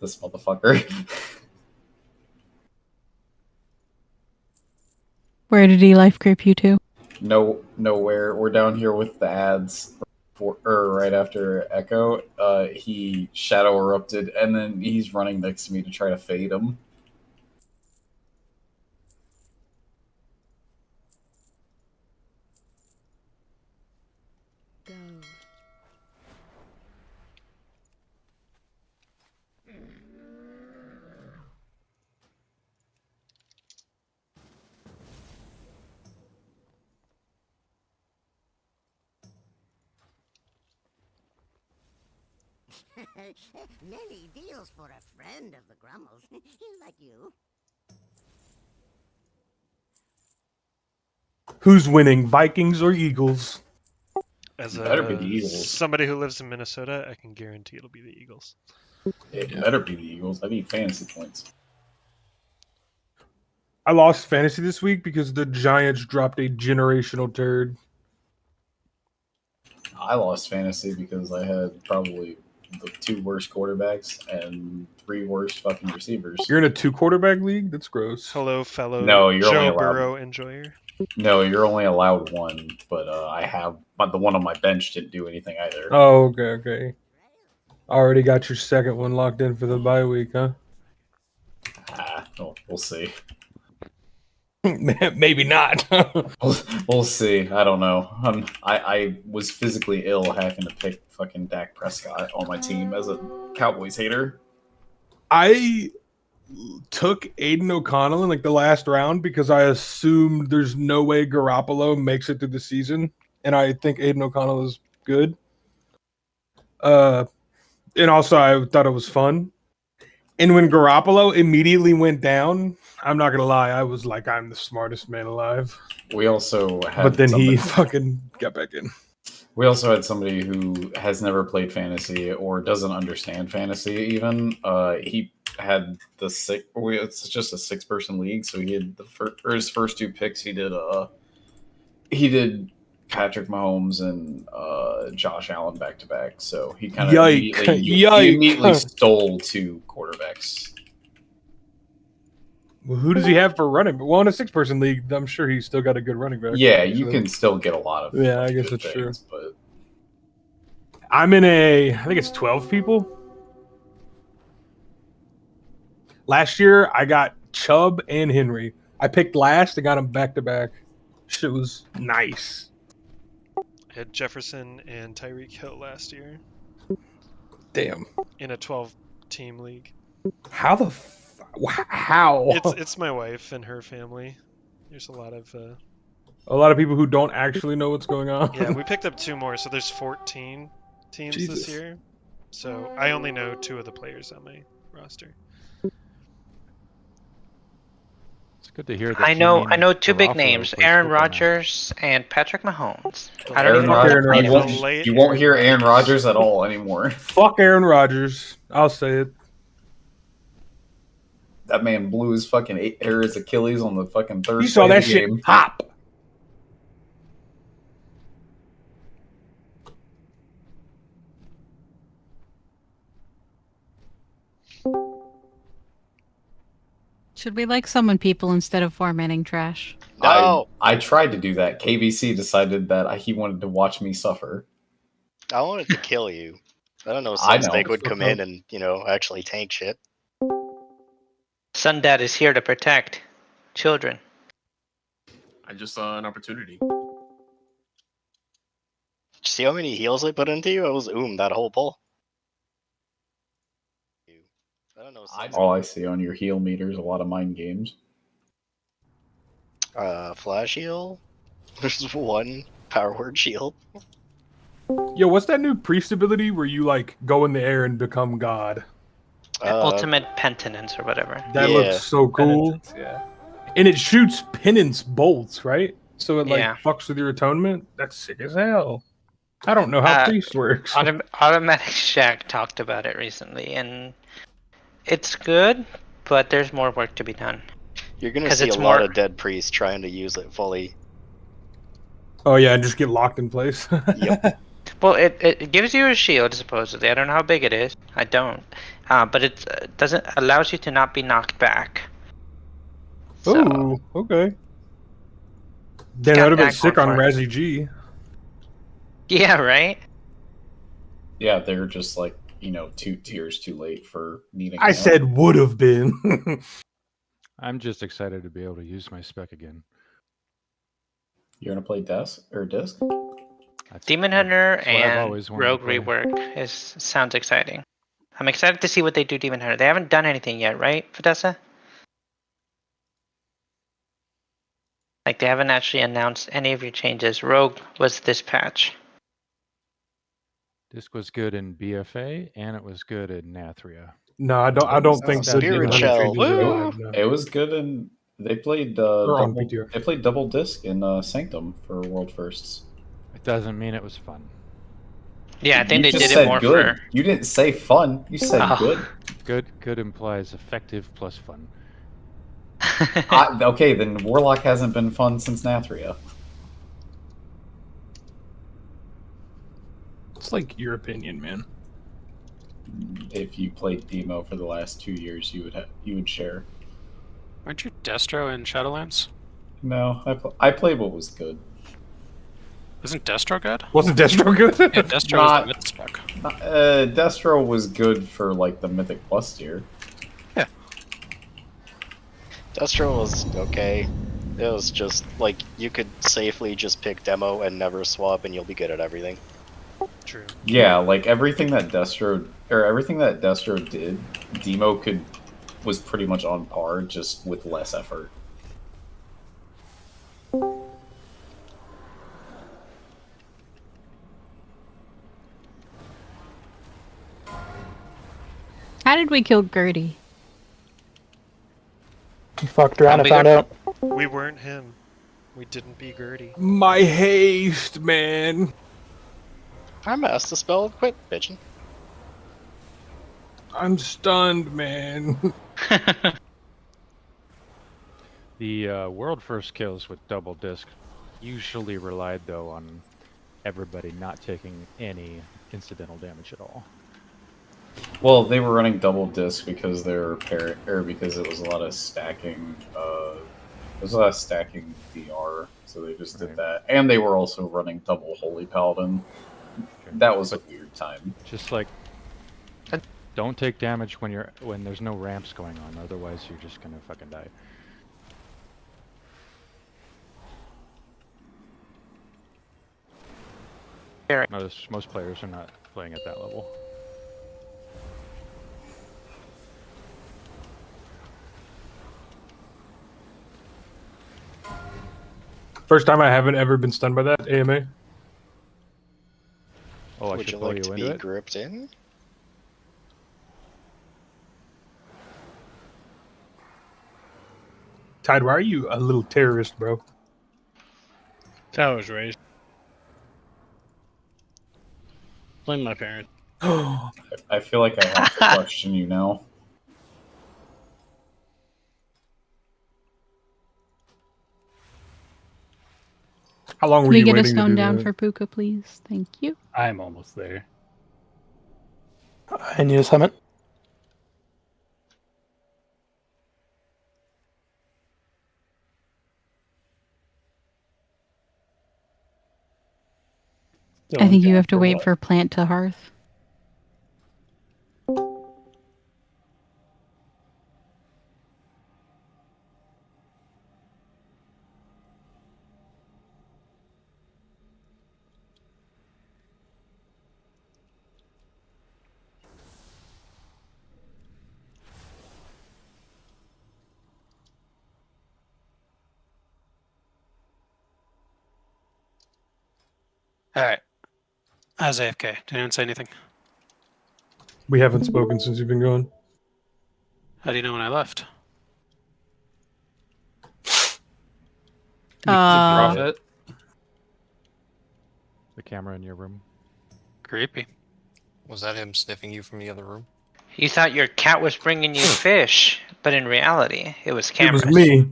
This motherfucker. Where did he life creep you to? Nowhere. We're down here with the ads. Right after Echo, he shadow erupted, and then he's running next to me to try to fade him. Go. Many deals for a friend of the Grummels. Like you. Who's winning, Vikings or Eagles? As Better be the Eagles. somebody who lives in Minnesota, I can guarantee it'll be the Eagles. It better be the Eagles. I need fantasy points. I lost fantasy this week because the Giants dropped a generational turd. I lost fantasy because I had probably the 2 worst quarterbacks and 3 worst fucking receivers. You're in a 2-quarterback league? That's gross. Hello, fellow No, you're only Joe allowed- Burrow enjoyer. No, you're only allowed 1, but but the one on my bench didn't do anything either. Oh, okay. Already got your second one locked in for the bye week, huh? We'll see. Maybe not. We'll see. I don't know. I was physically ill having to pick fucking Dak Prescott on my team as a Cowboys hater. I took Aiden O'Connell in like the last round because I assumed there's no way Garoppolo makes it through the season, and I think Aiden O'Connell is good. And also I thought it was fun. And when Garoppolo immediately went down, I'm not gonna lie, I was like, I'm the smartest man alive. We also had, but then he fucking got back in. We also had somebody who has never played fantasy or doesn't understand fantasy. Even he had the it's just a 6-person league, so he had his first 2 picks. He did Patrick Mahomes and Josh Allen back to back. So he kind of immediately stole 2 quarterbacks. Well, who does he have for running? Well, in a 6-person league, I'm sure he's still got a good running back. Yeah, you can still get a lot of. Yeah, I guess that's true. But I'm in I think it's 12 people. Last year, I got Chubb and Henry. I picked last and got them back to back. Shit was nice. I had Jefferson and Tyreek Hill last year. Damn. In a 12-team league. How How? It's my wife and her family. There's a lot of people who don't actually know what's going on. Yeah, we picked up 2 more, so there's 14 teams this year. So I only know 2 of the players on my roster. It's good to hear that. I know 2 big names, Aaron Rodgers and Patrick Mahomes. I don't even know Aaron Rodgers. You won't hear Aaron Rodgers at all anymore. Fuck Aaron Rodgers. I'll say it. That man blew his fucking his Achilles on the fucking third. You saw that shit pop. Should we summon people instead of formatting trash? No. I tried to do that. KBC decided that he wanted to watch me suffer. I wanted to kill you. I don't know. Sunsnake would come in and actually tank shit. Sundad is here to protect children. I just saw an opportunity. Did you see how many heals I put into you? I was that whole pull. I don't know. All I see on your heal meter is a lot of mind games. Flash heal. There's 1 power word shield. Yo, what's that new priest ability where you go in the air and become God? Ultimate Penitence or whatever. That looks so cool. Yeah. And it shoots penance bolts, right? So it fucks with your atonement. That's sick as hell. I don't know how priest works. Automatic Shack talked about it recently, and it's good, but there's more work to be done. You're gonna see a lot of dead priests trying to use it fully. Oh yeah, and just get locked in place. Yep. Well, it gives you a shield supposedly. I don't know how big it is. I don't. But it doesn't allows you to not be knocked back. So Oh, okay. it's Damn, that got would have been that sick going on for it. Razzie G. Yeah, right. Yeah, they're just like 2 tiers too late for needing. I said would have been. I'm just excited to be able to use my spec again. You're gonna play disc or disc? Demon Hunter That's what I've and always wanted to Rogue play. rework sounds exciting. I'm excited to see what they do Demon Hunter. They haven't done anything yet, right, Fidessa? Like they haven't actually announced any of your changes. Rogue was this patch. Disc was good in BFA and it was good in Nathria. No, I don't think the Spirit Demon Hunter Shell. changes are Woo! live. No. It was good, and they played Or on double. PTR. They played double disc in Sanctum for world firsts. It doesn't mean it was fun. Yeah, I think You they just did it said more good. for. You didn't say fun. You said Oh. good. Good implies effective plus fun. Okay, then Warlock hasn't been fun since Nathria. It's like your opinion, man. If you played Demo for the last 2 years, you would share. Aren't you Destro in Shadowlands? No, I played what was good. Isn't Destro good? Wasn't Destro good? Yeah, Destro is the mid spec. Destro was good for like the Mythic Plus tier. Destro was okay. It was just like you could safely just pick demo and never swap, and you'll be good at everything. True. Yeah, like everything that Destro did, Demo was pretty much on par, just with less effort. How did we kill Gertie? You fucked around and found out. We weren't him. We didn't be Gertie. My haste, man. I'm asked to spell quit, bitchin'. I'm stunned, man. The world first kills with double disc usually relied though on everybody not taking any incidental damage at all. Well, they were running double disc because they were because it was a lot of stacking. It was a lot of stacking DR, so they just did that, and they were also running double Holy Paladin. That was a weird time. Just like, don't take damage when there's no ramps going on, otherwise you're just gonna fucking die. Most players are not playing at that level. First time I haven't ever been stunned by that AMA. Oh, I Would should you pull like you to into be it? grouped in? Tide, why are you a little terrorist, bro? That was raised. Blame my parents. I feel like I have to question you now. How long Can were we you get a waiting to stone do down that? for Puka, please? Thank you. I'm almost there. I need a summit. I think you have to wait for plant to hearth. Alright. How's AFK? Did anyone say anything? We haven't spoken since you've been gone. How do you know when I left? The camera in your room. Creepy. Was that him sniffing you from the other room? You thought your cat was bringing you fish, but in reality, it was It cameras. was me.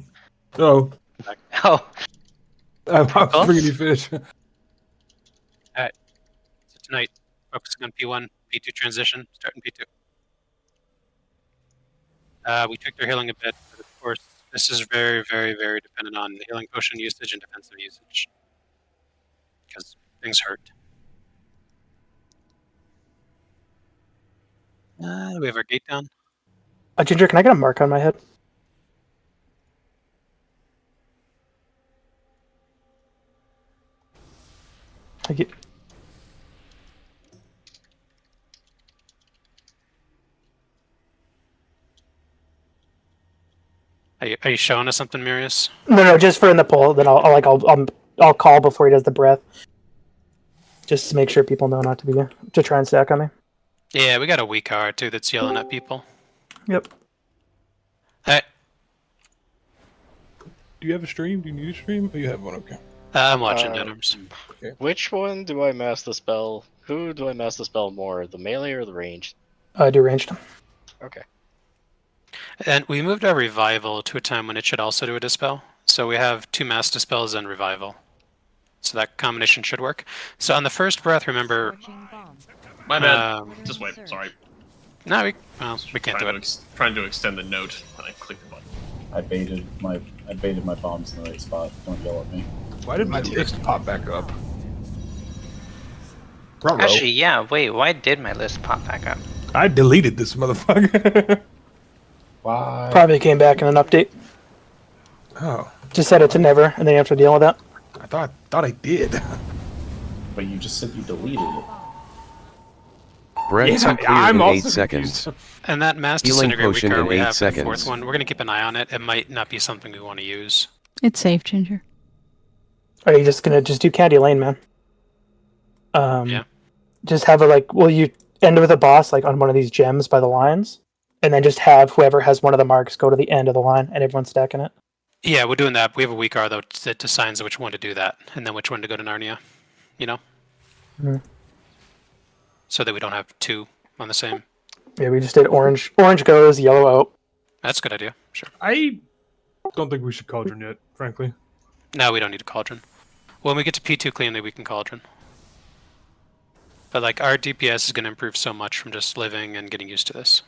Oh, Oh, I was bringing you fish. So tonight, focusing on P1, P2 transition, starting P2. We took their healing a bit, but of course, this is very, very, very dependent on the healing potion usage and defensive usage. Because things hurt. We have our gate down. Ginger, can I get a mark on my head? Thank you. Are you showing us something, Marius? No, just for in the poll. Then I'll call before he does the breath, just to make sure people know not to try and stack on me. Yeah, we got a weak card too that's yelling at people. Yep. Hey, Do you have a stream? Do you need a stream? Oh, you have one. Okay. I'm watching Dead Arms. Which one do I mass the spell? Who do I mass the spell more, the melee or the ranged? I do ranged. Okay. And we moved our revival to a time when it should also do a dispel. So we have 2 mass dispels and revival. So that combination should work. So on the first breath, remember. My bad. Just wait. Sorry. No, we can't do it. Trying to extend the note, and I clicked the button. I baited my bombs in the right spot. Don't yell at me. Why did my list pop back up? Ruh-roh. Actually, yeah. Wait, why did my list pop back up? I deleted this motherfucker. Why? Probably came back in an update. Oh. Just set it to never, and then you have to deal with that. I thought I did. But you just said you deleted it. Brent's Yeah, clear I'm in also 8 seconds. And that mass Healing disintegrate weak potion card in we 8 have for the seconds. fourth one, we're going to keep an eye on it. It might not be something we want to use. It's safe, Ginger. Are you just gonna do Candy Lane, man? Yeah. Just have you end with a boss on one of these gems by the lines, and then just have whoever has one of the marks go to the end of the line, and everyone's stacking it. Yeah, we're doing that. We have a weak card though that decides which one to do that, and then which one to go to Narnia. You know. Mhm. So that we don't have 2 on the same. Yeah, we just did orange. Orange goes, yellow out. That's a good idea. Sure. I don't think we should cauldron yet, frankly. No, we don't need a cauldron. When we get to P2 cleanly, we can cauldron. But our DPS is going to improve so much from just living and getting used to this.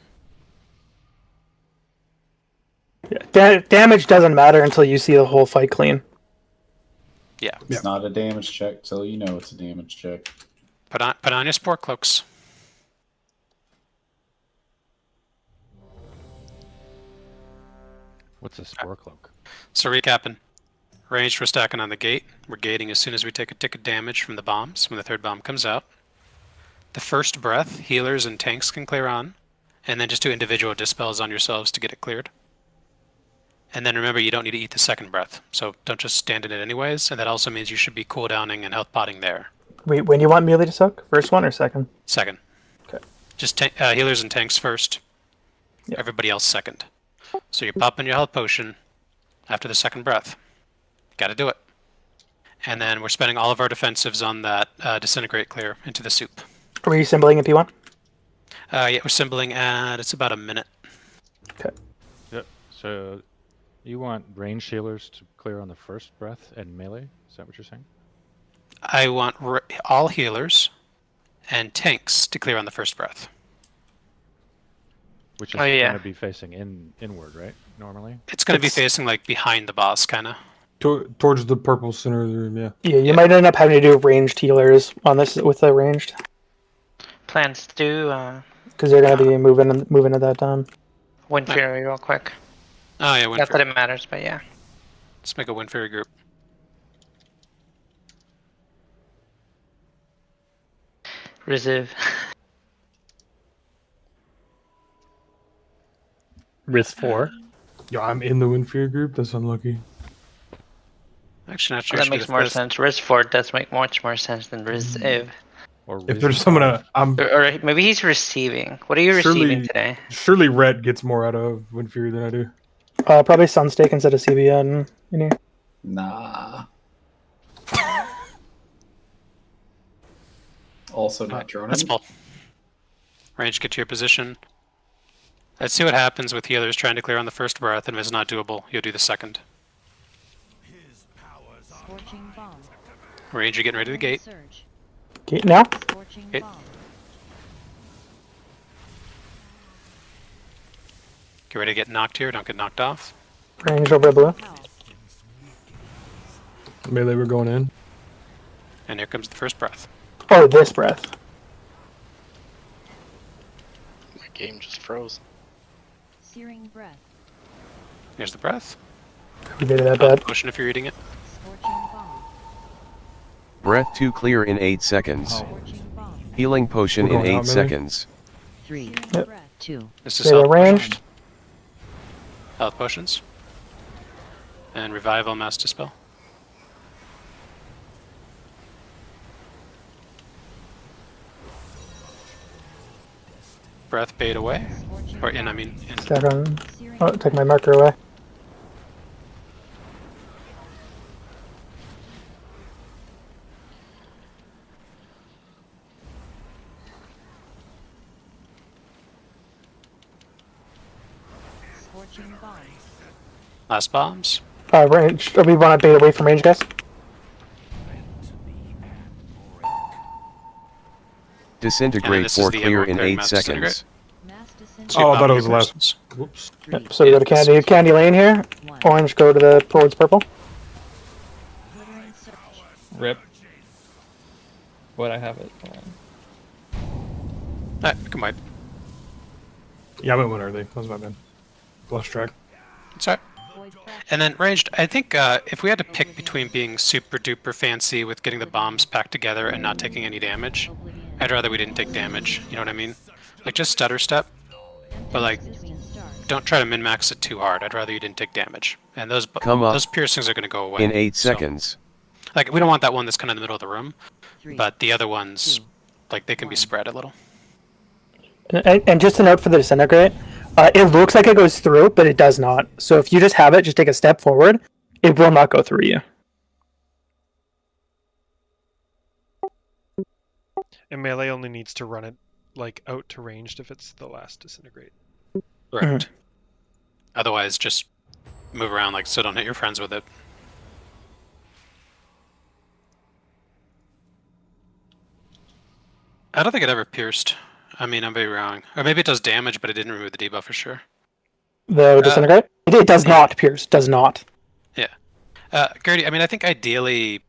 Yeah, damage doesn't matter until you see the whole fight clean. Yeah. It's not a damage check till you know it's a damage check. Put on your sport cloaks. What's a spore cloak? So recapping. Ranged, we're stacking on the gate. We're gating as soon as we take a tick of damage from the bombs when the 3rd bomb comes out. The first breath, healers and tanks can clear on, and then just do individual dispels on yourselves to get it cleared. And then remember, you don't need to eat the 2nd breath, so don't just stand in it anyways, and that also means you should be cooldowning and health potting there. Wait, when you want melee to suck? First one or second? 2nd. Okay. Just healers and tanks first. Yep. Everybody else 2nd. So you're popping your health potion after the 2nd breath. Gotta do it. And then we're spending all of our defensives on that disintegrate clear into the soup. Are we symboling in P1? Yeah, we're symboling at, it's about a minute. Okay. Yep. So you want range healers to clear on the first breath and melee? Is that what you're saying? I want all healers and tanks to clear on the first breath. Which is yeah. going to be facing inward, right? Normally? It's going to be facing behind the boss, kind of. Towards the purple center of the room, yeah. Yeah, you might end up having to do ranged healers on this with the ranged. Plans to do Because they're going to be moving at that time. Wind Fury real quick. Oh yeah, Wind Not Fury. that it matters, but yeah. Let's make a Wind Fury group. Reserve. Risk 4. Yo, I'm in the Winfear group. That's unlucky. Actually, not sure. That makes more sense. Risk 4 does make much more sense than Reserve. Or If there's someone, Or maybe he's receiving. What are you receiving today? Surely Red gets more out of Winfear than I do. Probably Sunstake instead of CBN in here. Nah. Also Nitronum. Let's pull. Range, get to your position. Let's see what happens with healers trying to clear on the first breath, and if it's not doable, you'll do the 2nd. Range, you're getting ready to the gate. Gate now? Okay. Get ready to get knocked here. Don't get knocked off. Range over blue. Melee, we're going in. And here comes the first breath. Oh, this breath. My game just froze. Searing breath. Here's the breath. We did it that bad. Potion if you're eating it. Scorching bomb. Breath to clear in 8 seconds. Scorching bomb. Healing potion We're in going 8 out, Melee. seconds. 3. Yep. Breath. 2. This is They health were ranged. Health potions. And revival mass dispel. Breath bait away. Or in, I mean, in. Stack on. Oh, take my marker away. Scorching bomb. Last bombs. Range. We want to bait away from range, guys. Disintegrate this is for the clear emerald in clearing 8 mass seconds. Mass disintegration. Two Oh, I thought it bomb was the last potions. Whoops. Yep. So we go to candy. Candy lane here. Orange go to the towards purple. Glittering surge. Rip. What I have it. Alright, we can wipe. Yeah, I went one early. That was my bad. Lost track. It's alright. And then ranged, I think if we had to pick between being super duper fancy with getting the bombs packed together and not taking any damage, I'd rather we didn't take damage, you know what I mean? Like just stutter step, but like don't try to min-max it too hard. I'd rather you didn't take damage. And those piercings are going to go away. In 8 seconds. Like we don't want that one that's kind of in the middle of the room, but the other ones, like they can be spread a little. And just a note for the disintegrate. It looks like it goes through, but it does not. So if you just have it, just take a step forward. It will not go through you. And melee only needs to run it like out to ranged if it's the last disintegrate. Correct. Otherwise, just move around like so. Don't hit your friends with it. I don't think it ever pierced. I mean, I'm very wrong. Or maybe it does damage, but it didn't remove the debuff for sure. The disintegrate? It does not pierce. Does not. Yeah. Gertie, I mean, I think ideally,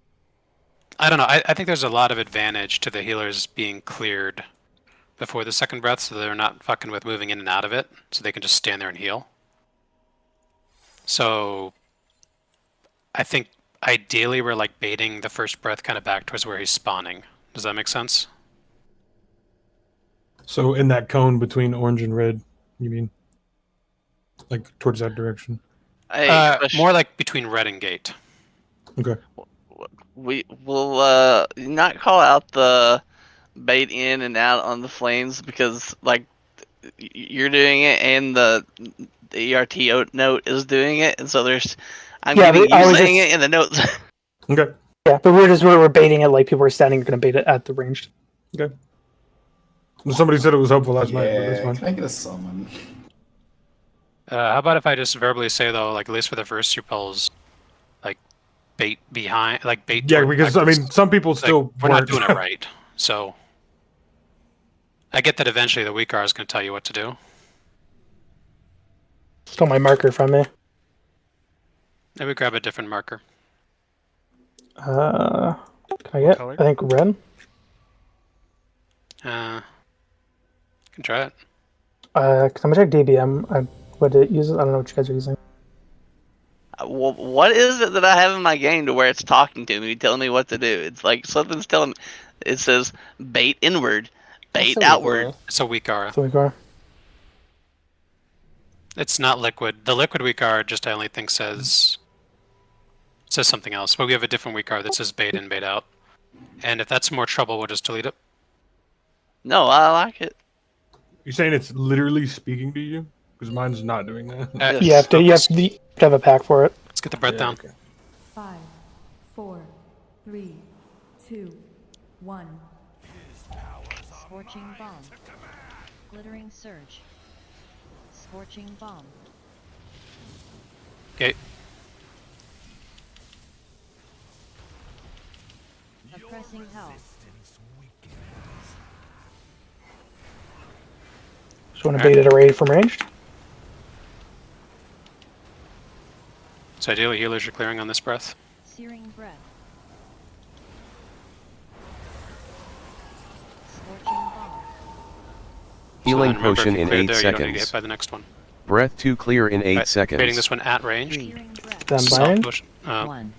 I don't know. I think there's a lot of advantage to the healers being cleared before the second breath, so they're not fucking with moving in and out of it, so they can just stand there and heal. So, I think ideally we're like baiting the first breath kind of back towards where he's spawning. Does that make sense? So in that cone between orange and red, you mean? Like towards that direction? More like between red and gate. Okay. We will not call out the bait in and out on the flames because like you're doing it and the ERT note is doing it, and so I'm getting you saying it in the notes. Okay. Yeah, but we're baiting it like people are standing. You're gonna bait it at the ranged. Okay. Somebody said it was helpful last night, but that's fine. Can I get a summon? How about if I just verbally say though, like at least for the first two pulls, like bait behind, like bait. Yeah, because I mean, some people still we're not doing it right. So I get that eventually the weak R is going to tell you what to do. Stole my marker from me. Maybe grab a different marker. Can I get? I think red. Can try it. Cause I'm gonna check DBM. What it uses? I don't know what you guys are using. What is it that I have in my game to where it's talking to me, telling me what to do? It's like something's telling me. It says bait inward, bait outward. It's a weak R. It's a weak R. It's not liquid. The liquid weak R just I only think says something else. But we have a different weak R that says bait in, bait out. And if that's more trouble, we'll just delete it. No, I like it. You're saying it's literally speaking to you? Because mine's not doing that. You have to have a pack for it. Let's get the breath down. Okay. 5, 4, 3, 2, 1. Scorching bomb. Glittering surge. Scorching bomb. Okay. Oppressing hell. you want to bait at a raid from ranged? So ideally, healers are clearing on this breath. Searing breath. Scorching bomb. Healing then remember, if potion you in cleared 8 there, you don't need to get hit seconds. by the next one. Breath 2 clear in 8 Right, seconds. baiting this one at range. Searing breath. Then Soft bind? potion. 1.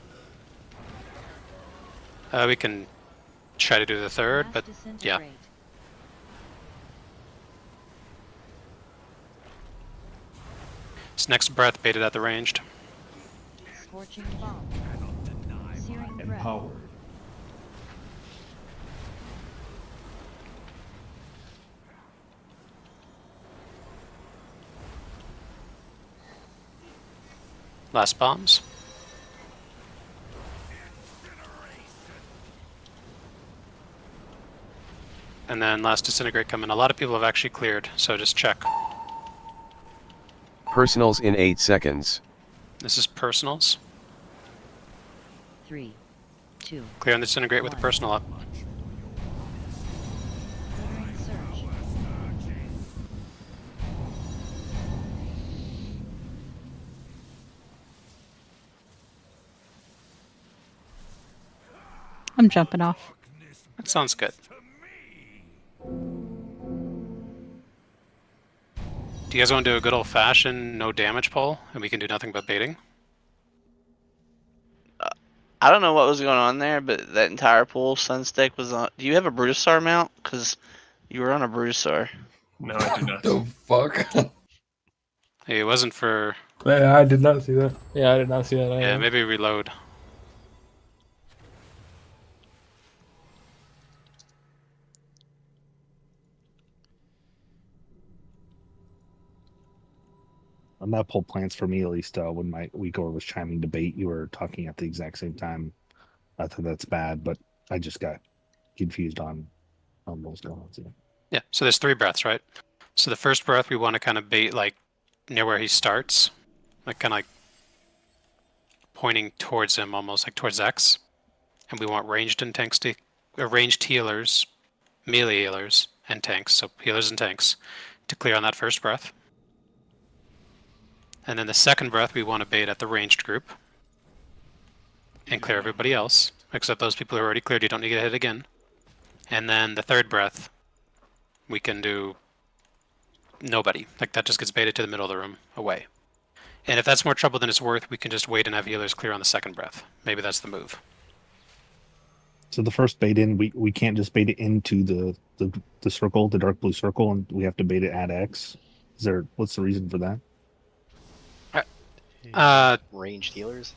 We can try to do the third, Mass but yeah. disintegrate. This next breath baited at the ranged. Scorching bomb. Searing breath. Empowered. Last bombs. And then last disintegrate coming. A lot of people have actually cleared, so just check. Personals in 8 seconds. This is personals. 3, 2. Clear on the disintegrate with the personal up. Glittering surge. I'm jumping off. That sounds good. Do you guys want to do a good old-fashioned no damage pull, and we can do nothing but baiting? I don't know what was going on there, but that entire pool Sunstick was on. Do you have a Brutusar mount? Because you were on a Brutusar. No, I do not. The fuck? Hey, it wasn't for... Yeah, I did not see that. Yeah, I did not see that either. Yeah, maybe reload. On that poll plans for me, at least when my weekover was chiming debate, you were talking at the exact same time. I thought that's bad, but I just got confused on what was going on. So. Yeah, so there's 3 breaths, right? So the first breath we want to kind of bait like near where he starts, like kind of like pointing towards him, almost like towards X. And we want ranged and tanks to ranged healers, melee healers, and tanks. So healers and tanks to clear on that first breath. And then the second breath we want to bait at the ranged group and clear everybody else, except those people who are already cleared. You don't need to get hit again. And then the third breath we can do nobody. Like that just gets baited to the middle of the room, away. And if that's more trouble than it's worth, we can just wait and have healers clear on the second breath. Maybe that's the move. So the first bait in, we can't just bait it into the circle, the dark blue circle, and we have to bait it at X. What's the reason for that? Ranged healers?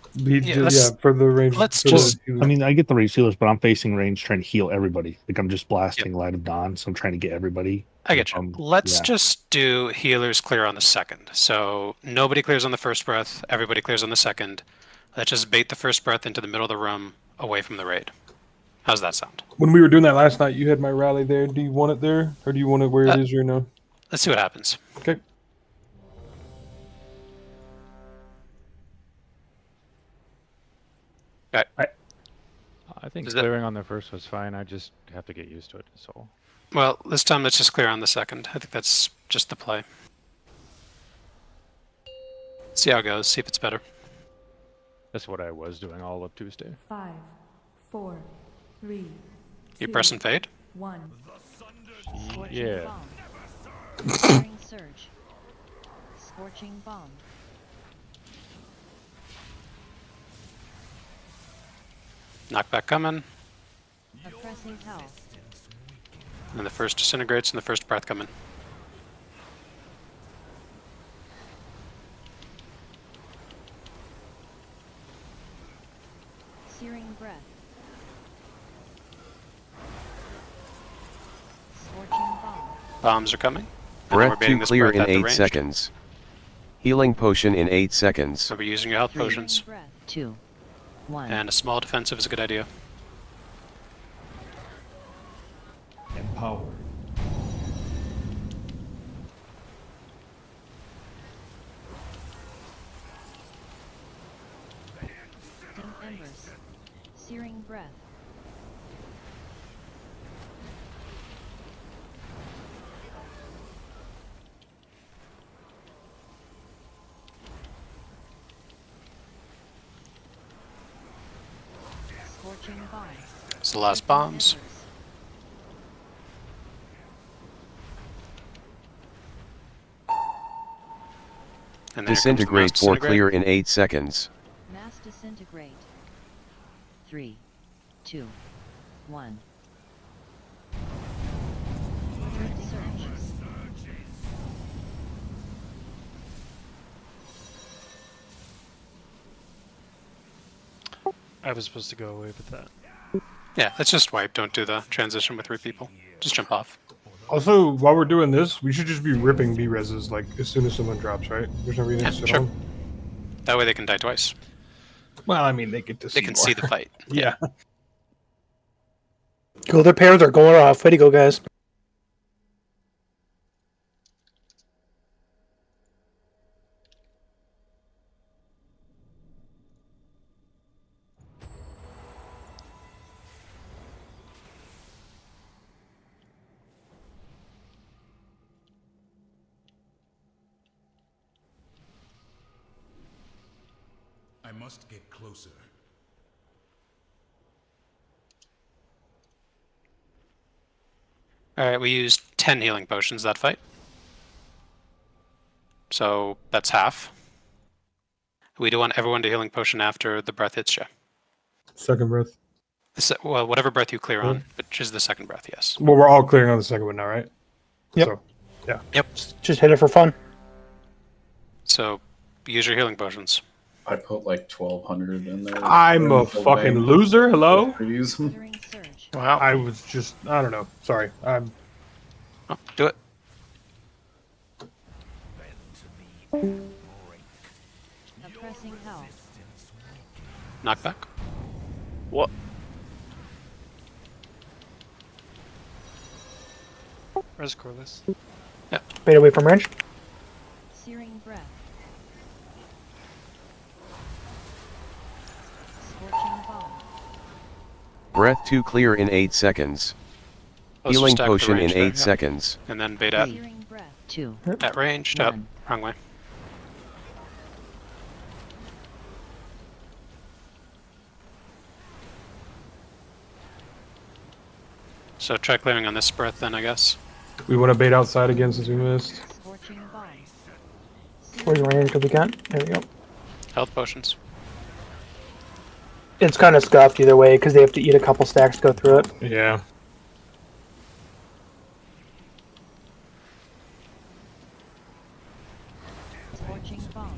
For the range. Let's just. I mean, I get the ranged healers, but I'm facing range trying to heal everybody. Like I'm just blasting Light of Dawn, so I'm trying to get everybody. I get you. Let's just do healers clear on the second. So nobody clears on the first breath, everybody clears on the second. Let's just bait the first breath into the middle of the room, away from the raid. How's that sound? When we were doing that last night, you had my rally there. Do you want it there, or do you want it where it is right now? Let's see what happens. Okay. I think clearing on the first was fine. I just have to get used to it. So. Well, this time let's just clear on the second. I think that's just the play. See how it goes. See if it's better. That's what I was doing all of Tuesday. 5, 4, 3. You press and fade? 1. Yeah. Bomb. Glittering surge. Scorching bomb. Knockback coming. Oppressing hell. And the first disintegrates and the first breath coming. Searing breath. Scorching bomb. Bombs are coming. And then we're Breath baiting 2 this clear breath in at the 8 ranged. seconds. Healing potion in 8 seconds. So we're using your health potions. Breath. 2, 1. And a small defensive is a good idea. Empowered. Dim embers. Searing breath. Scorching bomb. It's the last bombs. And there comes the Disintegrate mass for disintegrate. clear in 8 seconds. Mass disintegrate. 3, 2, 1. Surge. I was supposed to go away with that. Yeah, let's just wipe. Don't do the transition with 3 people. Just jump off. Also, while we're doing this, we should just be ripping B-reses like as soon as someone drops, right? There's no reason Yeah, to sit sure. on. That way they can die twice. Well, I mean, they get to see They can more. see the fight. Yeah. Cool, their pairs are going off. Way to go, guys. I must get closer. Alright, we used 10 healing potions that fight. So that's half. We do want everyone to healing potion after the breath hits you. Second breath. Well, whatever breath you clear on, which is the second breath, yes. Well, we're all clearing on the second one now, right? Yep. So, yeah. Yep. Just hit it for fun. So use your healing potions. I put like 1,200 in there. I'm a fucking loser. Hello? Use them. Wow. I was just, I don't know. Sorry. I'm. Oh, do it. Oppressing hell. Knockback. What? Where's Corliss? Bait away from range. Searing breath. Scorching bomb. Breath to clear in 8 seconds. Let's Healing just stack the potion in range 8 there, yeah. seconds. And then bait at. Searing breath. 2. At range. Up. Wrong way. So try clearing on this breath then, I guess. We want to bait outside again since we missed. Scorching bomb. Where's range if we can? There we go. Health potions. It's kind of scuffed either way because they have to eat a couple stacks to go through it. Yeah. Scorching bomb.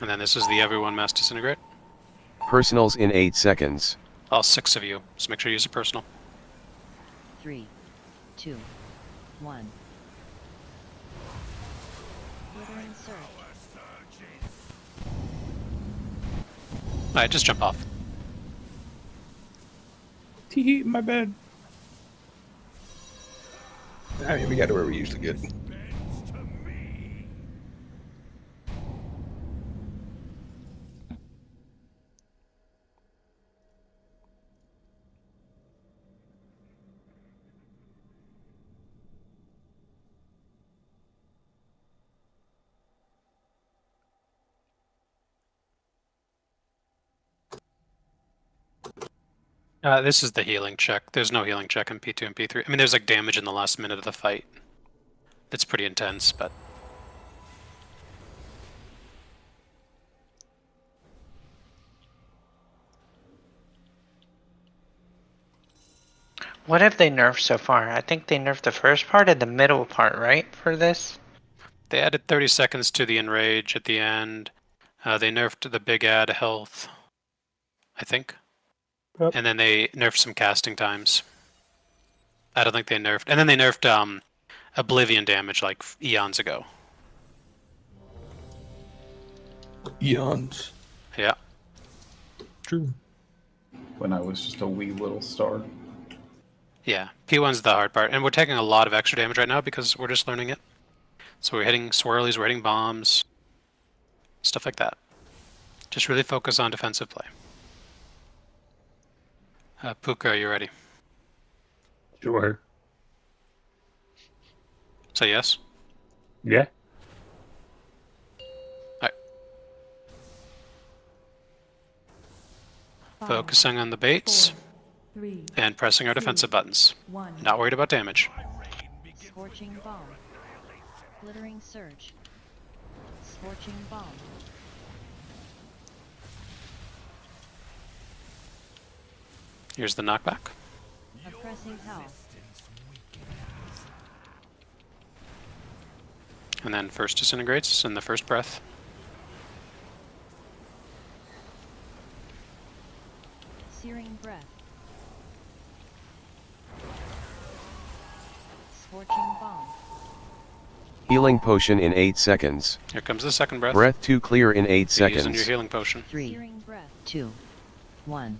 And then this is the everyone mass disintegrate. Personals in 8 seconds. All 6 of you. So make sure you use a personal. 3, 2, 1. Withering surge. Alright, just jump off. Tee my bed. I mean, we got to where we usually get. This is the healing check. There's no healing check in P2 and P3. I mean, there's like damage in the last minute of the fight. That's pretty intense, but... What have they nerfed so far? I think they nerfed the first part and the middle part, right, for this? They added 30 seconds to the enrage at the end. They nerfed the big add health, I think. Yep. And then they nerfed some casting times. I don't think they nerfed... And then they nerfed Oblivion damage like eons ago. Eons. Yeah. True. When I was just a wee little star. Yeah, P1's the hard part. And we're taking a lot of extra damage right now because we're just learning it. So we're hitting swirlies, we're hitting bombs. Stuff like that. Just really focus on defensive play. Puka, are you ready? Sure. Say yes. Yeah. Focusing on the baits and pressing our defensive buttons. Not worried about damage. Scorching bomb. Glittering surge. Scorching bomb. Here's the knockback. Oppressing hell. And then first disintegrates in the first breath. Searing breath. Scorching bomb. Healing potion in 8 seconds. Here comes the second breath. Breath 2 clear in 8 You're using your seconds. healing potion. 3, Searing breath. 2, 1.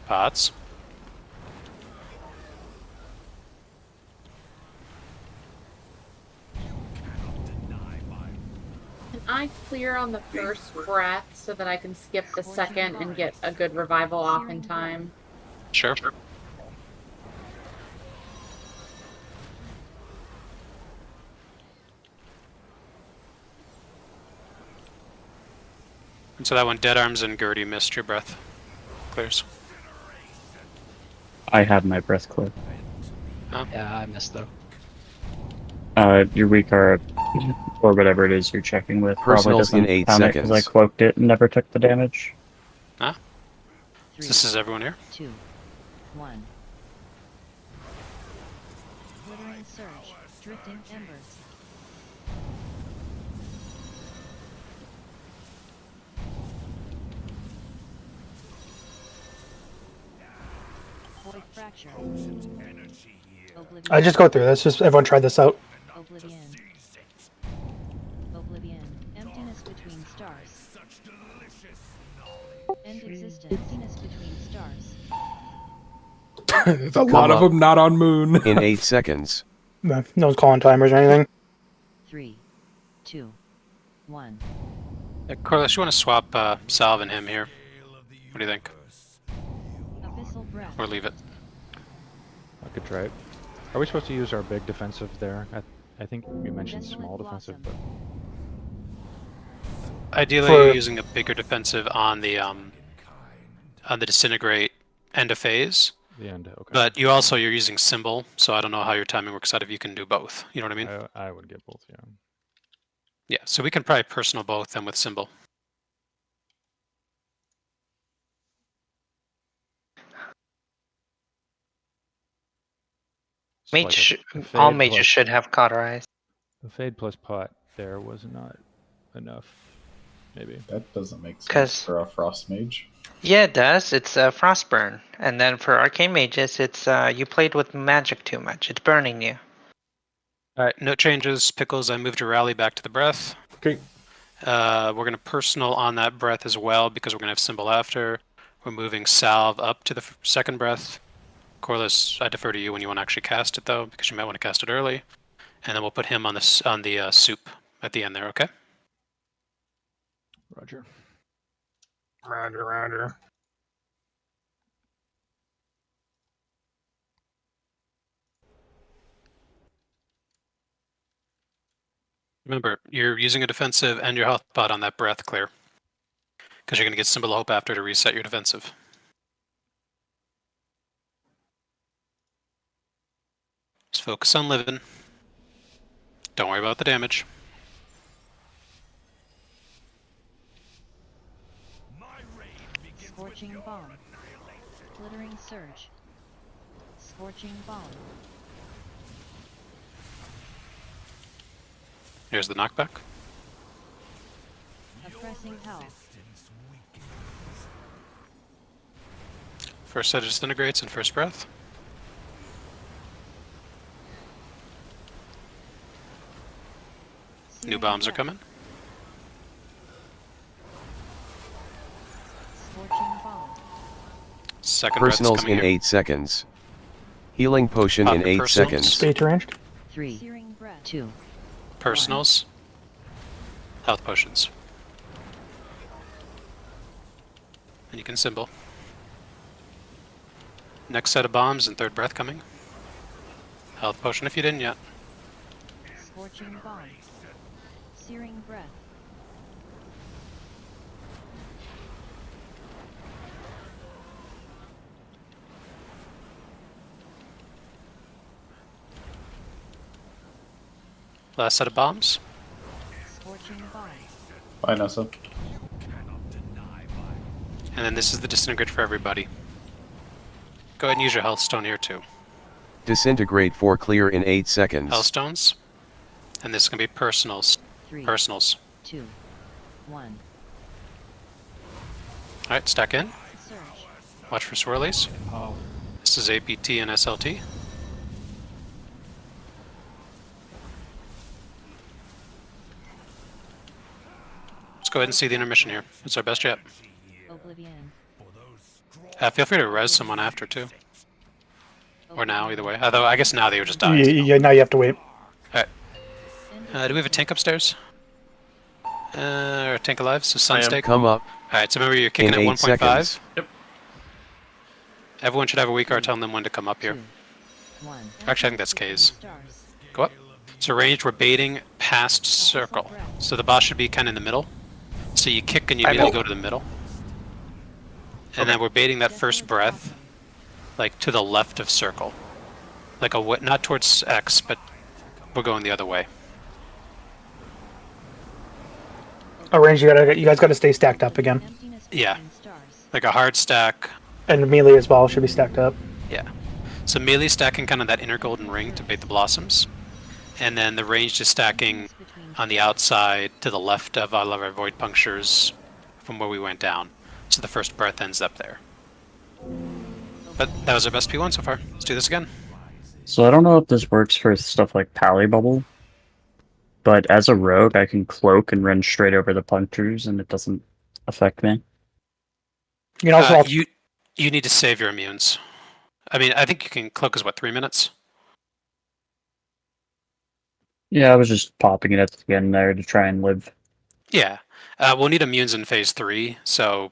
Pots. Can I clear on the first breath so that I can skip the second and get a good revival off in time? Sure. And so that one, dead arms and Gertie missed your breath. Clears. I had my breath clear. Oh. Yeah, I missed though. Your weak card, or whatever it is you're checking with, probably Personals in doesn't 8 count it because I seconds. cloaked it and never took the damage. Huh? This is everyone here? 2, 1. Glittering surge. Drifting embers. Void fracture. I just go through this. Just everyone try this out. Oblivion. Oblivion. Emptiness between stars. End existence. Emptiness between stars. There's a lot of them not on moon. In 8 seconds. No one's calling timers or anything. 3, 2, 1. Corliss, you want to swap Salve and him here? What do you think? Abyssal breath. Or leave it? I could try it. Are we supposed to use our big defensive there? I think you mentioned Desolate small defensive, but Ideally, For- you're using a bigger defensive on the disintegrate end of phase. the end. Okay. But you're using symbol, so I don't know how your timing works out if you can do both. You know what I mean? I would get both. Yeah. Yeah. So we can probably personal both them with symbol. So Mage, like all fade mages plus- should have cauterized. The fade plus pot there was not enough. Maybe. That doesn't make sense 'Cause- for a frost mage. Yeah, it does. It's frostburn, and then for arcane mages, it's you played with magic too much. It's burning you. All right. No changes. Pickles. I moved your rally back to the breath. Okay. We're going to personal on that breath as well because we're going to have symbol after. We're moving salve up to the second breath. Corliss, I defer to you when you want to actually cast it though, because you might want to cast it early. And then we'll put him on the soup at the end there. Okay. Roger. Roger. Remember, you're using a defensive and your health pot on that breath clear. Because you're going to get symbol of hope after to reset your defensive. Just focus on living. Don't worry about the damage. Scorching bomb. Glittering surge. Scorching bomb. Here's the knockback. Oppressing hell. First set of disintegrates in first breath. New bombs are coming. Scorching bomb. Second breath's Personals coming in here. 8 seconds. Healing potion Pop in your 8 personals. seconds. Speed ranged. 3, Searing breath. 2, Personals. Health potions. And you can symbol. Next set of bombs and third breath coming. Health potion if you didn't yet. Scorching bomb. Searing breath. Last set of bombs. Scorching bomb. Bye, Nessa. And then this is the disintegrate for everybody. Go ahead and use your health stone here too. Disintegrate 4 clear in 8 seconds. Health stones. And this is going to be personals. 3, Personals. 2, 1. Alright, stack in. Surge. Watch for swirlies. Oh. This is APT and SLT. Let's go ahead and see the intermission here. It's our best yet. Oblivion. Feel free to res someone after too. Or now, either way. Although, I guess now they would just die. Yeah, now you have to wait. Alright. Do we have a tank upstairs? Or a tank alive? So Sunstake? Come up. Alright, so remember you're kicking at in 1.5? 8 seconds. Yep. Everyone should have a weak card telling them when to come up here. 1. Actually, I think that's K's. Go up. So ranged, we're baiting past circle. So the boss should be kind of in the middle. So you kick and you immediately go to the middle. And then we're baiting that first breath, like to the left of circle. Like not towards X, but we're going the other way. Range, you guys got to stay stacked up again. Yeah. Like a hard stack. And melee as well should be stacked up. Yeah. So melee stacking kind of that inner golden ring to bait the blossoms. And then the ranged is stacking on the outside to the left of all of our void punctures from where we went down. So the first breath ends up there. But that was our best P1 so far. Let's do this again. So I don't know if this works for stuff like Pally Bubble, but as a rogue, I can cloak and run straight over the punctures, and it doesn't affect me. You can also you need to save your immunes. I mean, I think you can cloak as what, 3 minutes? Yeah, I was just popping it at the end there to try and live. Yeah. We'll need immunes in phase 3, so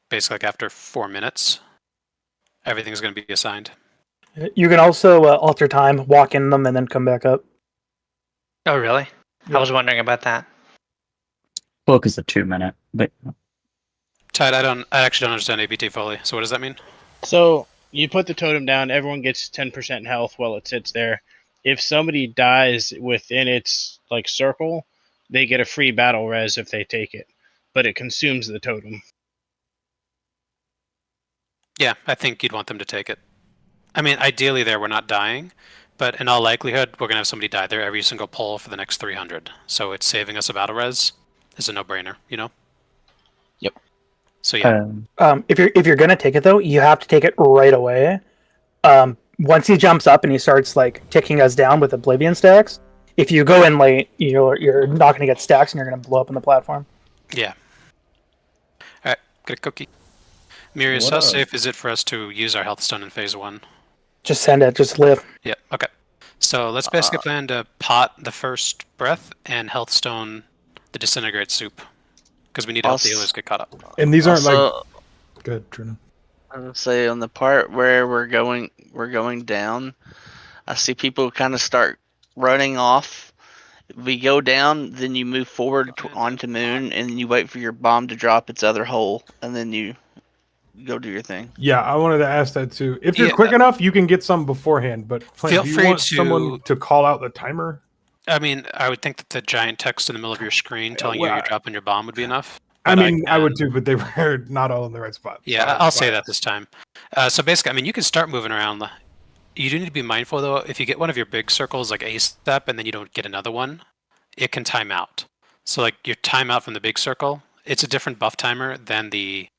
basically like after 4 minutes, everything's going to be assigned. You can also alter time, walk in them, and then come back up. Oh, really? I was wondering about that. Cloak is a 2-minute, but Tide, I actually don't understand ABT fully. So what does that mean? So you put the totem down, everyone gets 10% health while it sits there. If somebody dies within its like circle, they get a free battle res if they take it, but it consumes the totem. Yeah, I think you'd want them to take it. I mean, ideally there we're not dying, but in all likelihood we're going to have somebody die there every single pull for the next 300. So it's saving us a battle res is a no-brainer, you know? Yep. So yeah. If you're gonna take it though, you have to take it right away. Once he jumps up and he starts like ticking us down with Oblivion stacks, if you go in late, you're not gonna get stacks and you're gonna blow up on the platform. Yeah. Alright, get a cookie. Mirius, how safe is it for us to use our health stone in phase 1? Just send it, just live. Yeah, okay. So let's basically plan to pot the first breath and health stone the disintegrate soup. Because we need to help the healers get caught up. And these aren't Also, like good, Trina. I would say on the part where we're going down, I see people kind of start running off. We go down, then you move forward onto moon, and you wait for your bomb to drop its other hole, and then you go do your thing. Yeah, I wanted to ask that too. If you're quick enough, you can get some beforehand. But Feel do you free want to- someone to call out the timer? I mean, I would think that the giant text in the middle of your screen telling you well, you're dropping your bomb would be enough. I but mean, I would too, but they were not all in the right spot. Yeah, I'll say that this time. So basically, I mean, you can start moving around. You do need to be mindful, though, if you get one of your big circles, like a step, and then you don't get another one, it can time out. So, like, your timeout from the big circle, it's a different buff timer than the,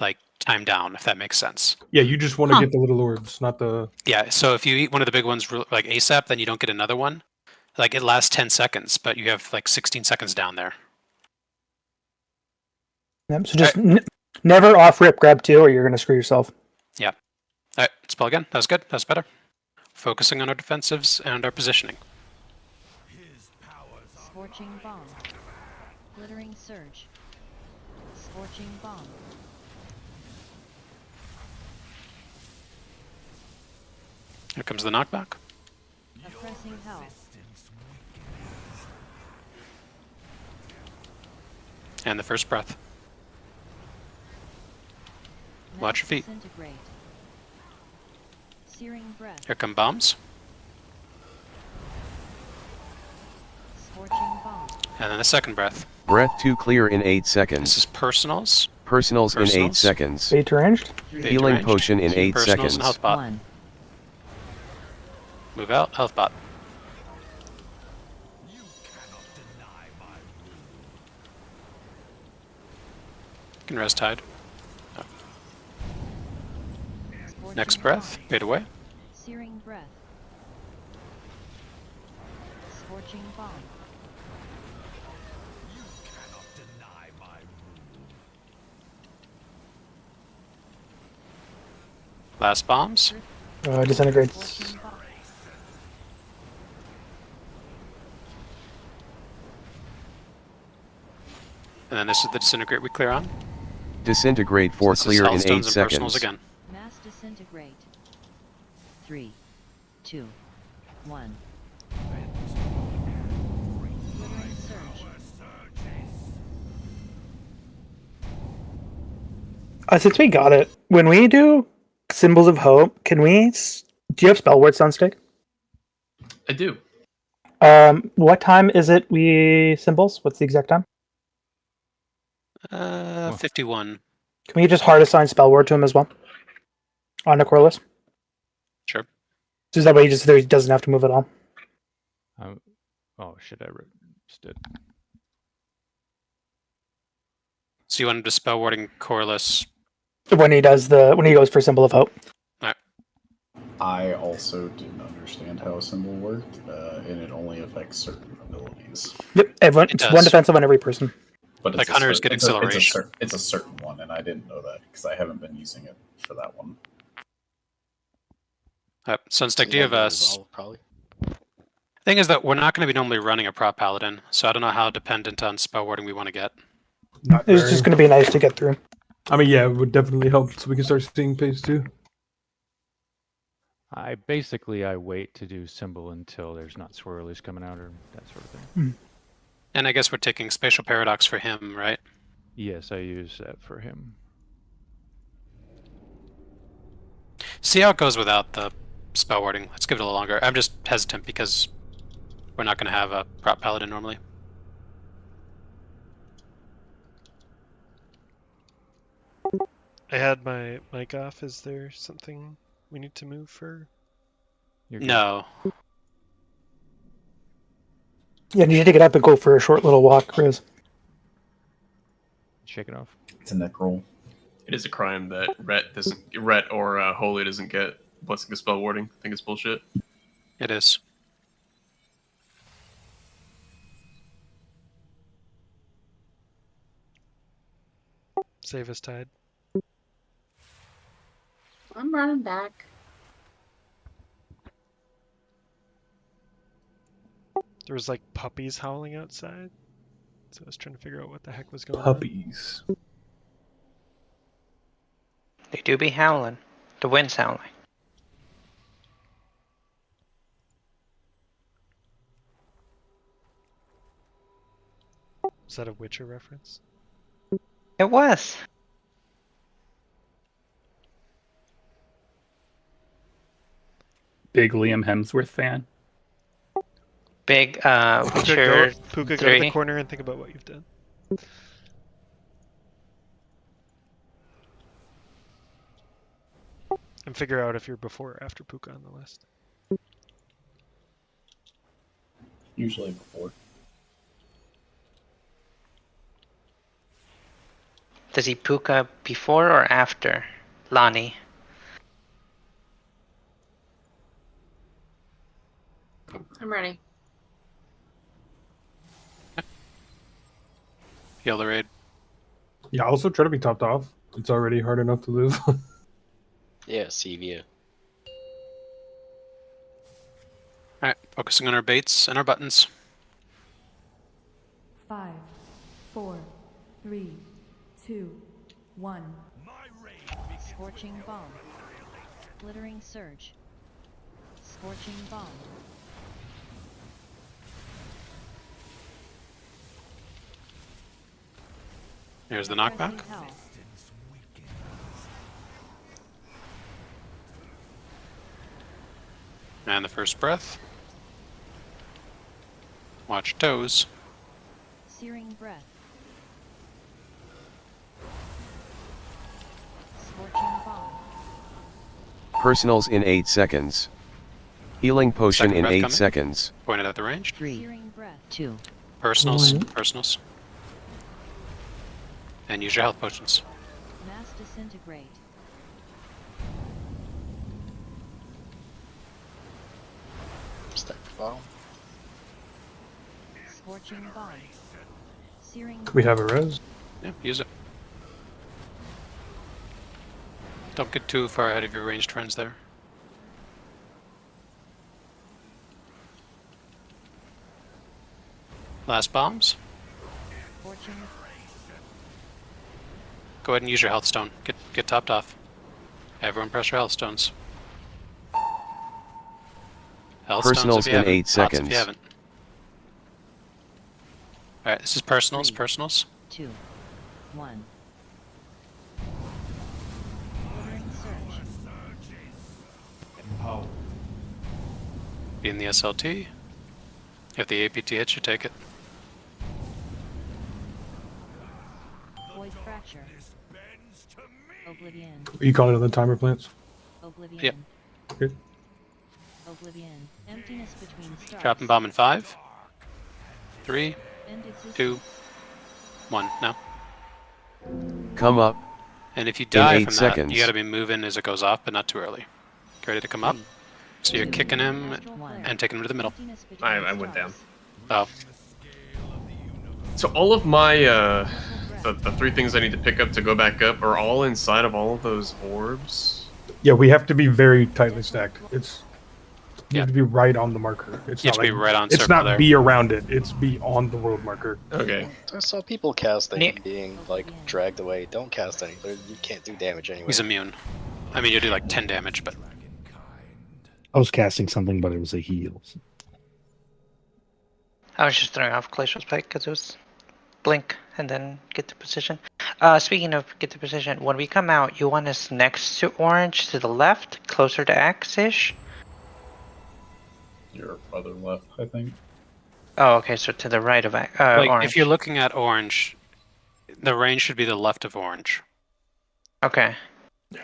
like, time down, if that makes sense. Yeah, you just want to get the little orbs, not the... Yeah, so if you eat one of the big ones, like ASAP, then you don't get another one. Like, it lasts 10 seconds, but you have, like, 16 seconds down there. Yep, so just never off rip grab 2 or you're going to screw yourself. Yeah. All right, spell again. That was good. That was better. Focusing on our defensives and our positioning. Scorching bomb. Glittering surge. Scorching bomb. Here comes the knockback. Oppressing hell. And the first breath. Watch your feet. Disintegrate. Searing breath. Here come bombs. Scorching bomb. And then the second breath. Breath 2 clear in 8 This seconds. is personals. Personals in 8 Personals. seconds. Bait ranged. Bait Healing ranged. potion in 8 Personals seconds. and health bot. 1. Move out, health bot. Can rest tide. Oh. Scorching Next breath, bomb. fade away. Searing breath. Scorching bomb. Last bombs. Disintegrates. Scorching bomb. And then this is the disintegrate we clear on. Disintegrate 4 This is clear in 8 Healthstones and seconds. personals again. Mass disintegrate. 3, 2, 1. Glittering surge. Since we got it, when we do Symbols of Hope, can we? Do you have spell words on stick? I do. What time is it? We symbols. What's the exact time? 51. Can we just hard assign spell word to him as well? On the core list. Sure. So that way he doesn't have to move at all. Oh shit! I just did. So you want him to spell wording coreless. When he goes for Symbol of Hope. Alright. I also didn't understand how a symbol worked, and it only affects certain abilities. Yep, everyone. It's does. one defensive on every person. But Like hunters get acceleration. It's a certain one, and I didn't know that because I haven't been using it for that one. Sunstick, do you have a... Probably. Thing is that we're not going to be normally running a prop paladin, so I don't know how dependent on spell wording we want to get. It's just going to be nice to get through. I mean, yeah, it would definitely help so we can start seeing phase 2. I wait to do symbol until there's not swirlies coming out or that sort of thing. And I guess we're taking Spatial Paradox for him, right? Yes, I use that for him. See how it goes without the spell wording. Let's give it a little longer. I'm just hesitant because we're not going to have a prop paladin normally. I had my mic off. Is there something we need to move for? No. Yeah, you need to get up and go for a short little walk, Chris. Shake it off. It's a neck roll. It is a crime that Rhett or Holy doesn't get Blessing of Spell Warding. I think it's bullshit. It is. Save us tide. I'm running back. There was like puppies howling outside, so I was trying to figure out what the heck was going on. Puppies. They do be howling. The wind's howling. Is that a Witcher reference? It was. Big Liam Hemsworth fan. Big Puka, Witcher Puka, go to 3. the corner and think about what you've done. And figure out if you're before or after Puka on the list. Usually before. Does he puka before or after Lonnie? I'm ready. Heal the raid. Yeah, also try to be topped off. It's already hard enough to live. Yeah, Sevia. Alright, focusing on our baits and our buttons. 5, 4, 3, 2, 1. Scorching bomb. Glittering surge. Scorching bomb. Here's the knockback. Pressing hell. And the first breath. Watch toes. Searing breath. Scorching bomb. Personals in 8 seconds. Healing potion Second in breath 8 coming. seconds. Pointed at the range. Searing breath. 2. Personals. Personals. And use your health potions. Mass disintegrate. Stack bomb. Scorching bomb. Searing We have a res. Yeah, use it. Don't get too far ahead of your ranged friends there. Last bombs. Scorching. Go ahead and use your health stone. Get topped off. Everyone press your health stones. Health Personals stones if you in haven't. 8 Pots seconds. if you haven't. Alright, this is personals. Personals. 2. 1. Glittering surge. Be in the SLT. If the APT hits you, take it. Void fracture. Oblivion. Are you calling it the timer plants? Oblivion. Yep. Good. Oblivion. Emptiness between stars. Dropping bomb in 5, 3, End existence. 2, 1. Now. Come up. And if you In die 8 from seconds. that, you gotta be moving as it goes off, but not too early. Get ready to come up. So you're kicking him and taking him to the middle. I went down. Oh. So all of my the 3 things I need to pick up to go back up are all inside of all of those orbs. Yeah, we have to be very tightly stacked. You have to be right on the marker. It's You not have to be right on It's circle not there. be around it. It's be on the world marker. Okay. I saw people casting and being like dragged away. Don't cast any. You can't do damage anyway. He's immune. I mean, you do like 10 damage, but I was casting something, but it was a heal. I was just throwing off Glacier's Pike because it was blink and then get to position. Speaking of get to position, when we come out, you want us next to orange to the left, closer to X-ish? Your other left, I think. Oh, okay, so to the right of like orange. if you're looking at orange, the range should be the left of orange. Okay.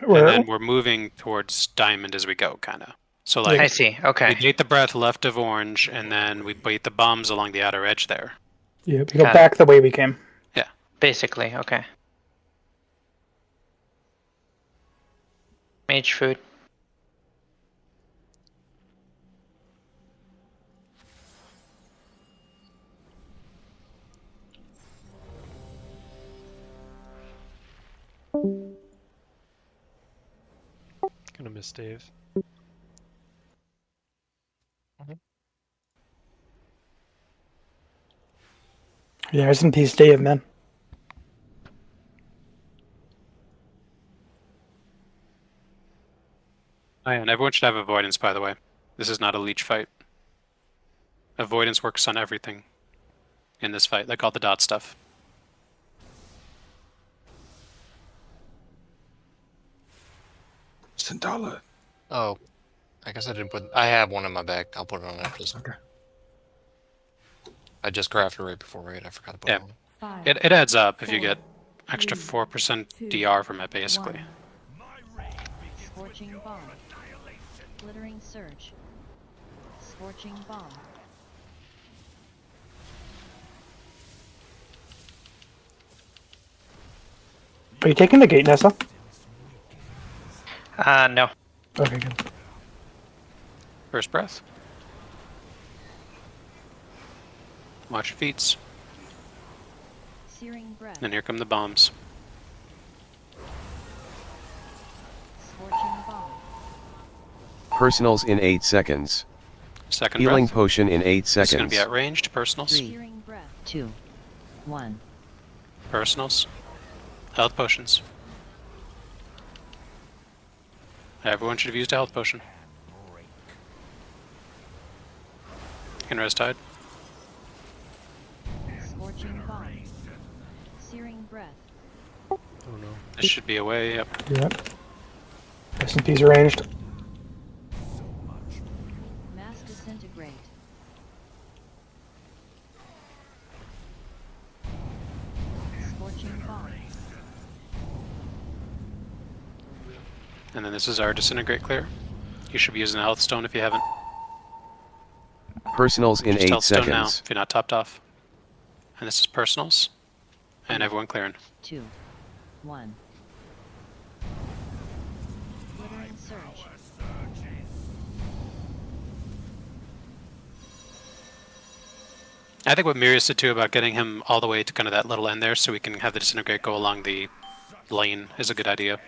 And then we're moving towards diamond as we go, kind of. So like I see. Okay. we bait the breath left of orange, and then we bait the bombs along the outer edge there. Yeah, we go back the way we came. Yeah. Basically, okay. Mage food. Gonna miss Dave. Yeah, rest in peace, Dave, man. Oh, yeah, and everyone should have avoidance, by the way. This is not a leech fight. Avoidance works on everything in this fight, like all the dot stuff. Sandala. Oh, I guess I didn't put. I have one in my bag. I'll put it on after this. Okay. I just crafted right before raid. I forgot to put it on. It adds up if you get extra 4% DR from it, basically. Scorching bomb. Glittering surge. Scorching bomb. Are you taking the gate, Nessa? No. Okay, good. First breath. Watch your feet. Searing breath. And here come the bombs. Scorching bomb. Personals in 8 seconds. Second Healing breath. potion in 8 It's going to seconds. be at ranged. Personals. Searing breath. 2. 1. Personals. Health potions. Everyone should have used a health potion. You can rest tide. Scorching bomb. Searing breath. Oh no. This should be away. Yep. Yep. Rest in peace, ranged. Mass disintegrate. And then this is our disintegrate clear. You should be using a health stone if you haven't. Personals in Just 8 health stone now seconds. if you're not topped off. And this is personals. And everyone clearing. 2, 1. Glittering surge. I think what Mirius did too about getting him all the way to kind of that little end there so we can have the disintegrate go along the lane is a good idea.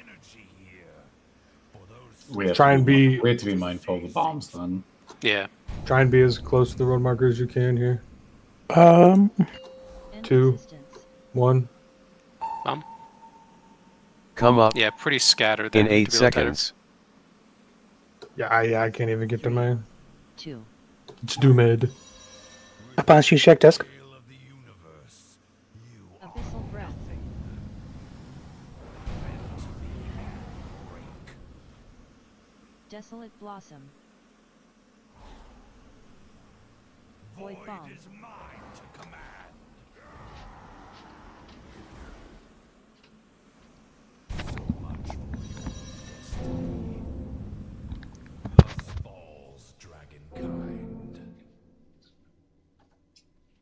We have Try and we have to be mindful of the bombs then. Yeah. Try and be as close to the road marker as you can here. 2, 1. Bomb. Come up. Yeah, pretty scattered there. In to 8 be a little tighter. seconds. Yeah, I can't even get to mine. 2. It's due mid. Punch you check disc. Abyssal breath. Desolate blossom. Void bomb.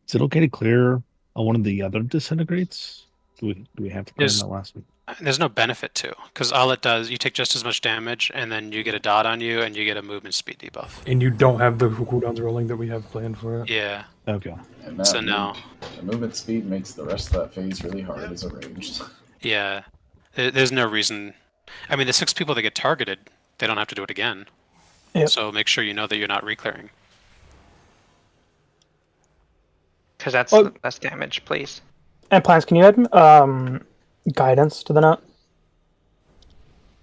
Is it okay to clear one of the other disintegrates? Do we have to clear that last week? There's no benefit to, because all it does, you take just as much damage, and then you get a dot on you, and you get a movement speed debuff. And you don't have the cooldowns rolling that we have planned for it. Yeah. Okay. And that So no. The movement speed makes the rest of that phase really hard as a ranged. Yeah. There's no reason. I mean, the 6 people that get targeted, they don't have to do it again. Yep. So make sure you know that you're not reclearing. Because that's less damage, please. And Plants, can you add guidance to the note?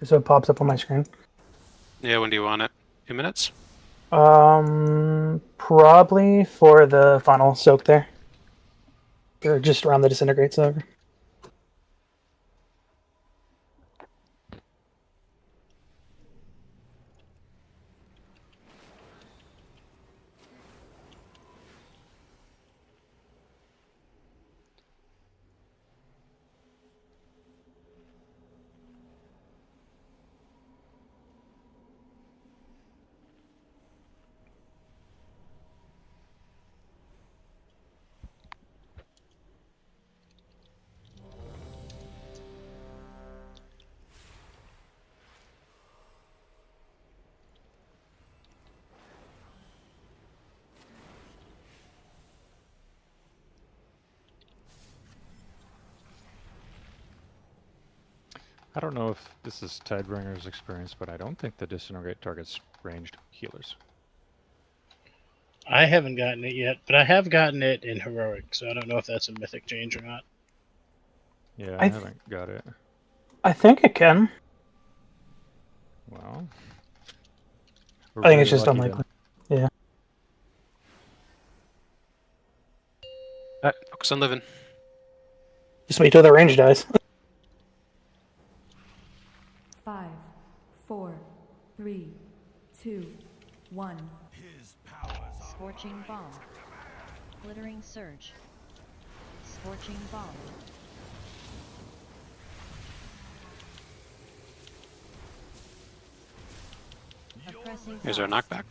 So it pops up on my screen. Yeah, when do you want it? 2 minutes? Probably for the final soak there. Or just around the disintegrates over. I don't know if this is Tidebringer's experience, but I don't think the disintegrate targets ranged healers. I haven't gotten it yet, but I have gotten it in heroic, so I don't know if that's a mythic change or not. Yeah, I I th- haven't got it. I think it can. Well, I think it's just unlikely. Yeah. Focus on living. Just wait till the range dies. 5, 4, 3, 2, 1. Scorching bomb. Glittering surge. Scorching bomb. Oppressive Here's our blast. knockback.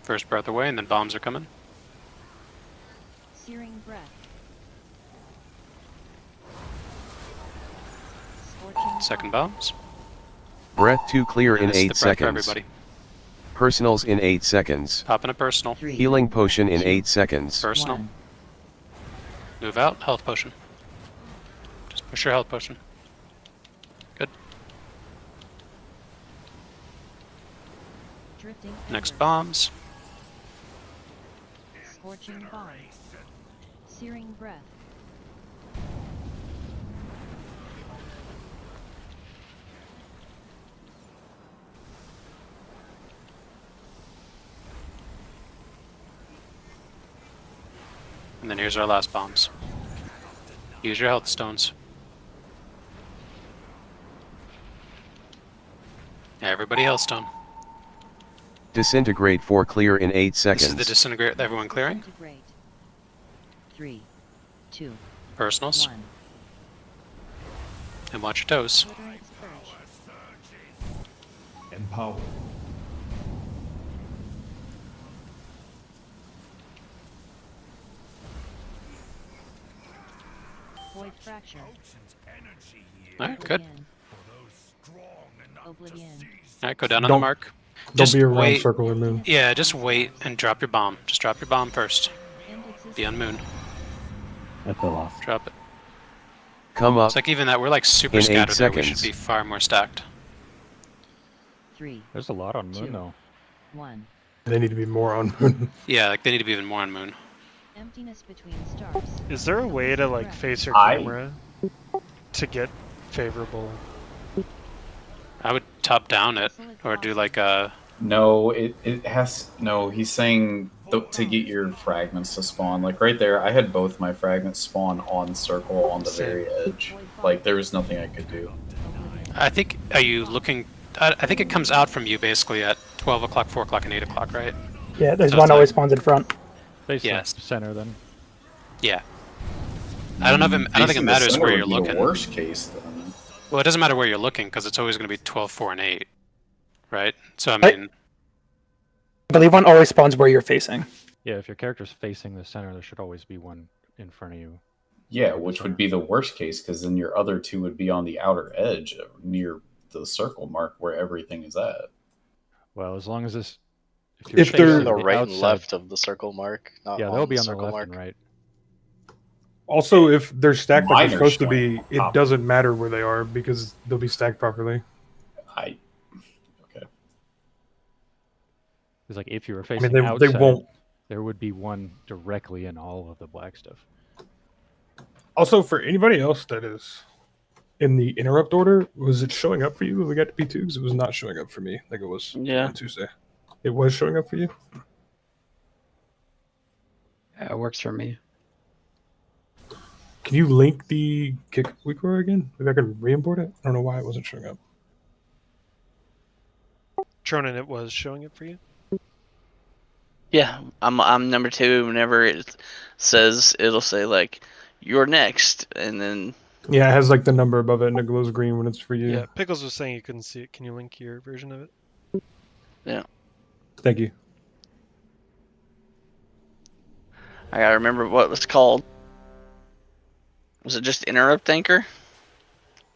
First breath away, and then bombs are coming. Searing breath. Scorching Second bomb. bombs. Breath 2 clear And in this is 8 the breath for seconds. everybody. Personals in 8 seconds. Popping a personal. Healing potion in 8 seconds. Personal. Move out. Health potion. Just push your health potion. Good. Drifting Next embers. bombs. Scorching bomb. Searing breath. And then here's our last bombs. Use your health stones. Everybody health stone. Disintegrate 4 clear in 8 This is the seconds. disintegrate. Everyone clearing? Disintegrate. 3, 2. Personals. 1. And watch your toes. Glittering surge. Empower. Void fracture. Alright, good. Oblivion. Alright, go down on the Don't- mark. Don't Just be around wait. circle or moon. Yeah, just wait and drop your bomb. Just drop your bomb first. Be on moon. I fell off. Drop it. Come up. It's like even that we're like super In 8 scattered there. We should seconds. be far more stacked. 3. There's a lot on moon 2. though. 1. They need to be more on moon. Yeah, like they need to be even more on moon. Emptiness between stars. Is there a way to like face your I- camera to get favorable? I would top down it or do like a. No, it has no. He's saying to get your fragments to spawn. Like right there, I had both my fragments spawn on circle on the very edge. Like there was nothing I could do. I think. Are you looking? I think it comes out from you basically at 12 o'clock, 4 o'clock, and 8 o'clock, right? Yeah, there's So one it's always like- spawns in front. Face Yes. the center then. Yeah. I don't know if it, I don't think it Facing the matters center where would you're be the looking. worst case then. Well, it doesn't matter where you're looking because it's always going to be 12, 4, and 8, right? So I mean, I believe one always spawns where you're facing. Yeah, if your character's facing the center, there should always be one in front of you. Yeah, which would be the worst case because then your other two would be on the outer edge near the circle mark where everything is at. Well, as long as this, If facing they're- The right and outside- left of the circle mark, not yeah, on they'll be the on the circle left mark. and right. Also, if they're stacked like Mine they're are supposed to be, showing it up. doesn't matter where they are because they'll be stacked properly. It's like if you were I facing mean, they outside, won't. there would be one directly in all of the black stuff. Also, for anybody else that is in the interrupt order, was it showing up for you when we got to P2? Because it was not showing up for me like it was on Tuesday. It was showing up for you? Yeah, it works for me. Can you link the kick weaker again? Maybe I can re-import it? I don't know why it wasn't showing up. Tronin, it was showing up for you. Yeah, I'm number 2. Whenever it says, it'll say like, "You're next," and then Yeah, it has like the number above it and it glows green when it's for you. Yeah, Pickles was saying you couldn't see it. Can you link your version of it? yeah, Thank you. I gotta remember what it was called. Was it just interrupt anchor?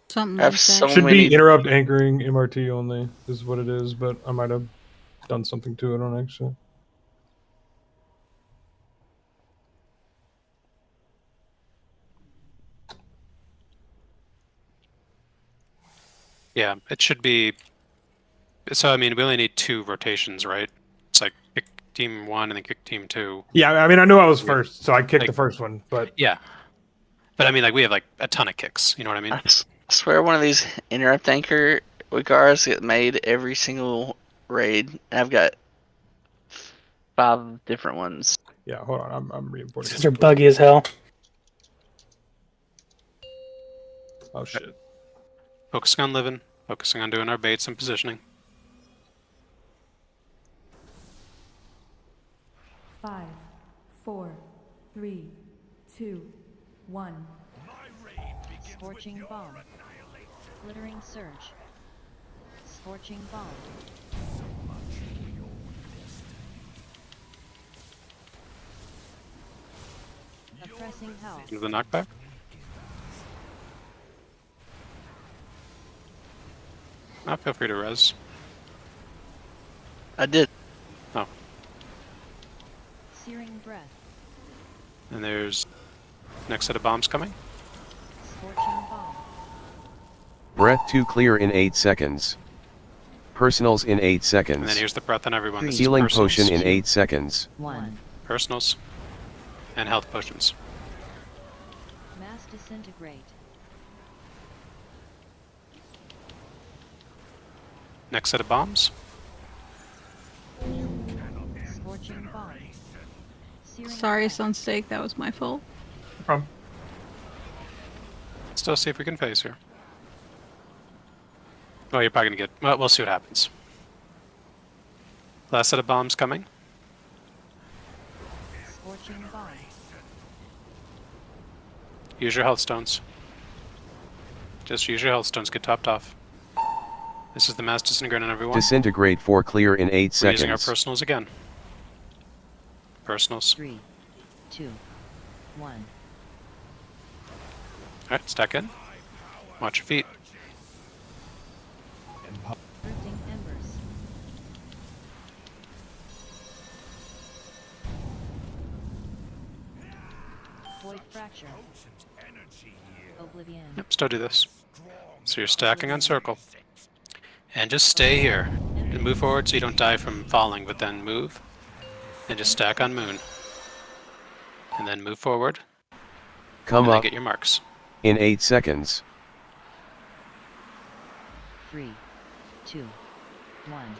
Something I have like that. so Should many. be interrupt anchoring MRT only is what it is, but I might have done something to it on accident. yeah, it should be. So I mean, we only need 2 rotations, right? It's like kick team 1 and then kick team 2. Yeah, I mean, I knew I was first, so I kicked Like- the first one, but Yeah, but I mean, like we have like a ton of kicks. You know what I mean? I swear one of these interrupt anchor Wikars get made every single raid. I've got 5 different ones. yeah, hold on, I'm re-importing. These are buggy as hell. Oh shit. Focusing on living, focusing on doing our baits and positioning. 5, 4, 3, 2, 1. Scorching bomb. Glittering surge. Scorching bomb. Oppressing hell. The knockback. Feel free to res. I did. Oh, Searing breath. and there's next set of bombs coming. Scorching bomb. Breath to clear in 8 seconds. Personals in 8 And then seconds. here's the breath on everyone. This is Healing personals. potion in 8 seconds. 1. Personals. And health potions. Mass disintegrate. Next set of bombs. Scorching bomb. Searing Sorry, Sunsteak, that was my fault. No problem. Still see if we can phase here. Oh, you're probably gonna get. Well, we'll see what happens. Last set of bombs coming. Scorching bomb. Use your health stones. Just use your health stones. Get topped off. This is the mass disintegrate on everyone. Disintegrate 4 clear in 8 We're using our seconds. personals again. Personals. 3, 2, 1. Alright, stack in. Watch your feet. Drifting embers. Void fracture. Oblivion. Yep, still do this. So you're stacking on circle. And just stay here. And move forward so you don't die from falling, but then move. And just stack on moon. And then move forward. Come and then up get your marks. in 8 seconds. 3, 2, 1.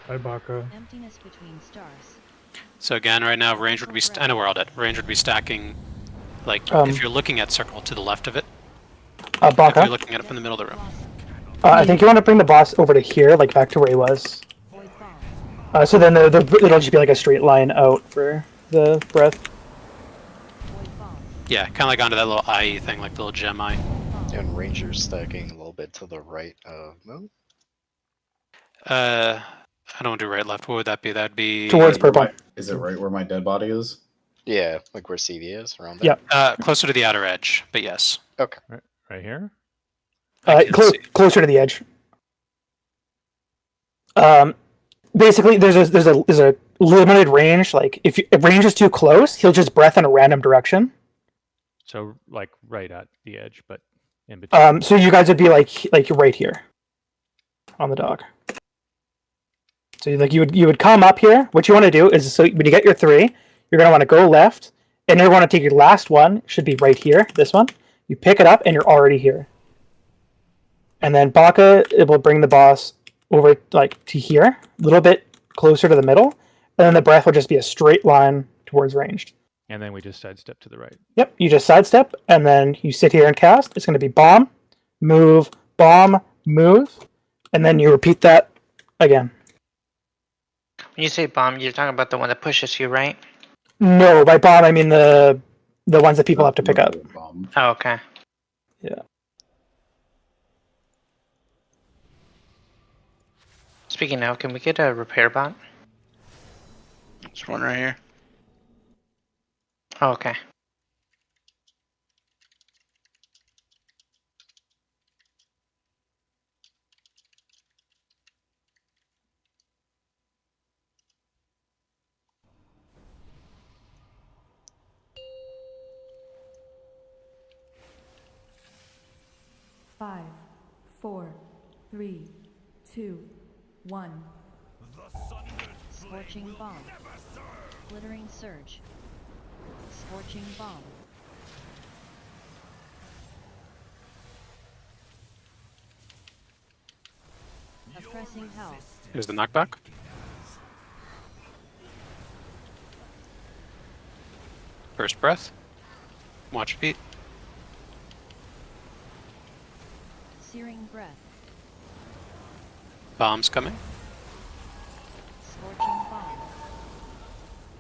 Hi, Baka. Emptiness between stars. So again, right now, range would be... I know where all that. Range would be stacking, like, if you're looking at circle to the left of it. If Baka. you're looking at it from the middle of the room. I think you want to bring the boss over to here, like back to where he was. So then it'll just be like a straight line out for the breath. Yeah, kind of like onto that little eye thing, like the little gem eye. And Ranger's stacking a little bit to the right of Moon. I don't do right, left. What would that be? That'd be... Towards purple. Is it right where my dead body is? Yeah, like where CD is, around there. Yeah. Closer to the outer edge, but yes. Okay. Right here? Closer to the edge. Basically, there's a limited range. Like if range is too close, he'll just breath in a random direction. So like right at the edge, but in between. So you guys would be like right here on the dog. So like you would come up here. What you want to do is, so when you get your 3, you're gonna want to go left, and you're going to take your last one. Should be right here. This one. You pick it up, and you're already here. And then Baka, it will bring the boss over like to here, a little bit closer to the middle, and then the breath will just be a straight line towards ranged. And then we just sidestep to the right. Yep, you just sidestep, and then you sit here and cast. It's going to be bomb, move, and then you repeat that again. When you say bomb, you're talking about the one that pushes you, right? No, by bomb I mean the ones that people have to pick up. Oh, okay. Yeah. Speaking now, can we get a repair bot? There's one right here. Oh, okay. Five, 4, 3, 2, 1. Scorching bomb. Glittering surge. Scorching bomb. Oppressing hell. Here's the knockback. First breath. Watch your feet. Searing breath. Bombs coming. Scorching bomb.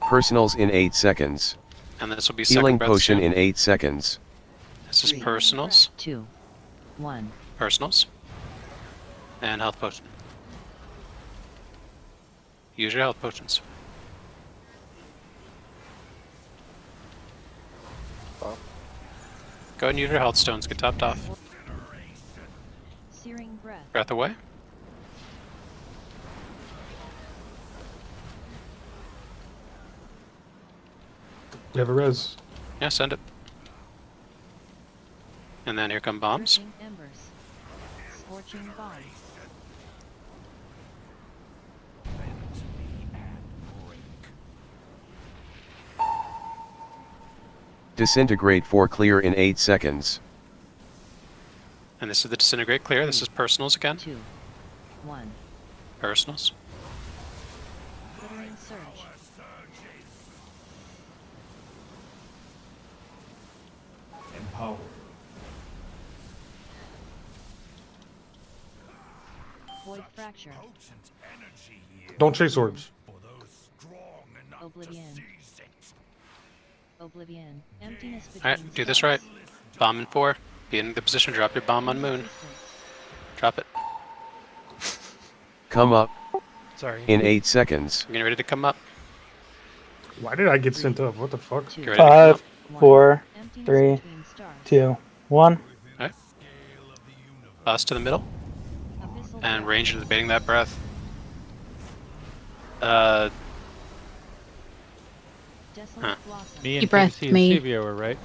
Personals in 8 seconds. And this will be Healing second breath potion soon. in 8 seconds. This is personals. 2, 1. Personals. And health potion. Use your health potions. Go ahead and use your health stones. Get topped off. Searing breath. Breath away. You have a res. Yeah, send it. And then here come bombs. Drifting embers. Scorching bomb. Disintegrate 4 clear in 8 seconds. And this is the disintegrate clear. This is personals again. 2, 1. Personals. Glittering surge. Empower. Void fracture. Don't chase orbs. Oblivion. Oblivion. Emptiness between Alright, do this stars. right. Bomb in 4. Be in the position. Drop your bomb on moon. Drop it. Come up. Sorry. In 8 seconds. Getting ready to come up. Why did I get sent up? What the fuck? Get ready to come up. 5, 4, 3, 2, 1. Alright. Boss to the middle. And range is debating that breath. Huh. Me You and breathed Casey and me. Stevia were right.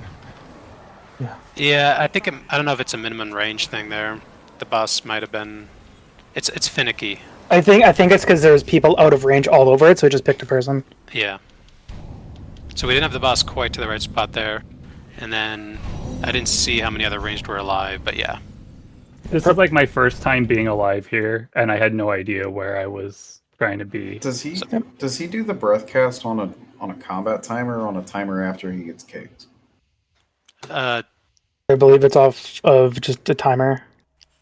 Yeah, I think I don't know if it's a minimum range thing there. The boss might have been. It's finicky. I think it's because there's people out of range all over it, so it just picked a person. Yeah. So we didn't have the boss quite to the right spot there, and then I didn't see how many other ranged were alive, but yeah. This is like my first time being alive here, and I had no idea where I was trying to be. Does he do the breath cast on a combat timer or on a timer after he gets kicked? I believe it's off of just a timer.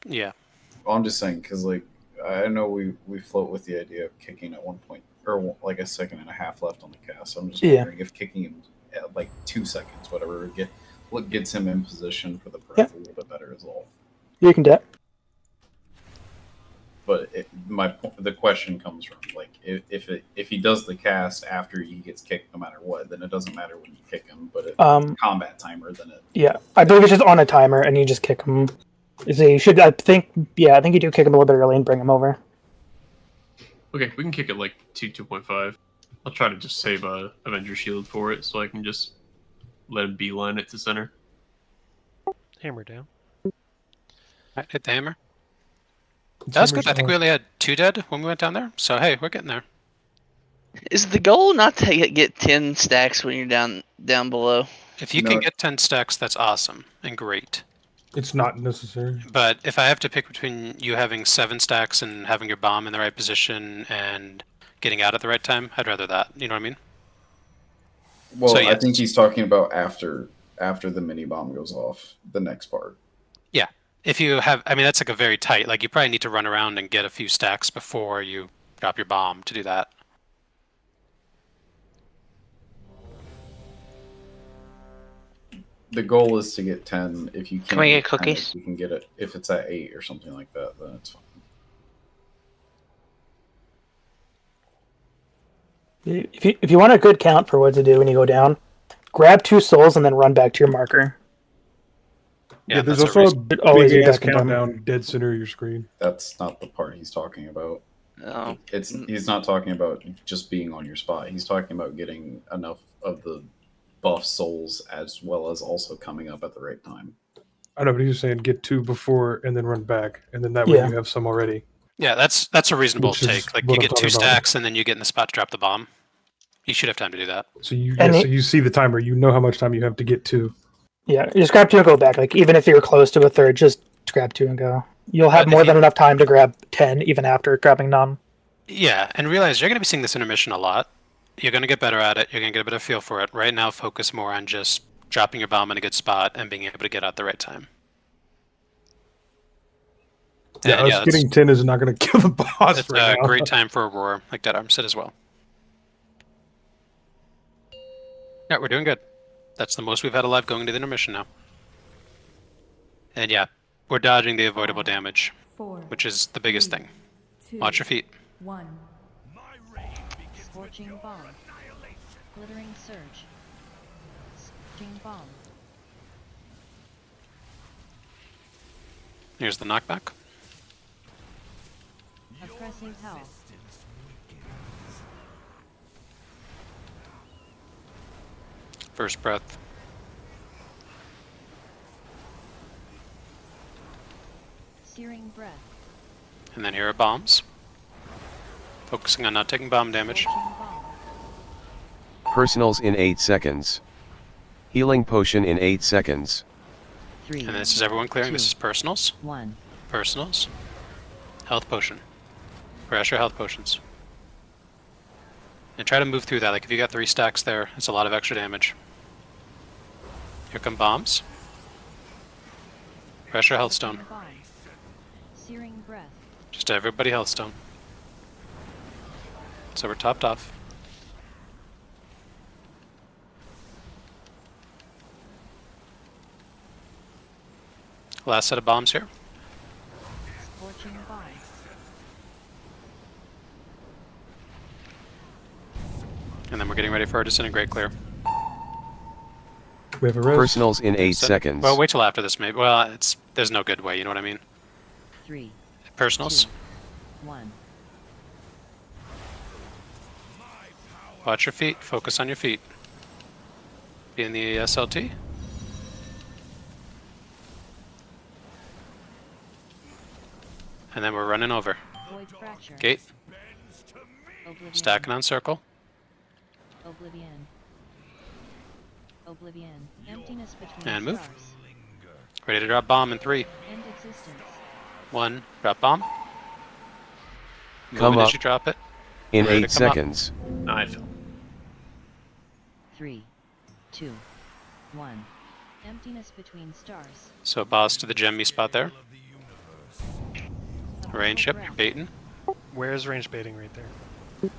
Yeah. Well, I'm just saying because like I know we float with the idea of kicking at 1 point or like a second and a half left on the cast. So I'm just wondering if kicking him at like 2 seconds, whatever, what gets him in position for the breath a little bit better is all. You can do it. But the question comes from like if he does the cast after he gets kicked, no matter what, then it doesn't matter when you kick him. But if combat timer, then it. Yeah, I believe it's just on a timer, and you just kick him. So you should, I think you do kick him a little bit early and bring him over. Okay, we can kick it like 2.5. I'll try to just save a Avenger Shield for it, so I can just let him beeline it to center. Hammer down. Alright, hit the hammer. That was good. I think we only had 2 dead when we went down there. So hey, we're getting there. Is the goal not to get 10 stacks when you're down below? If you can get 10 stacks, that's awesome and great. It's not necessary. But if I have to pick between you having 7 stacks and having your bomb in the right position and getting out at the right time, I'd rather that. You know what I mean? Well, So, I yes. think he's talking about after the mini bomb goes off, the next part. Yeah. If you have, I mean, that's like a very tight, like you probably need to run around and get a few stacks before you drop your bomb to do that. The goal is to get 10. If you can't Can we get 10, cookies? you can get it. If it's at 8 or something like that, then it's fine. If you want a good count for what to do when you go down, grab 2 souls and then run back to your marker. Yeah, there's also a big ass countdown dead center of your screen. That's not the part he's talking about. No. He's not talking about just being on your spot. He's talking about getting enough of the buff souls as well as also coming up at the right time. I know, but he's saying get 2 before and then run back, and then that way you have some already. Yeah, that's a reasonable Which is take. Like what you I'm get 2 talking about. stacks and then you get in the spot to drop the bomb. You should have time to do that. So you see the timer. You know how much time you have to get 2. Yeah, just grab 2 and go back. Like even if you're close to a third, just grab 2 and go. You'll have But more if than enough time to grab 10 even after grabbing none. Yeah, and realize you're going to be seeing this intermission a lot. You're going to get better at it. You're going to get a better feel for it. Right now, focus more on just dropping your bomb in a good spot and being able to get out the right time. Yeah, And us getting 10 is not going to kill the boss It's right a now. great time for Aurora, like Dead Arm said as well. Yeah, we're doing good. That's the most we've had alive going into the intermission now. And yeah, we're dodging the avoidable damage, 4, which is the biggest thing. 2, Watch your feet. 1. Scorching bomb. Glittering surge. Scorching bomb. Here's the knockback. Oppressive hell. First breath. Searing breath. And then here are bombs. Focusing on not taking bomb damage. Personals in 8 seconds. Healing potion in 8 seconds. And this is everyone clearing. This is personals. 1. Personals. Health potion. Pressure health potions. And try to move through that. Like if you got 3 stacks there, it's a lot of extra damage. Here come bombs. Pressure health stone. Bomb. Searing breath. Just everybody health stone. So we're topped off. Last set of bombs here. Scorching bomb. And then we're getting ready for our disintegrate clear. We have a res. Personals in 8 seconds. Well, wait till after this, maybe. Well, there's no good way, you know what I mean? 3, Personals. 2, 1. Watch your feet. Focus on your feet. Be in the SLT. And then we're running over. Void fracture. Gate. Oblivion. Stacking on circle. Oblivion. Oblivion. Emptiness between And move. stars. Ready to drop bomb in 3, End existence. 1. Drop bomb. Come Moving as up. you drop it. In Ready 8 to come up. seconds. I fell. 3, 2, 1. Emptiness between stars. So boss to the gem me spot there. Range, yep, you're baiting. Where's range baiting right there?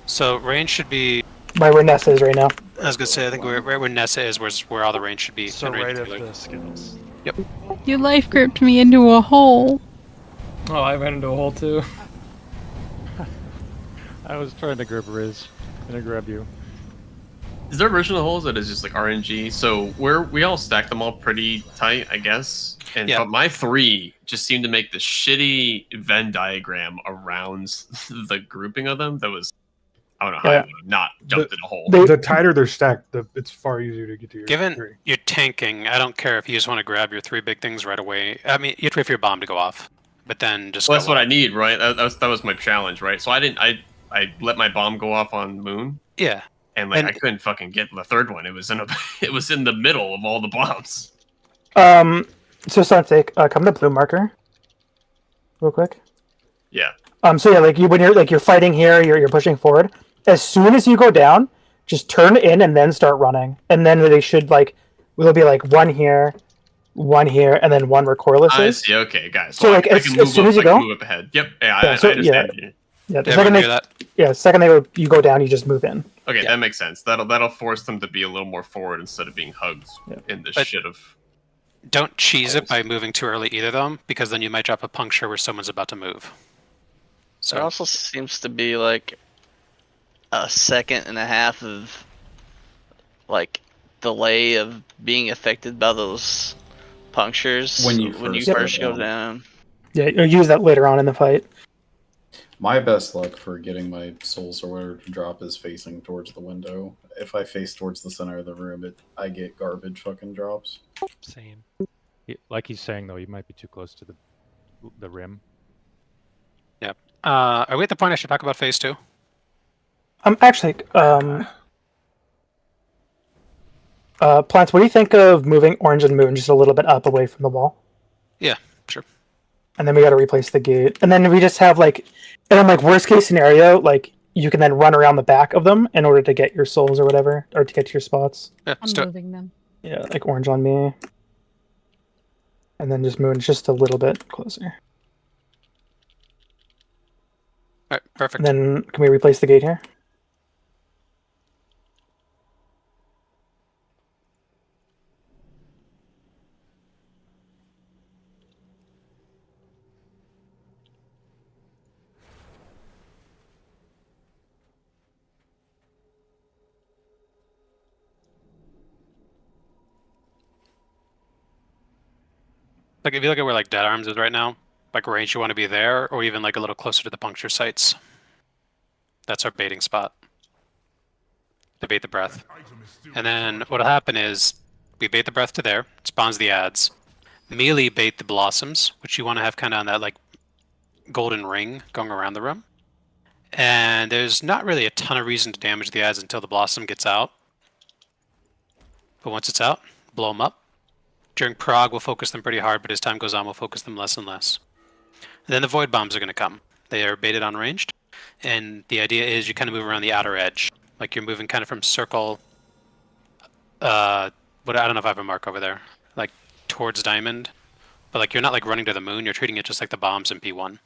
So range should be. By where Nessa is right now. I was gonna say, I think right where Nessa is, where all the range should be. So and range right of healer. the Skittles. Yep. You life gripped me into a hole. Oh, I ran into a hole too. I was trying to grab Riz. Gonna grab you. Is there a version of the holes that is just like RNG? So we all stacked them all pretty tight, I guess. And Yeah. but my 3 just seemed to make the shitty Venn diagram around the grouping of them. That was, I don't know how I would have not jumped in a hole. The tighter they're stacked, it's far easier to get to your Given three. you're tanking, I don't care if you just want to grab your 3 big things right away. I mean, you have to wait for your bomb to go off, but then just. Well, go that's what up. I need, right? That was my challenge, right? So I let my bomb go off on Moon. Yeah. And I couldn't fucking get the 3rd one. It was in the middle of all the bombs. So Sunstick, come to blue marker, real quick. Yeah. So yeah, like when you're fighting here, you're pushing forward. As soon as you go down, just turn in and then start running, and then they should will be like one here, and then one where Corliss I is. see. Okay, guys. So like I as can move soon up, as you I can go, move up ahead. Yep. Yeah, Yeah, I so, understand. yeah, the Yeah, second we they, can do that. yeah, second you go down, you just move in. Okay, that makes sense. That'll force them to be a little more forward instead of being hugged in this But- shit of. Don't cheese it by moving too early either, though, because then you might drop a puncture where someone's about to move. There also seems to be like a second and a half of delay of being affected by those punctures When you first go down. Yeah, you'll use that later on in the fight. My best luck for getting my souls or whatever to drop is facing towards the window. If I face towards the center of the room, I get garbage fucking drops. Same. Like he's saying though, you might be too close to the rim. Yep. Are we at the point I should talk about phase 2? Actually, Plants, what do you think of moving Orange and Moon just a little bit up away from the wall? Yeah, sure. And then we got to replace the gate. And then we just have and then worst case scenario, you can then run around the back of them in order to get your souls or whatever, or to get to your spots. Yeah, I'm moving them. Yeah, like Orange on me. And then just Moon just a little bit closer. Alright, perfect. And then can we replace the gate here? Like if you look at where Dead Arms is right now, range you want to be there, or even a little closer to the puncture sites. That's our baiting spot. To bait the breath. And then what'll happen is we bait the breath to there, it spawns the ads. Melee bait the blossoms, which you want to have kind of on that golden ring going around the room. And there's not really a ton of reason to damage the ads until the blossom gets out. But once it's out, blow them up. During Prog, we'll focus them pretty hard, but as time goes on, we'll focus them less and less. And then the Void Bombs are going to come. They are baited on ranged, and the idea is you kind of move around the outer edge. You're moving kind of from circle, I don't know if I have a mark over there, towards Diamond. But you're not running to the moon, you're treating it just like the bombs in P1.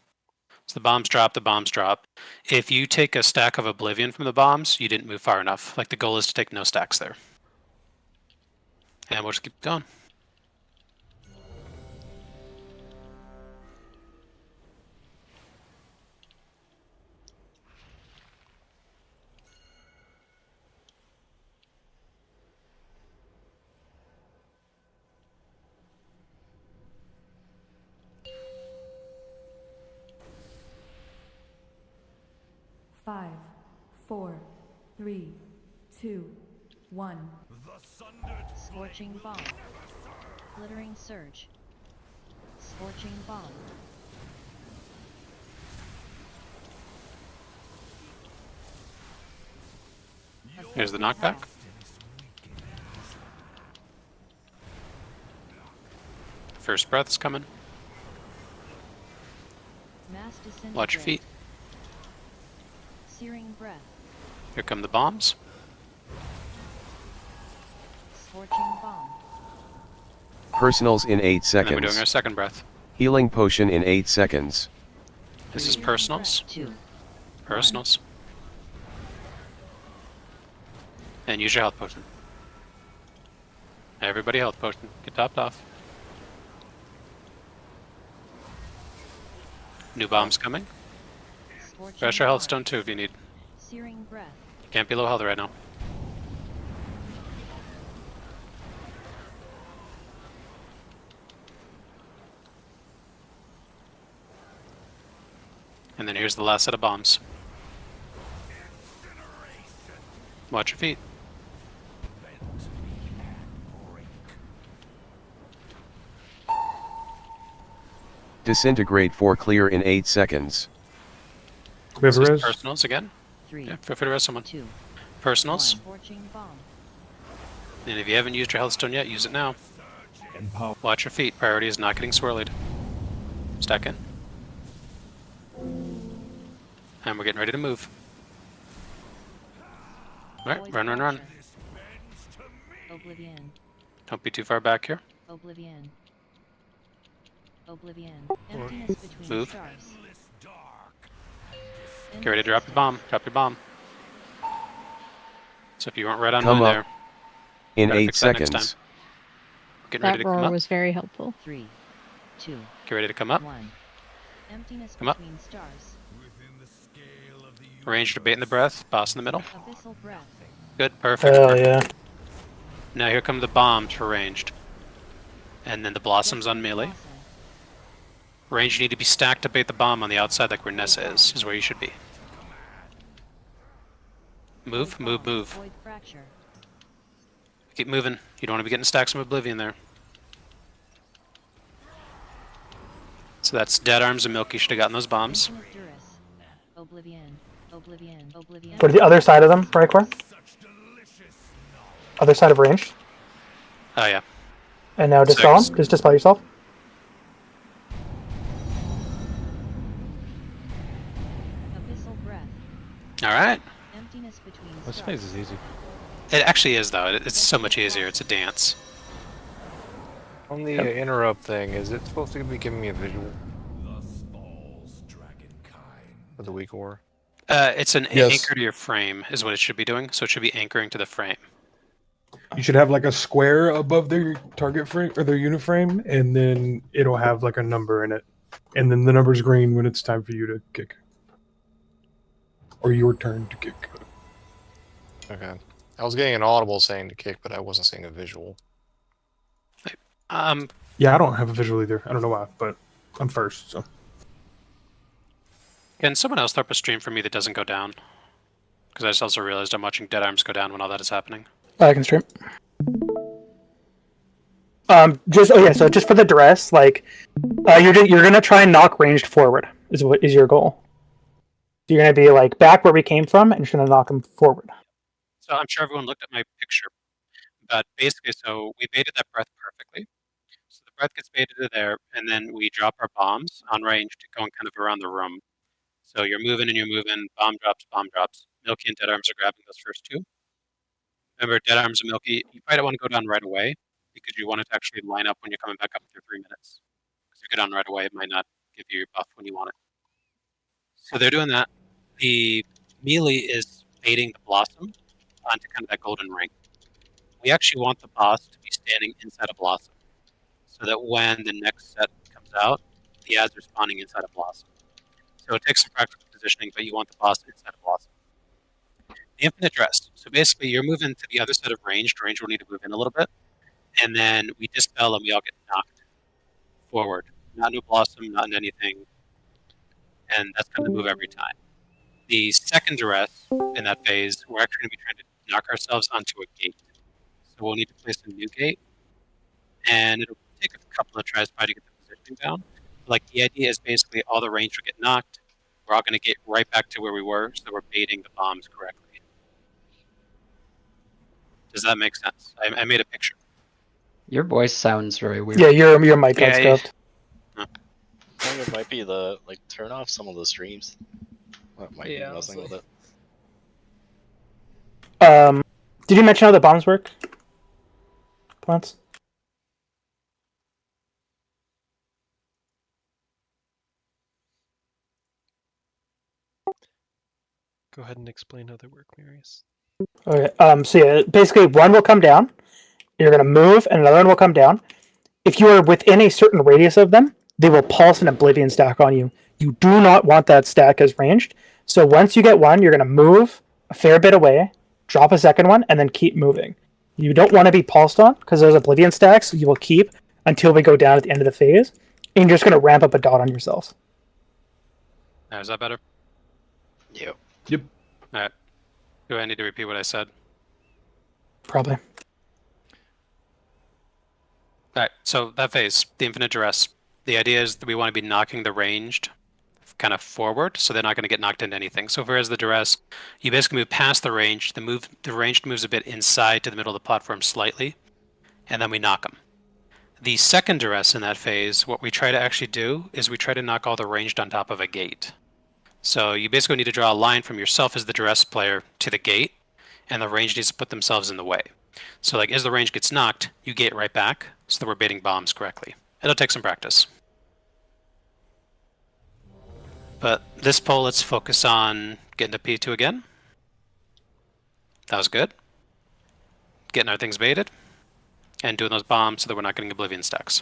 So the bombs drop. If you take a stack of Oblivion from the bombs, you didn't move far enough. The goal is to take no stacks there. And we'll just keep going. 5, 4, 3, 2, 1. Scorching bomb. Glittering surge. Scorching bomb. Here's the knockback. First breath's coming. Mass disintegrate. Watch your feet. Searing breath. Here come the bombs. Scorching bomb. Personals in 8 And then we're seconds. doing our second breath. Healing potion in 8 seconds. This is personals. Personals. And use your health potion. Everybody health potion. Get topped off. New bombs coming. Pressure health stone too if you need. Searing breath. Can't be low health right now. And then here's the last set of bombs. Watch your feet. Disintegrate 4 clear in 8 seconds. This is personals again. Yeah, feel free to rest someone. Personals. Scorching bomb. And if you haven't used your health stone yet, use it now. Watch your feet. Priority is not getting swirled. Stack in. And we're getting ready to move. Alright, run, run, run. Oblivion. Don't be too far back here. Oblivion. Oblivion. Emptiness between Move. stars. Get ready to drop your bomb. Drop your bomb. So if you weren't right on Come mine up. there, In gotta 8 fix that next seconds. time. Getting That ready to come roar up. was very helpful. 3, 2, Get ready to come up. 1. Emptiness Come up. between stars. Range to bait in the breath. Boss in the middle. Abyssal breath. Good. Perfect. Hell perfect. yeah. Now here come the bombs for ranged. And then the blossoms on melee. Range, you need to be stacked to bait the bomb on the outside like where Nessa is where you should be. Move, move, move. Void fracture. Keep moving. You don't want to be getting stacks from Oblivion there. So that's Dead Arms and Milky should have gotten those bombs. Infinite Duress. Oblivion. Oblivion. Oblivion. Go to the other side of them, right, Core? Other side of range. Oh yeah. And now dispel them. Just dispel yourself. Abyssal breath. Alright. Emptiness between This stars. phase is easy. It actually is though. It's so much easier. It's a dance. On the interrupt thing, is it supposed to be giving me a visual? For the weak ore? It's an Yes. anchor to your frame is what it should be doing. So it should be anchoring to the frame. You should have like a square above their target frame or their unit frame, and then it'll have like a number in it. And then the number's green when it's time for you to kick. Or your turn to kick. Okay. I was getting an audible saying to kick, but I wasn't seeing a visual. Yeah, I don't have a visual either. I don't know why, but I'm first, so. Can someone else throw up a stream for me that doesn't go down? Because I just also realized I'm watching Dead Arms go down when all that is happening. I can stream. So just for the dress, like, you're gonna try and knock ranged forward. Is your goal? So you're gonna be like back where we came from, and you're gonna knock them forward. So I'm sure everyone looked at my picture, but basically, so we baited that breath perfectly. So the breath gets baited to there, and then we drop our bombs on range to going kind of around the room. So you're moving and you're moving, bomb drops, bomb drops. Milky and Dead Arms are grabbing those first two. Remember, Dead Arms and Milky, you probably don't want to go down right away because you want it to actually line up when you're coming back up with your 3 minutes. Because if you go down right away, it might not give you your buff when you want it. So they're doing that. The melee is baiting the blossom onto kind of that golden ring. We actually want the boss to be standing inside a blossom so that when the next set comes out, the ads are spawning inside a blossom. So it takes some practical positioning, but you want the boss inside a blossom. The infinite dress. So basically, you're moving to the other side of range. Range will need to move in a little bit. And then we dispel and we all get knocked forward. Not into a blossom, not into anything. And that's kind of the move every time. The second duress in that phase, we're actually going to be trying to knock ourselves onto a gate. So we'll need to place a new gate, and it'll take a couple of tries probably to get the positioning down. Like the idea is basically all the range will get knocked. We're all going to get right back to where we were, so we're baiting the bombs correctly. Does that make sense? I made a picture. Your voice sounds very weird. Yeah, your mic got Yeah, scuffed. I think it might be the turn off some of the streams. That might be Yeah, messing with it. Did you mention how the bombs work? Plants? Go ahead and explain how they work, Marius. Okay. So yeah, basically one will come down. You're gonna move, and another one will come down. If you are within a certain radius of them, they will pulse an Oblivion stack on you. You do not want that stack as ranged. So once you get one, you're gonna move a fair bit away, drop a second one, and then keep moving. You don't want to be pulsed on because those Oblivion stacks you will keep until we go down at the end of the phase, and you're just gonna ramp up a dot on yourself. Now, is that better? Yep. Yep. All right. Do I need to repeat what I said? Probably. All right, so that phase, the infinite duress, the idea is that we want to be knocking the ranged kind of forward, so they're not going to get knocked into anything. So whereas the duress, you basically move past the ranged, the ranged moves a bit inside to the middle of the platform slightly, and then we knock them. The second duress in that phase, what we try to actually do is we try to knock all the ranged on top of a gate. So you basically need to draw a line from yourself as the duress player to the gate, and the ranged needs to put themselves in the way. So like as the range gets knocked, you gate right back, so that we're baiting bombs correctly. It'll take some practice. But this poll, let's focus on getting to P2 again. That was good. Getting our things baited. And doing those bombs so that we're not getting Oblivion stacks.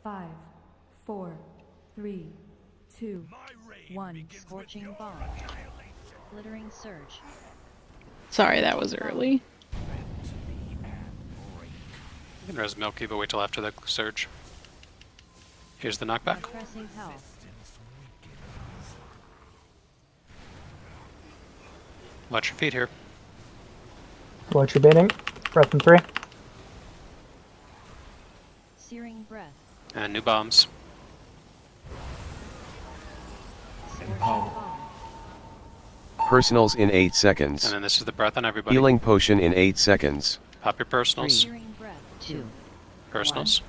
Five, 4, 3, 2, 1. Scorching bomb. Glittering surge. Sorry, that was early. You can res Milky, but wait till after the surge. Here's the knockback. Pressing health. Watch your feet here. Watch your baiting. Breath in 3. Searing breath. And new bombs. Personals in 8 seconds. And then this is the breath on everybody. Healing potion in 8 seconds. Pop your personals. Searing breath. 2. Personals.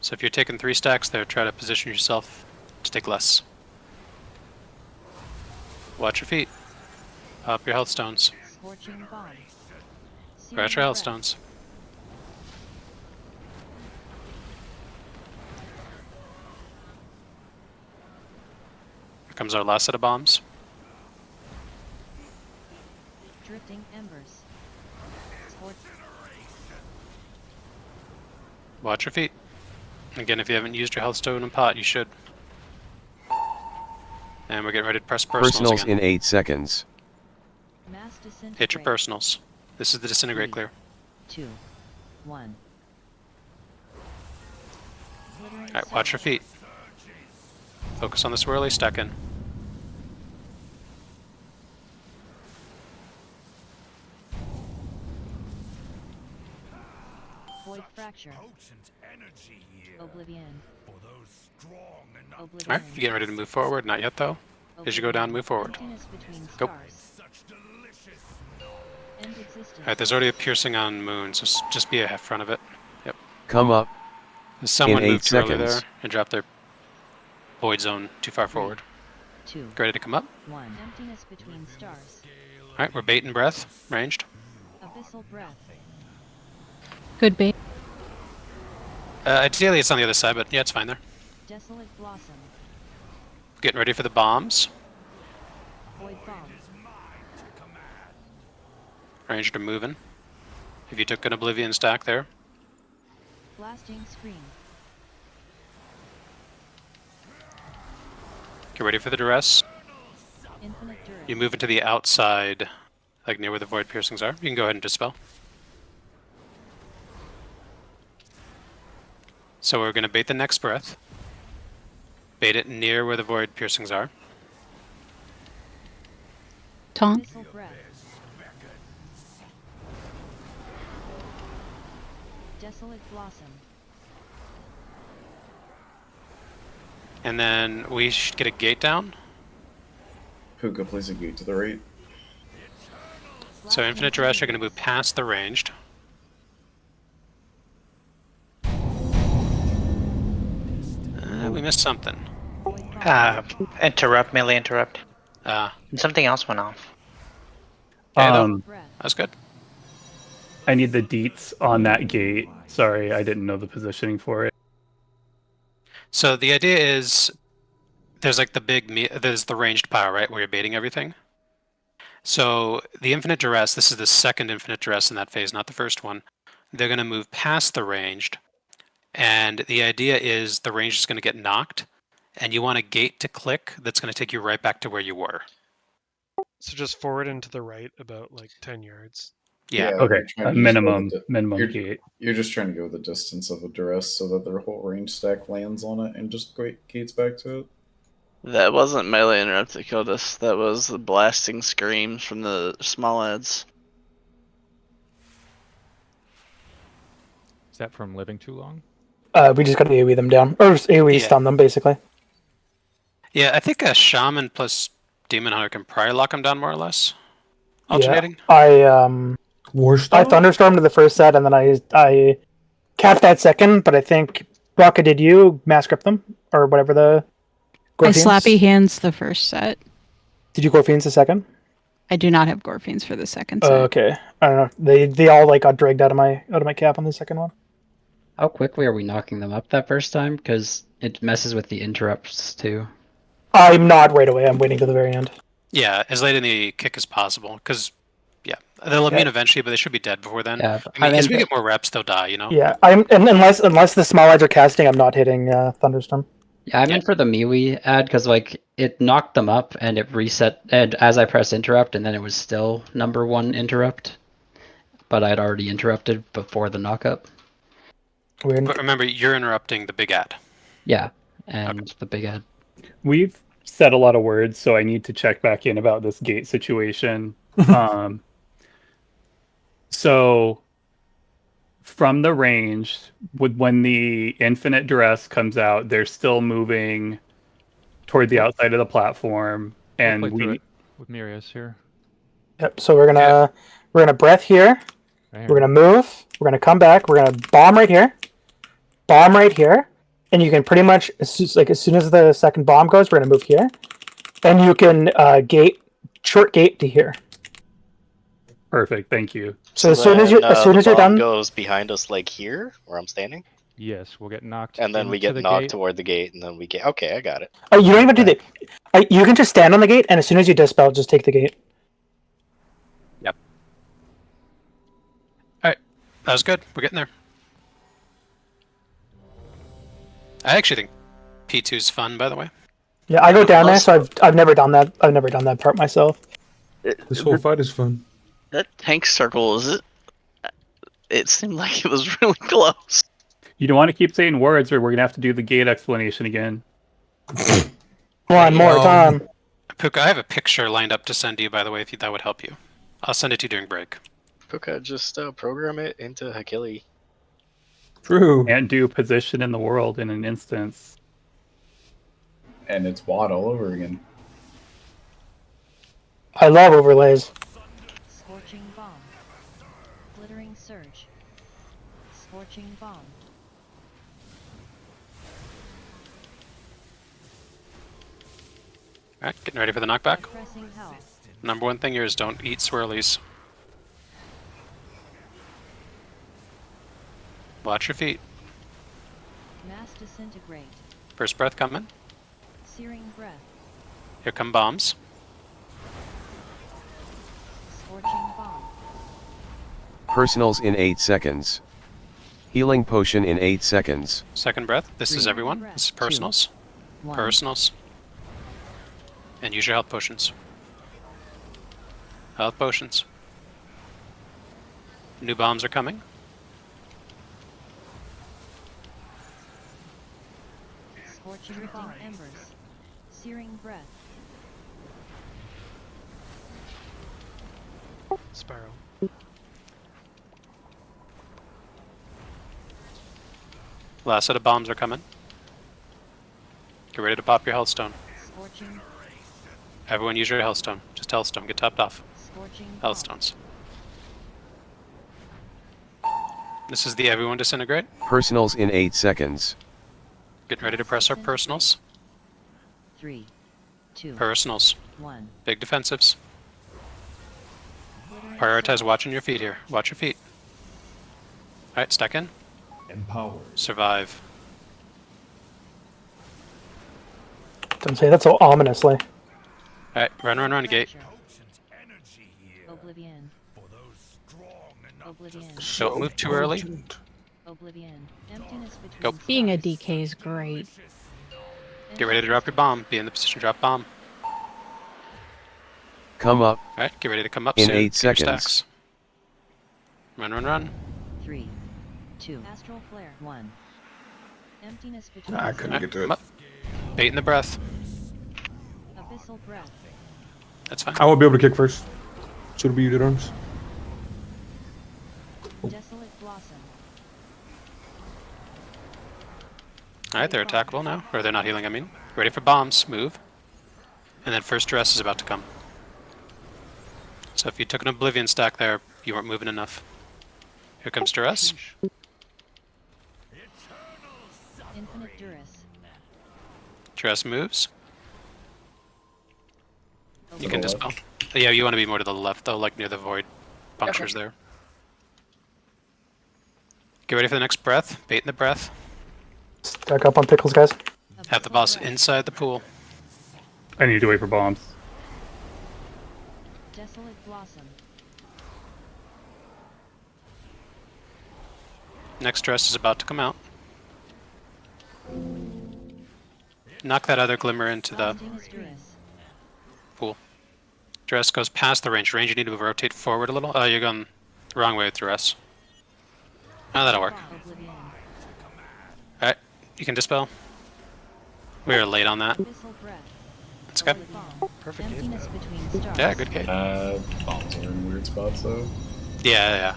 So if you're taking 3 stacks there, try to position yourself to take less. Watch your feet. Pop your health stones. Scorching bomb. Scratch your health stones. Here comes our last set of bombs. Drifting embers. Scorch. Watch your feet. Again, if you haven't used your health stone and pot, you should. And we're getting ready to press personals again. In 8 seconds. Mass disintegrate. Hit your personals. This is the disintegrate clear. 2, 1. Alright, watch your feet. Focus on the swirly, stack in. Void fracture. Oblivion. Alright, you're getting ready to move forward. Not yet, though. As you go down, move forward. Go. Alright, there's already a piercing on Moon, so just be in front of it. Yep. Come up. Someone in 8 moved too early seconds. there and dropped their void zone too far forward. 2. Ready to come up? 1. Emptiness between stars. Alright, we're baiting breath, ranged. Abyssal breath. Good bait. Ideally it's on the other side, but yeah, it's fine there. Desolate blossom. Getting ready for the bombs. Void bomb. Ranged are moving. If you took an Oblivion stack there. Blasting scream. Get ready for the duress. Infinite duress. You move into the outside, like near where the void piercings are. You can go ahead and dispel. So we're going to bait the next breath. Bait it near where the void piercings are. Taunt. Missile breath. Desolate blossom. And then we should get a gate down. Puka plays a gate to the right. So infinite duress, you're going to move past the ranged. We missed something. Interrupt, melee interrupt. And something else went off. That's good. I need the deets on that gate. Sorry, I didn't know the positioning for it. So the idea is, there's like there's the ranged power, right, where you're baiting everything. So the infinite duress, this is the second infinite duress in that phase, not the first one. They're going to move past the ranged, and the idea is the ranged is going to get knocked, and you want a gate to click that's going to take you right back to where you were. So just forward and to the right about like 10 yards. Yeah. Okay. you're trying A to just minimum go gate. You're just trying to go the distance of a duress so that their whole range stack lands on it and just gates back to it. That wasn't melee interrupt that killed us. That was the blasting screams from the small ads. Is that from living too long? We just got to AoE them down, or just AoE stun them, basically. Yeah, I think a shaman plus demon hunter can probably lock them down more or less. Alternating. Yeah, I thunderstormed to the first set, and then I capped that second. But I think Rocka, did you mass grip them or whatever the? I slappy hands the first set. Did you Gorfiends the second? I do not have Gorfiends for the second set. Okay, I don't know. They all like got dragged out of my cap on the second one. How quickly are we knocking them up that first time? Because it messes with the interrupts too. I'm not right away. I'm waiting to the very end. Yeah, as late in the kick as possible, because they'll immune eventually, but they should be dead before then. Yeah, I mean, as we get more reps, they'll die. You know. Yeah, unless the small ads are casting, I'm not hitting thunderstorm. Yeah, I'm in for the MeWe ad because like it knocked them up and it reset, and as I pressed interrupt, and then it was still number one interrupt, but I'd already interrupted before the knockup. Weird. But remember, you're interrupting the big ad. Yeah, and the big ad. We've said a lot of words, so I need to check back in about this gate situation. So from the range, when the infinite duress comes out, they're still moving toward the outside of the platform, and We'll play through we it with Mirius here. Yep. So we're gonna breath here. Right We're gonna move. We're gonna come back. We're gonna bomb right here. Bomb right here, and you can pretty much as soon as the second bomb goes, we're gonna move here, and you can short gate to here. Perfect, thank you. So as soon as you're done, goes behind us like here, where I'm standing. Yes, we'll get knocked. And then we into get the knocked gate. toward the gate, and then we get. Okay, I got it. you don't even do that. You can just stand on the gate, and as soon as you dispel, just take the gate. Yep. All right, that was good. We're getting there. I actually think P2 is fun, by the way. Yeah, I go down there, so I've never done that. I've never done that part myself. This whole fight is fun. That tank circle, is it? It seemed like it was really close. You don't want to keep saying words, or we're gonna have to do the gate explanation again. One more time. Puka, I have a picture lined up to send you, by the way, if that would help you. I'll send it to you during break. Puka, just program it into Hakili. True. Can't do position in the world in an instance. And it's WAD all over again. I love overlays. Scorching bomb. Glittering surge. Scorching bomb. Alright, getting ready for the knockback. Pressing hell. Number one thing here is don't eat swirlies. Watch your feet. Mass disintegrate. First breath coming. Searing breath. Here come bombs. Scorching bomb. Personals in 8 seconds. Healing potion in 8 seconds. Second breath. This is everyone. This is personals. Personals. And use your health potions. Health potions. New bombs are coming. Scorching embers. Searing breath. Spiral. Last set of bombs are coming. Get ready to pop your healthstone. Scorching. Everyone use your healthstone. Just healthstone. Get topped off. Scorching. Healthstones. This is the everyone disintegrate. Personals in 8 seconds. Getting ready to press our personals. 3, 2, Personals. 1. Big defensives. Prioritize watching your feet here. Watch your feet. Alright, stack in. Empowered. Survive. Don't say that so ominously. Alright, run, gate. Oblivion. Oblivion. Don't move too early. Oblivion. Emptiness between Go. Being a DK is great. Get ready to drop your bomb. Be in the position to drop bomb. Come up. Alright, get ready to come up In soon. 8 Get your seconds. stacks. Run. 3, 2. Astral flare. 1. Emptiness between I couldn't get to Come it. up. Bait in the breath. Abyssal breath. That's fine. I won't be able to kick first. So it'll be you, arms. Desolate blossom. Alright, they're attackable now. Or they're not healing, I mean. Ready for bombs. Move. And then first duress is about to come. So if you took an Oblivion stack there, you weren't moving enough. Here comes duress. Infinite duress. Duress moves. You can the dispel. Yeah, you want to be more to the left though, like near the void punctures there. Get ready for the next breath. Bait in the breath. Stack up on pickles, guys. Have the boss inside the pool. I need to wait for bombs. Desolate blossom. Next dress is about to come out. Knock that other glimmer into the Continuous duress. pool. Dress goes past the range. You need to rotate forward a little. Oh, you're going the wrong way with duress. Oh, that'll work. Oblivion. Alright, you can dispel. We were late on that. Abyssal breath. That's okay. Perfect game. Emptiness between stars. Yeah, good game. Bombs are in weird spots though. Yeah.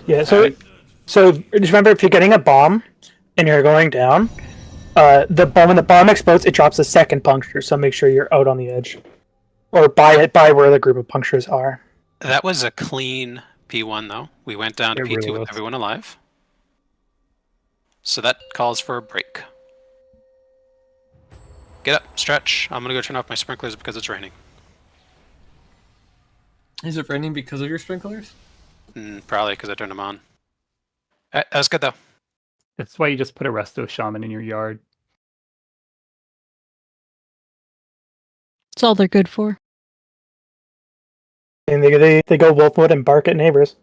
Yeah, so just remember, if you're getting a bomb and you're going down, when the bomb explodes, it drops a second puncture. So make sure you're out on the edge, or by where the group of punctures are. That was a clean P1 though. We went down to It P2 really with was. everyone alive. So that calls for a break. Get up, stretch. I'm gonna go turn off my sprinklers because it's raining. Is it raining because of your sprinklers? Probably because I turned them on. Alright, that was good though. That's why you just put a resto shaman in your yard. That's all they're good for. And they go wolfwood and bark at neighbors.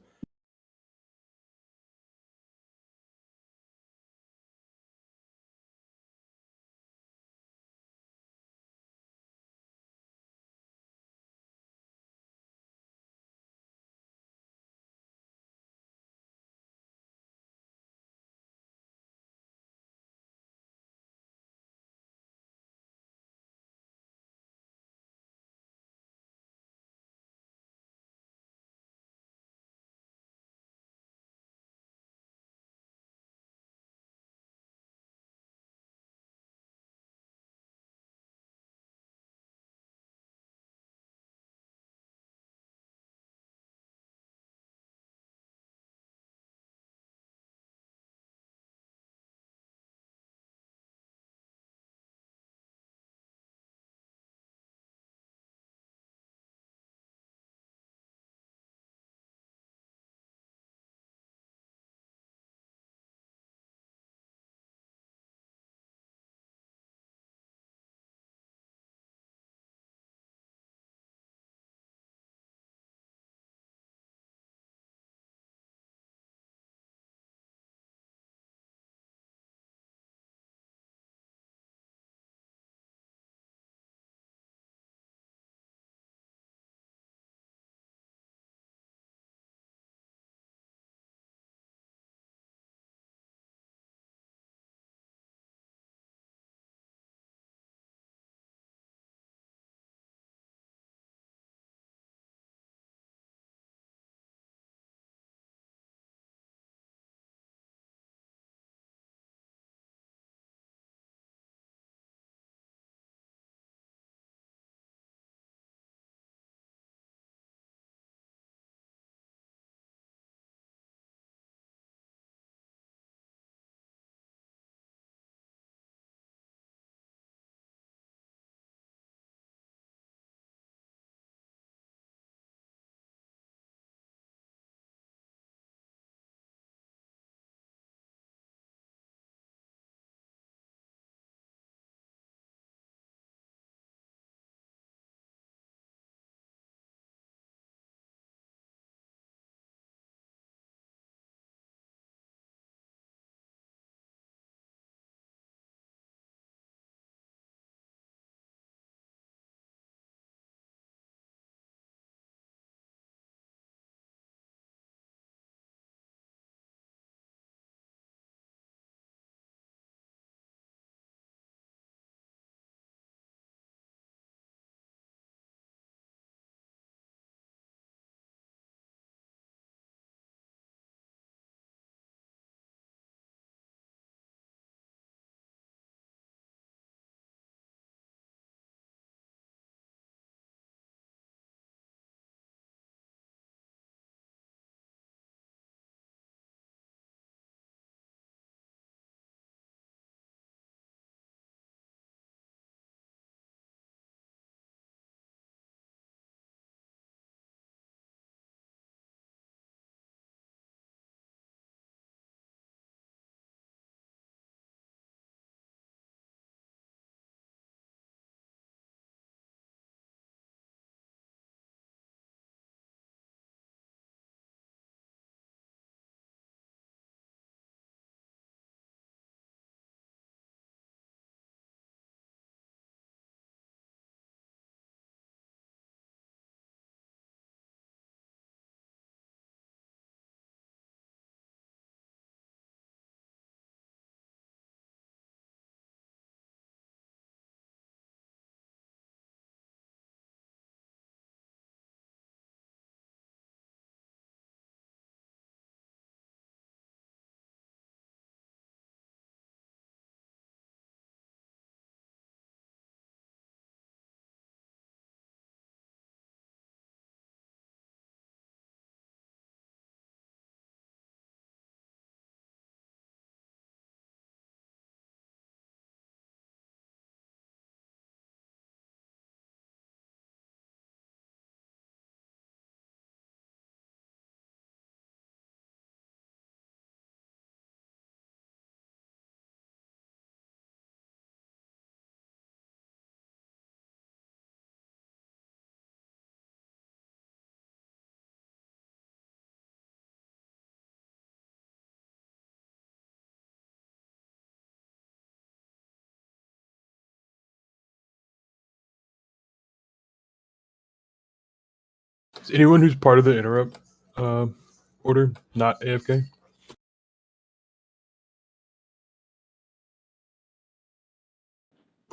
Is anyone who's part of the interrupt order not AFK?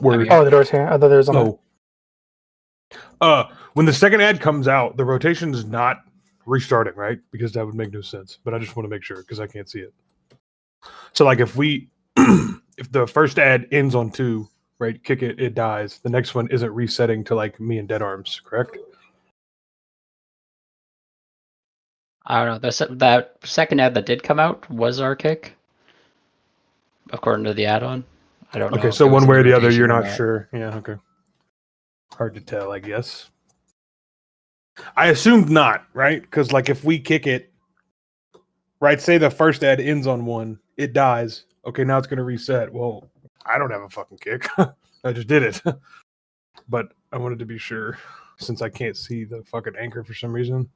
Word. Oh, the door's here. I thought there was on. Oh. When the second ad comes out, the rotation is not restarting, right? Because that would make no sense. But I just want to make sure because I can't see it. So, like, if we, if the first ad ends on 2, right? Kick it, it dies. The next one isn't resetting to like me and Dead Arms, correct? I don't know. That second ad that did come out was our kick, according to the add-on. I don't know. Okay, if so there was one way any or the other, you're rotation or not sure. Yeah, okay. Hard to tell, I guess. I assumed not, right? Because like if we kick it, right? Say the first ad ends on 1, it dies. Okay, now it's going to reset. Well, I don't have a fucking kick. I just did it. But I wanted to be sure since I can't see the fucking anchor for some reason.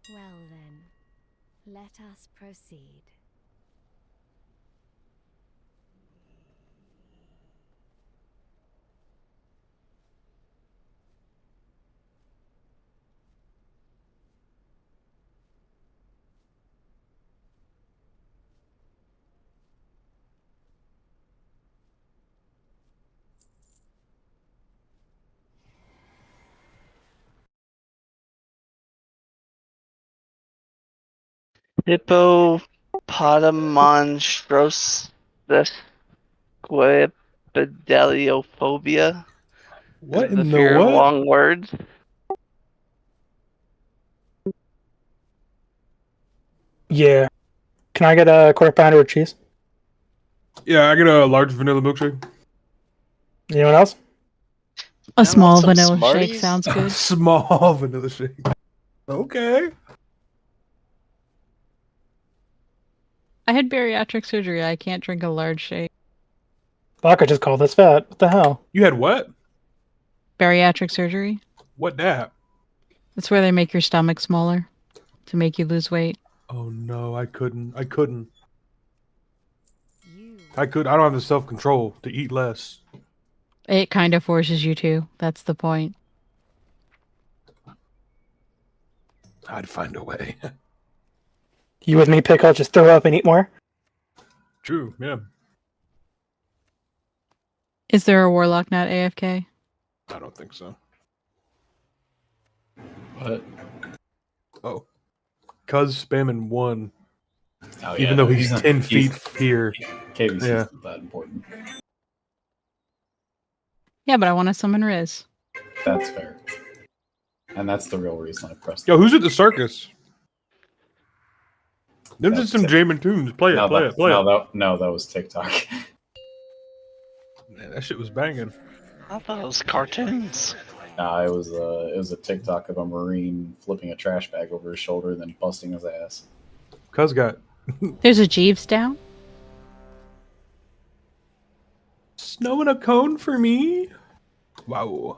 Well then, let us proceed. Hippopotamonstrosesquipedaliophobia What is the in the fear of what? long words. Yeah. Can I get a quarter pounder with cheese? Yeah, I get a large vanilla milkshake. Anyone else? A small vanilla shake sounds A good. small vanilla shake. Okay. I had bariatric surgery. I can't drink a large shake. Fuck, I just called this fat. What the hell? You had what? Bariatric surgery. What that? That's where they make your stomach smaller to make you lose weight. Oh no, I couldn't. I don't have the self-control to eat less. It kind of forces you to. That's the point. I'd find a way. You with me, Pickle? Just throw up and eat more? True, yeah. Is there a warlock not AFK? I don't think so. What? Oh. Cuz spamming 1. Oh, Even though he's 10 feet here. KBC's Yeah. not that important. Yeah, but I want to summon Riz. That's fair. And that's the real reason I pressed Yo, who's at the circus? Them That's just some it. Jamin tunes. Play it, play it, play it. No, that was TikTok. Man, that shit was banging. I thought it was cartoons. Nah, it was a TikTok of a Marine flipping a trash bag over his shoulder and then busting his ass. Cuz got There's a Jeeves down. snow in a cone for me. Wow.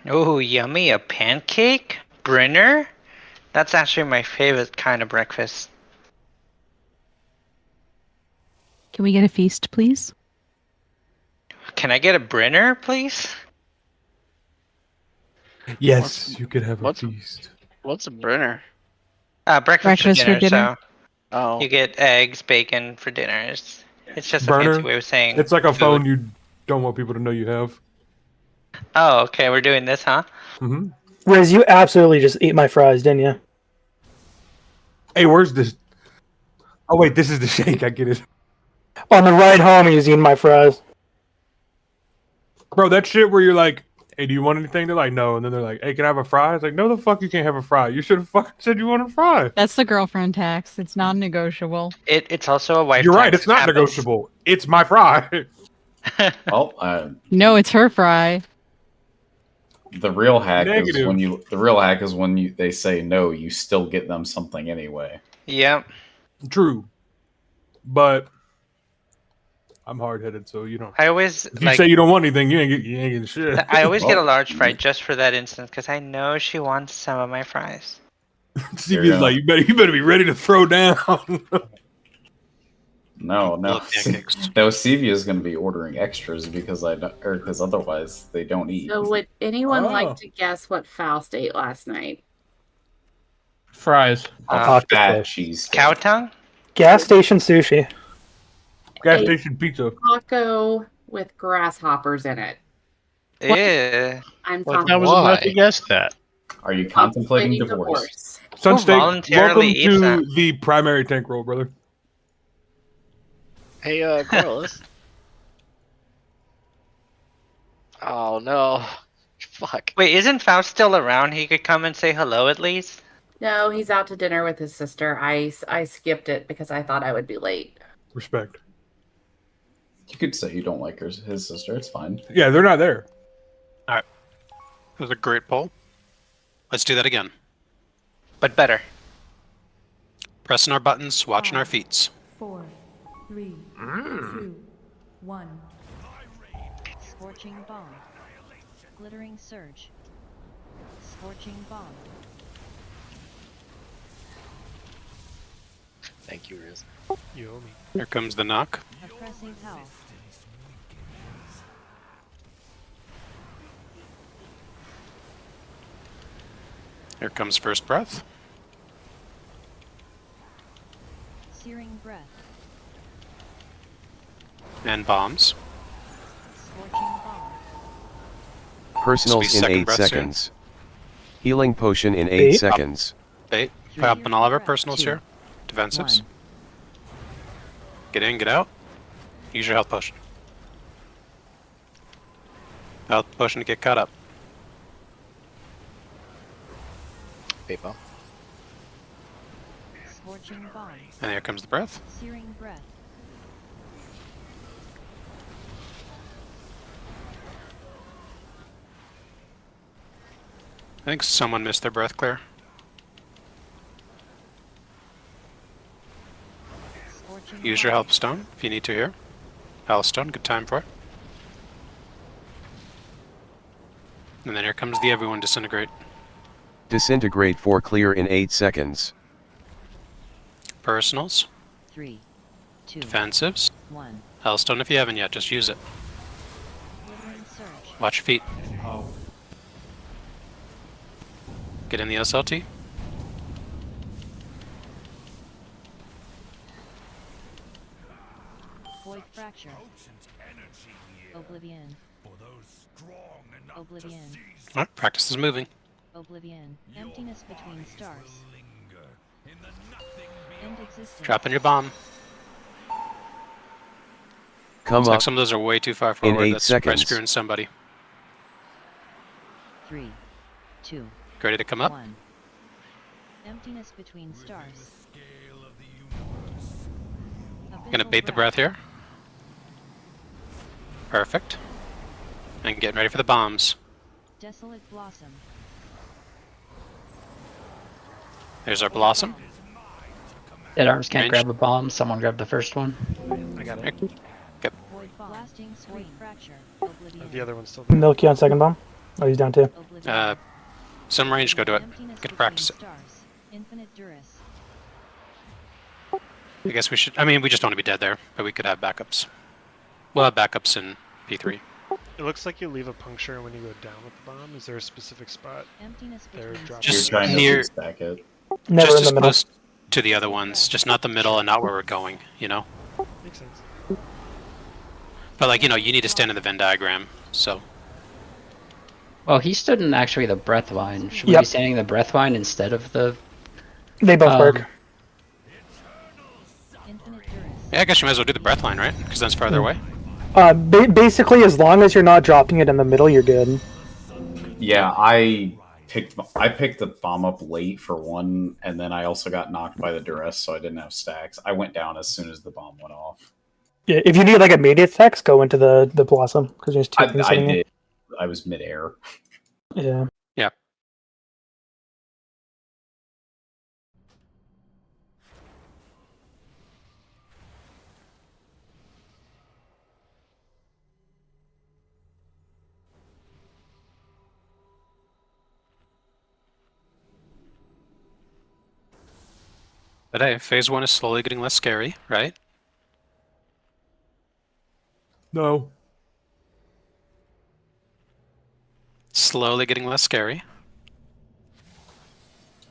Oh, yummy! A pancake, Brenner. That's actually my favorite kind of breakfast. Can we get a feast, please? Can I get a Brenner, please? Yes, you could have a feast. What's a Brenner? Breakfast Breakfast for for dinner. dinner? So Oh. you get eggs, bacon for dinner. It's just a Burner. fancy way of saying. It's like a food. phone you don't want people to know you have. Oh, okay. We're doing this, huh? Mm-hmm. Riz, you absolutely just ate my fries, didn't you? Hey, where's this? Oh wait, this is the shake. I get it. On the ride home, he was eating my fries. Bro, that shit where you're like, hey, do you want anything? They're like, no. And then they're like, hey, can I have a fry? It's like, no, the fuck you can't have a fry. You should have fucking said you want a fry. That's the girlfriend tax. It's non-negotiable. It's also a wife. You're right. tax. It's not Happens. negotiable. It's my fry. Well, No, it's her fry. the real hack Negative. is when you. The real hack is when you they say no, you still get them something anyway. Yep. True. But I'm hard headed, so you don't. I always If you say you don't want anything, you ain't getting shit. I always get a large fry just for that instance because I know she wants some of my fries. CB's like, you better be ready to throw down. No. Love pancakes. No, Sevia is going to be ordering extras because because otherwise they don't eat. So would anyone Oh. like to guess what Faust ate last night? Fries. A fat cheese. Cow tongue? Gas station sushi. Gas Hey. station pizza. Taco with grasshoppers in it. Yeah. I'm I talking was about to guess that. Are you contemplating divorce? Sunstate, voluntarily welcome eats to that? the primary tank roll, brother. Hey, Carlos. Oh no. Fuck. Wait, isn't Faust still around? He could come and say hello at least. No, he's out to dinner with his sister. I skipped it because I thought I would be late. Respect. You could say you don't like his sister. It's fine. Yeah, they're not there. All right. That was a great poll. Let's do that again. But better. Pressing our buttons, watching our feet. 4, 3, 2, 1. Scorching bomb. Glittering surge. Scorching bomb. Thank you, Riz. You owe me. Here comes the knock. Oppressing hell. Here comes first breath. Searing breath. And bombs. Scorching bomb. Personals Squeeze in second 8 breath soon. seconds. Healing potion in 8 Eight. seconds. Bait. Popping all of our personals here. Defensives. Get in, get out. Use your health potion. Health potion to get caught up. bait bomb. Scorching bomb. And here comes the breath. Searing breath. I think someone missed their breath clear. Scorching Use your bomb. help stone if you need to here. Health stone, good time for it. And then here comes the everyone disintegrate. Disintegrate for clear in 8 seconds. Personals, 3, 2, defensives. 1. Hellstone if you haven't yet, just use it. Oblivion surge. Watch your feet. Oh. Get in the SLT. Void fracture. Oblivion. Oblivion. Alright, practice is moving. Oblivion. Emptiness between stars. End existence. Dropping your bomb. Come Looks up like some of those are way too far in forward. 8 That's probably seconds. screwing somebody. 3, 2, Ready to come up? 1. Emptiness between stars. Gonna bait the breath here. Perfect. And getting ready for the bombs. Desolate blossom. There's our blossom. Dead arms can't Range. grab a bomb. Someone grab the first one. I got it. Yep. Void blasting screen fracture. Oblivion. The other one's still Milky on second bomb. Oh, he's down too. Some range, go do it. Emptiness Get to practice it. between stars. Infinite duress. I guess we should. I mean, we just don't want to be dead there, but we could have backups. We'll have backups in P3. It looks like you leave a puncture when you go down with the bomb. Is there a specific spot Emptiness there? between Drop Just You're trying near- to stack it. Never just in the as middle. close to the other ones, just not the middle and not where we're going, you know? Makes sense. But like, you know, you need to stand in the Venn diagram, so. Well, he stood in actually the breath line. Should we Yep. be standing in the breath line instead of the? They both work. infinite duress. Yeah, I guess you might as well do the breath line, right? Because that's farther away. Basically, as long as you're not dropping it in the middle, you're good. Yeah, I picked the bomb up late for one, and then I also got knocked by the duress, so I didn't have stacks. I went down as soon as the bomb went off. Yeah, if you need like immediate stacks, go into the blossom because there's two things I hitting you. did. I was midair. Yeah. Yeah. But hey, phase 1 is slowly getting less scary, right? No. Slowly getting less scary.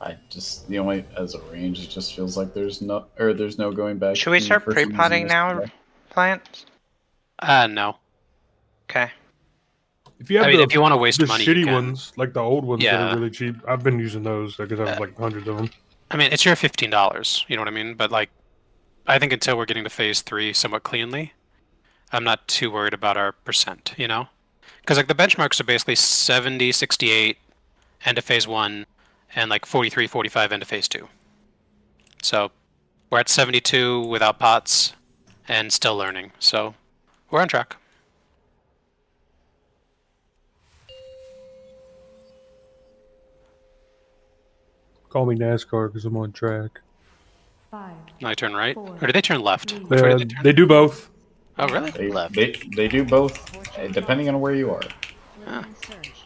I just as a range, it just feels like there's no going back. Should we to start first pre-potting using now, this. plants? No. Okay. If you have if you want to waste the money, you shitty can. ones, like the old ones that Yeah. are really cheap, I've been using those because I have like hundreds of them. I mean, it's your $15, you know what I mean? But like, I think until we're getting to phase 3 somewhat cleanly, I'm not too worried about our percent, you know? Because like the benchmarks are basically 70, 68 end of phase 1, and like 43, 45 end of phase 2. So we're at 72 without pots and still learning. So we're on track. Call me NASCAR because I'm on track. 5, Now I turn right, 4, or did they turn left? Which way did they turn? They do both. Oh, really? They do both, depending on where you are. Oblivion surge.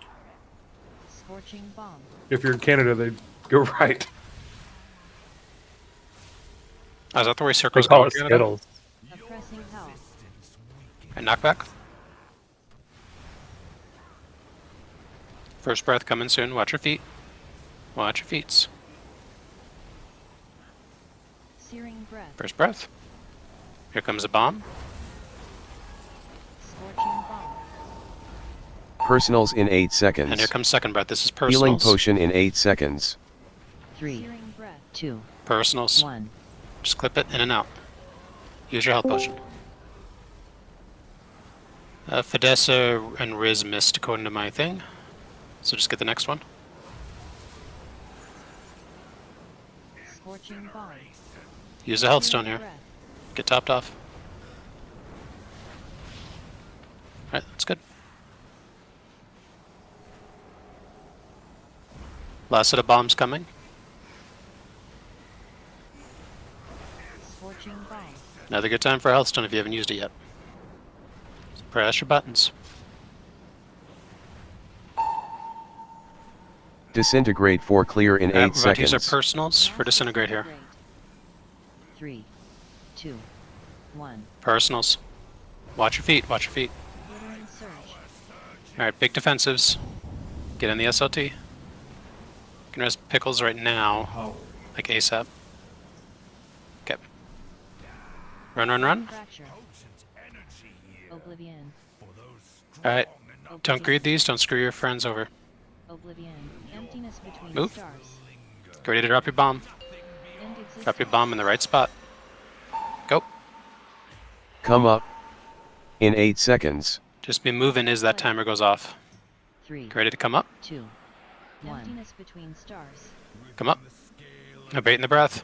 Scorching bomb. If you're in Canada, they go right. Oh, is that the way They circles call go? it in Canada? Skittles. Oppressing hell. And knockback. First breath coming soon. Watch your feet. Watch your feet. Searing breath. First breath. Here comes a bomb. Scorching bomb. Personals in 8 seconds. And here comes second breath. This is Healing personals. potion in 8 seconds. 3, Searing breath. 2, Personals. 1. Just clip it in and out. Use your health potion. Fidessa and Riz missed according to my thing. So just get the next one. Scorching bomb. Use a healthstone here. Breath. Get topped off. Alright, that's good. Last set of bombs coming. Scorching bomb. Another good time for a healthstone if you haven't used it yet. So press your buttons. Disintegrate for clear in 8 We're about to seconds. use our personals for disintegrate here. 3, 2, 1. Personals. Watch your feet, watch your feet. Glittering surge. Alright, big defensives. Get in the SLT. You can rest pickles right now, like ASAP. Okay. Run, run, run. Fracture. Oblivion. Alright. Don't greed these, don't screw your friends over. Oblivion. Emptiness between Move. stars. Get ready to drop your bomb. End existence. Drop your bomb in the right spot. Go. Come up. In 8 seconds. Just be moving as that timer goes off. 3, Get ready to come up. 2, 1. Emptiness between stars. Come up. Abating the breath.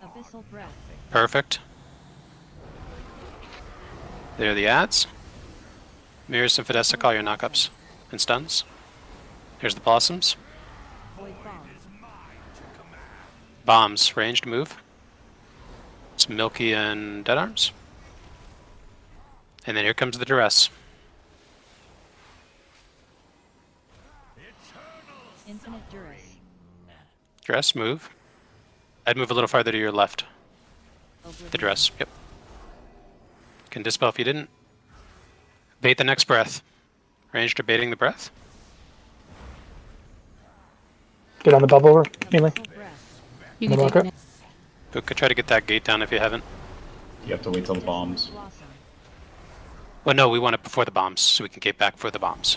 Abyssal breath. Perfect. There are the ads. Mirrors and Fidesta call your knockups and stuns. Here's the blossoms. Void bomb. Bombs, ranged move. It's Milky and Dead Arms. And then here comes the duress. Infinite duress. Duress, move. I'd move a little farther to your left. Oblivion. The duress, yep. Can dispel if you didn't. Bait the next breath. Ranged or baiting the breath. Get on the bubble, Melee. Abyssal breath. You The can take rocket. it. Who could try to get that gate down if you haven't? You have to wait till the bombs. Blossom. Well, no, we want it before the bombs, so we can gate back for the bombs.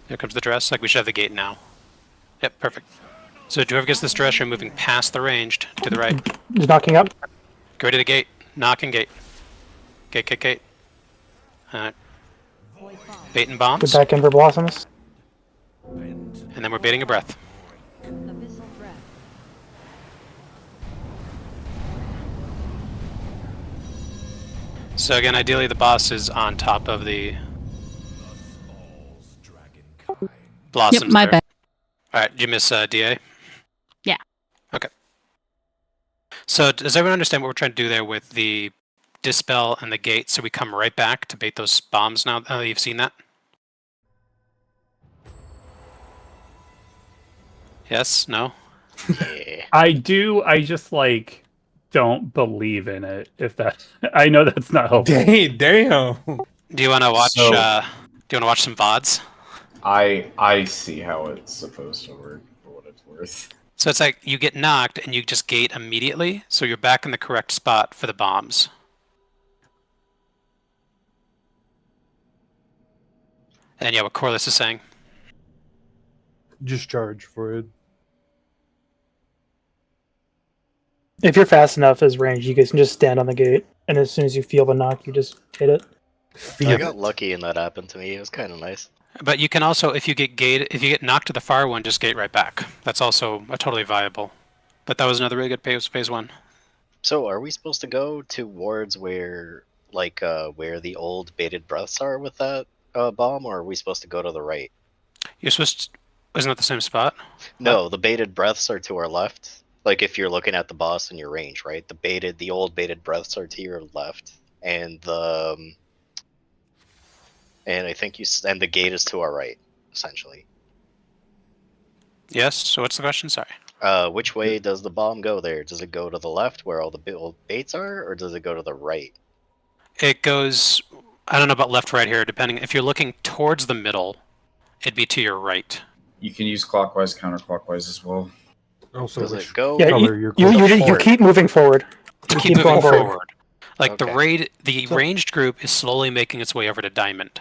Here comes the dress. Like, we should have the gate now. Yep, perfect. So whoever gets this dress, you're moving past the ranged to the right. Just knocking up. Go ready to gate. Knock and gate. Gate, gate, gate. Alright. Void bomb. Baiting Get bombs. back in for blossoms. And then we're baiting a breath. Abyssal breath. So again, ideally the boss is on top of the blossoms. Yep, my there. bad. Alright, did you miss DA? Yeah. Okay. So does everyone understand what we're trying to do there with the dispel and the gate? So we come right back to bait those bombs now that you've seen that? Yes? No? Yeah. I do. I just like don't believe in it. If that, I know that's not helpful. Damn. Do you want to watch? So- Do you want to watch some VODs? I see how it's supposed to work for what it's worth. So it's like you get knocked and you just gate immediately, so you're back in the correct spot for the bombs. And yeah, what Corliss is saying. Just charge for it. If you're fast enough as range, you guys can just stand on the gate, and as soon as you feel the knock, you just hit it. I got lucky and that happened to me. It was kind of nice. But you can also, if you get knocked to the far one, just gate right back. That's also a totally viable. But that was another really good phase one. So, are we supposed to go towards where, like, where the old baited breaths are with that bomb, or are we supposed to go to the right? You're supposed to, isn't that the same spot? No, the baited breaths are to our left. Like, if you're looking at the boss in your range, right? The old baited breaths are to your left, and the and I think and the gate is to our right, essentially. Yes. So what's the question? Sorry. Which way does the bomb go there? Does it go to the left where all the old baits are, or does it go to the right? It goes. I don't know about left, right here. Depending, if you're looking towards the middle, it'd be to your right. You can use clockwise, counterclockwise as well. Also, Does it go? Yeah, color you, you're you, going you, you keep moving forward. You Keep moving going forward. Like Okay. the ranged group is slowly making its way over to diamond,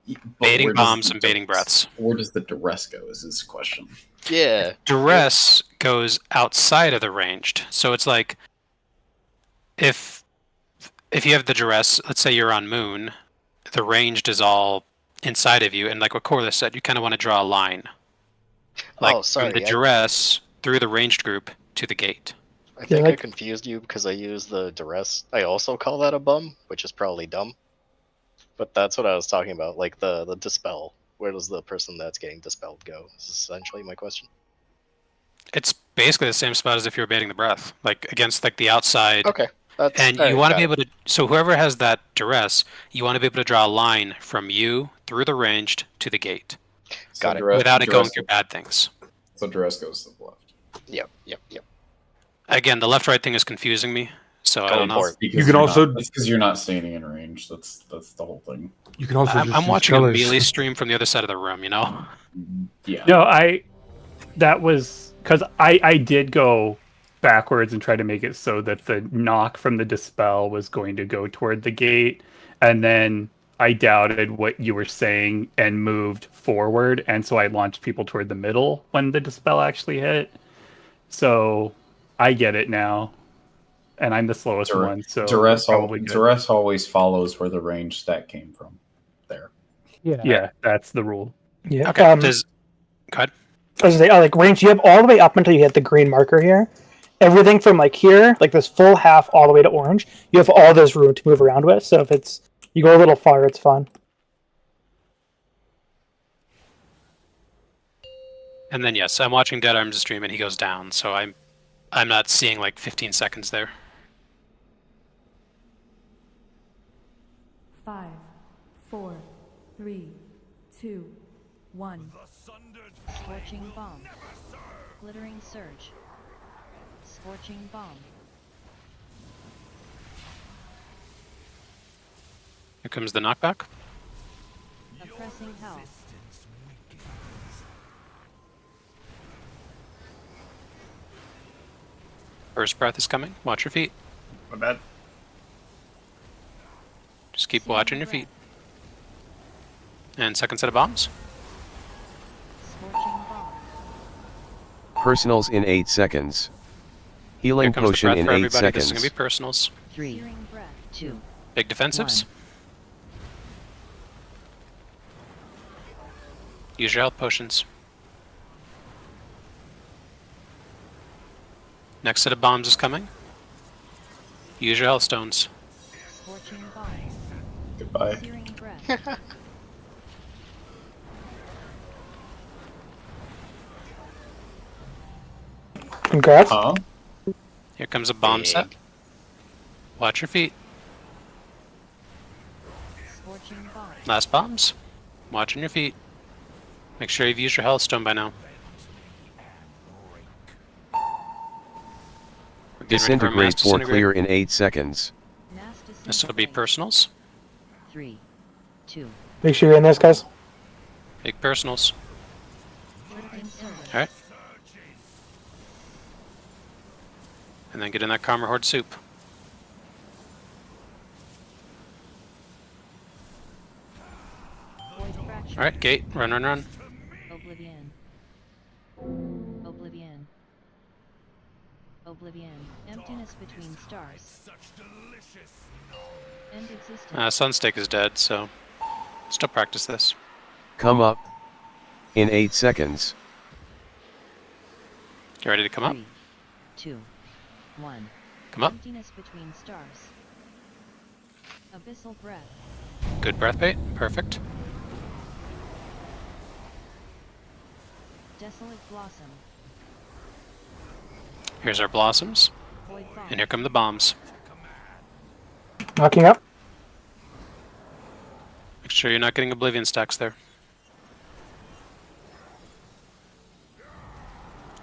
But baiting where does bombs the and baiting breaths. Where does the duress go? Is his question. Yeah. Duress goes outside of the ranged, so it's like if you have the duress, let's say you're on moon, the ranged is all inside of you, and like what Corliss said, you kind of want to draw a line. Like Oh, sorry, from the I- duress through the ranged group to the gate. I think I confused you because I used the duress. I also call that a bum, which is probably dumb. But that's what I was talking about, like the dispel. Where does the person that's getting dispelled go? Is essentially my question. It's basically the same spot as if you're baiting the breath, like against like the outside. Okay. And you want to be able to, so whoever has that duress, you want to be able to draw a line from you through the ranged to the gate. Got it. Without it going through bad things. So duress goes to the left. Yep. Again, the left-right thing is confusing me, so I don't know. You can also. That's because you're not standing in range. That's the whole thing. You can also. I'm watching a melee stream from the other side of the room, you know? Yeah. No, that was because I did go backwards and try to make it so that the knock from the dispel was going to go toward the gate, and then I doubted what you were saying and moved forward, and so I launched people toward the middle when the dispel actually hit. So I get it now, and I'm the slowest one, so duress probably good. duress always follows where the range stat came from. There. Yeah, that's the rule. Yeah. Okay. Go ahead. I was gonna say, like range, you have all the way up until you hit the green marker here. Everything from like here, like this full half, all the way to orange, you have all this room to move around with. So if you go a little far, it's fun. And then yes, I'm watching Dead Arms' stream and he goes down, so I'm not seeing like 15 seconds there. 5, 4, 3, 2, 1. Scorching bomb. Glittering surge. Scorching bomb. Here comes the knockback. Oppressing hell. First breath is coming. Watch your feet. My bad. Just keep watching your feet. And second set of bombs. Scorching bomb. Personals in 8 seconds. Healing Here comes the potion breath in for 8 everybody. seconds. This is going to be personals. 3, 2. Big defensives. Use your health potions. Next set of bombs is coming. Use your health stones. Scorching bomb. Goodbye. Searing breath. Congrats. Here comes a bomb set. Watch your feet. Scorching bomb. Last bombs. Watching your feet. Make sure you've used your health stone by now. Disintegrate for clear in 8 seconds. This will be personals. 3, 2. Make sure you're in this, guys. Big personals. Alright. And then get in that Karma Horde soup. Alright, gate. Run, run, run. Oblivion. Oblivion. Oblivion. Emptiness between stars. End existence. Sunstake is dead, so still practice this. Come up. In 8 seconds. Get ready to come up. 3, 2, 1. Come up. Emptiness between stars. Abyssal breath. Good breath bait. Perfect. Desolate blossom. Here's our blossoms. Void bomb. And here come the bombs. Knocking up. Make sure you're not getting Oblivion stacks there.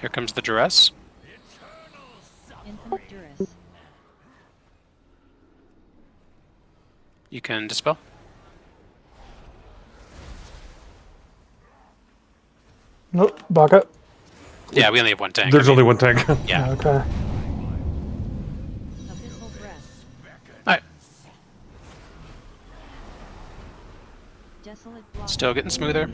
Here comes the duress. Infinite duress. You can dispel. Nope. Back up. Yeah, we only have one tank. There's only one tank. Yeah. Okay. Abyssal breath. Alright. Desolate blossom. Still getting smoother.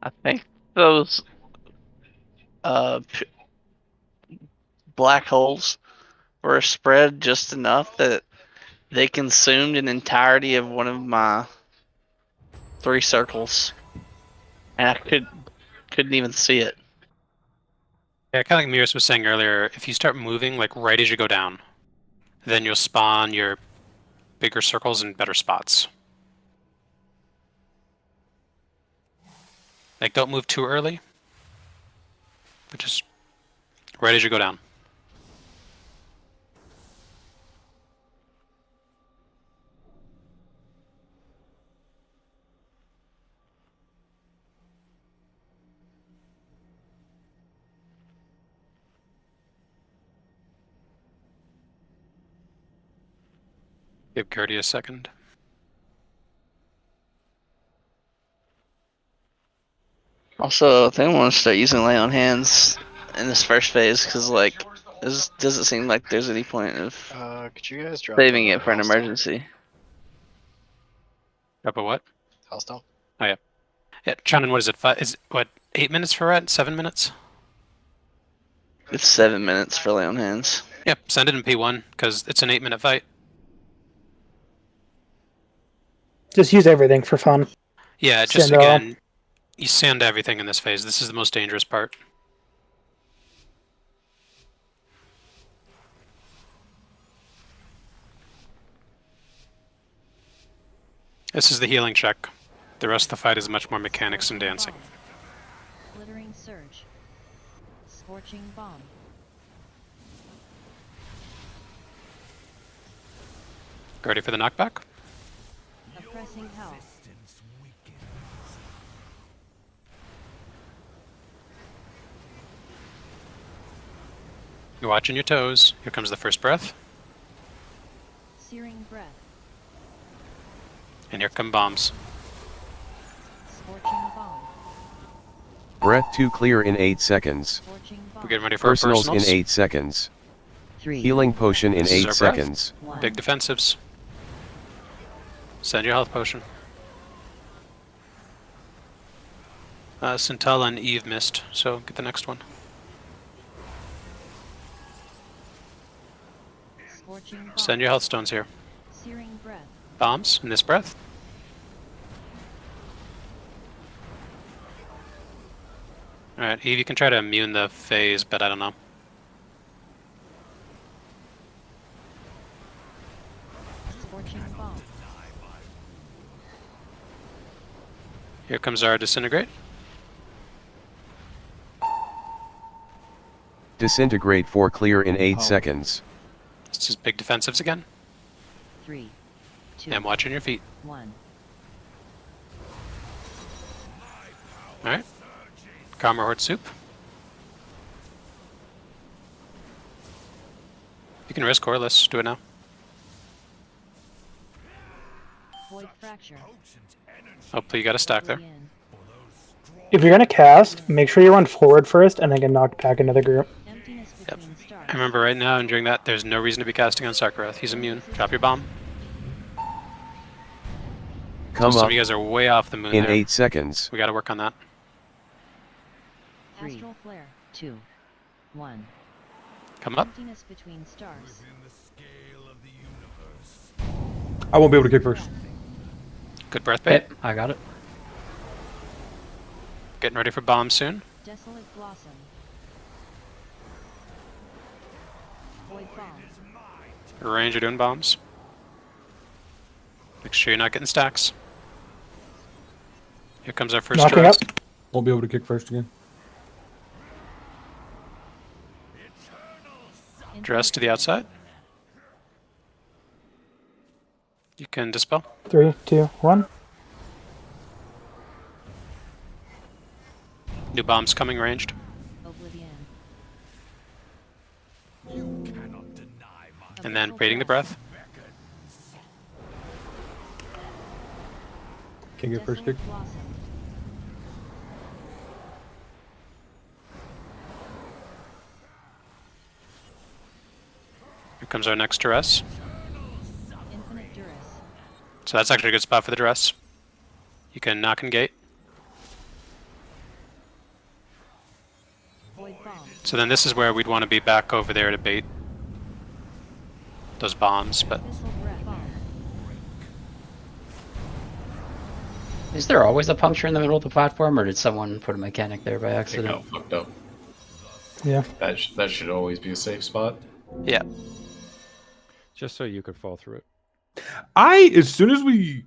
I think those black holes were spread just enough that they consumed an entirety of one of my 3 circles, and I couldn't even see it. Yeah, kind of like Miros was saying earlier, if you start moving like right as you go down, then you'll spawn your bigger circles in better spots. Like, don't move too early, but just right as you go down. Give Gertie a second. Also, I think I want to start using lay on hands in this first phase because, like, this doesn't seem like there's any point of Could you guys drop saving it for an Hellstone? emergency. Up a what? Hellstone? Oh yeah. Yeah, Shannon, what is it? Is it, what, 8 minutes for red? 7 minutes? It's 7 minutes for lay on hands. Yep, send it in P1 because it's an 8-minute fight. Just use everything for fun. Yeah, just Send it all. again, you sand everything in this phase. This is the most dangerous part. This is the healing check. The rest of the fight is much more mechanics and dancing. Glittering surge. Scorching bomb. Ready for the knockback? Oppressing hell. You're watching your toes. Here comes the first breath. Searing breath. And here come bombs. Scorching bomb. Breath 2 clear in 8 seconds. We're getting ready for our Personals in personals. 8 seconds. 3. Healing potion in This is 8 our breath. seconds. Big defensives. Send your health potion. Centella and Eve missed, so get the next one. Scorching bomb. Send your health stones here. Searing breath. Bombs in this breath. Alright, Eve, you can try to immune the phase, but I don't know. Scorching bomb. Here comes our disintegrate. Disintegrate 4 clear in 8 seconds. This is big defensives again. 3. 2. And watching your feet. 1. Alright. Karma Horde Soup. You can risk Corliss. Do it now. Void fracture. Hopefully you got a stack there. If you're gonna cast, make sure you run forward first and then get knocked back into the group. Yep. I remember right now and during that, there's no reason to be casting on Sark. He's immune. Drop your bomb. Come Some up of you guys are way off the moon in there. 8 seconds. We gotta work on that. 3. Astral flare. 2. 1. Come up. Emptiness between stars. I won't be able to kick first. Good breath bait. Okay, I got it. Getting ready for bombs soon. Desolate blossom. Void bomb. Ranger doing bombs. Make sure you're not getting stacks. Here comes our first Knocking dress. up. Won't be able to kick first again. Dress to the outside. You can dispel. 3, 2, 1. New bombs coming ranged. Oblivion. And then baiting the breath. Can't get first kick. Desolate blossom. Here comes our next duress. Infinite duress. So that's actually a good spot for the duress. You can knock and gate. Void bomb. So then this is where we'd want to be back over there to bait those bombs, but Abyssal breath. Bomb. Is there always a puncture in the middle of the platform, or did someone put a mechanic there by It accident? got fucked up. Yeah. That should always be a safe spot. Yeah. Just so you could fall through it. As soon as we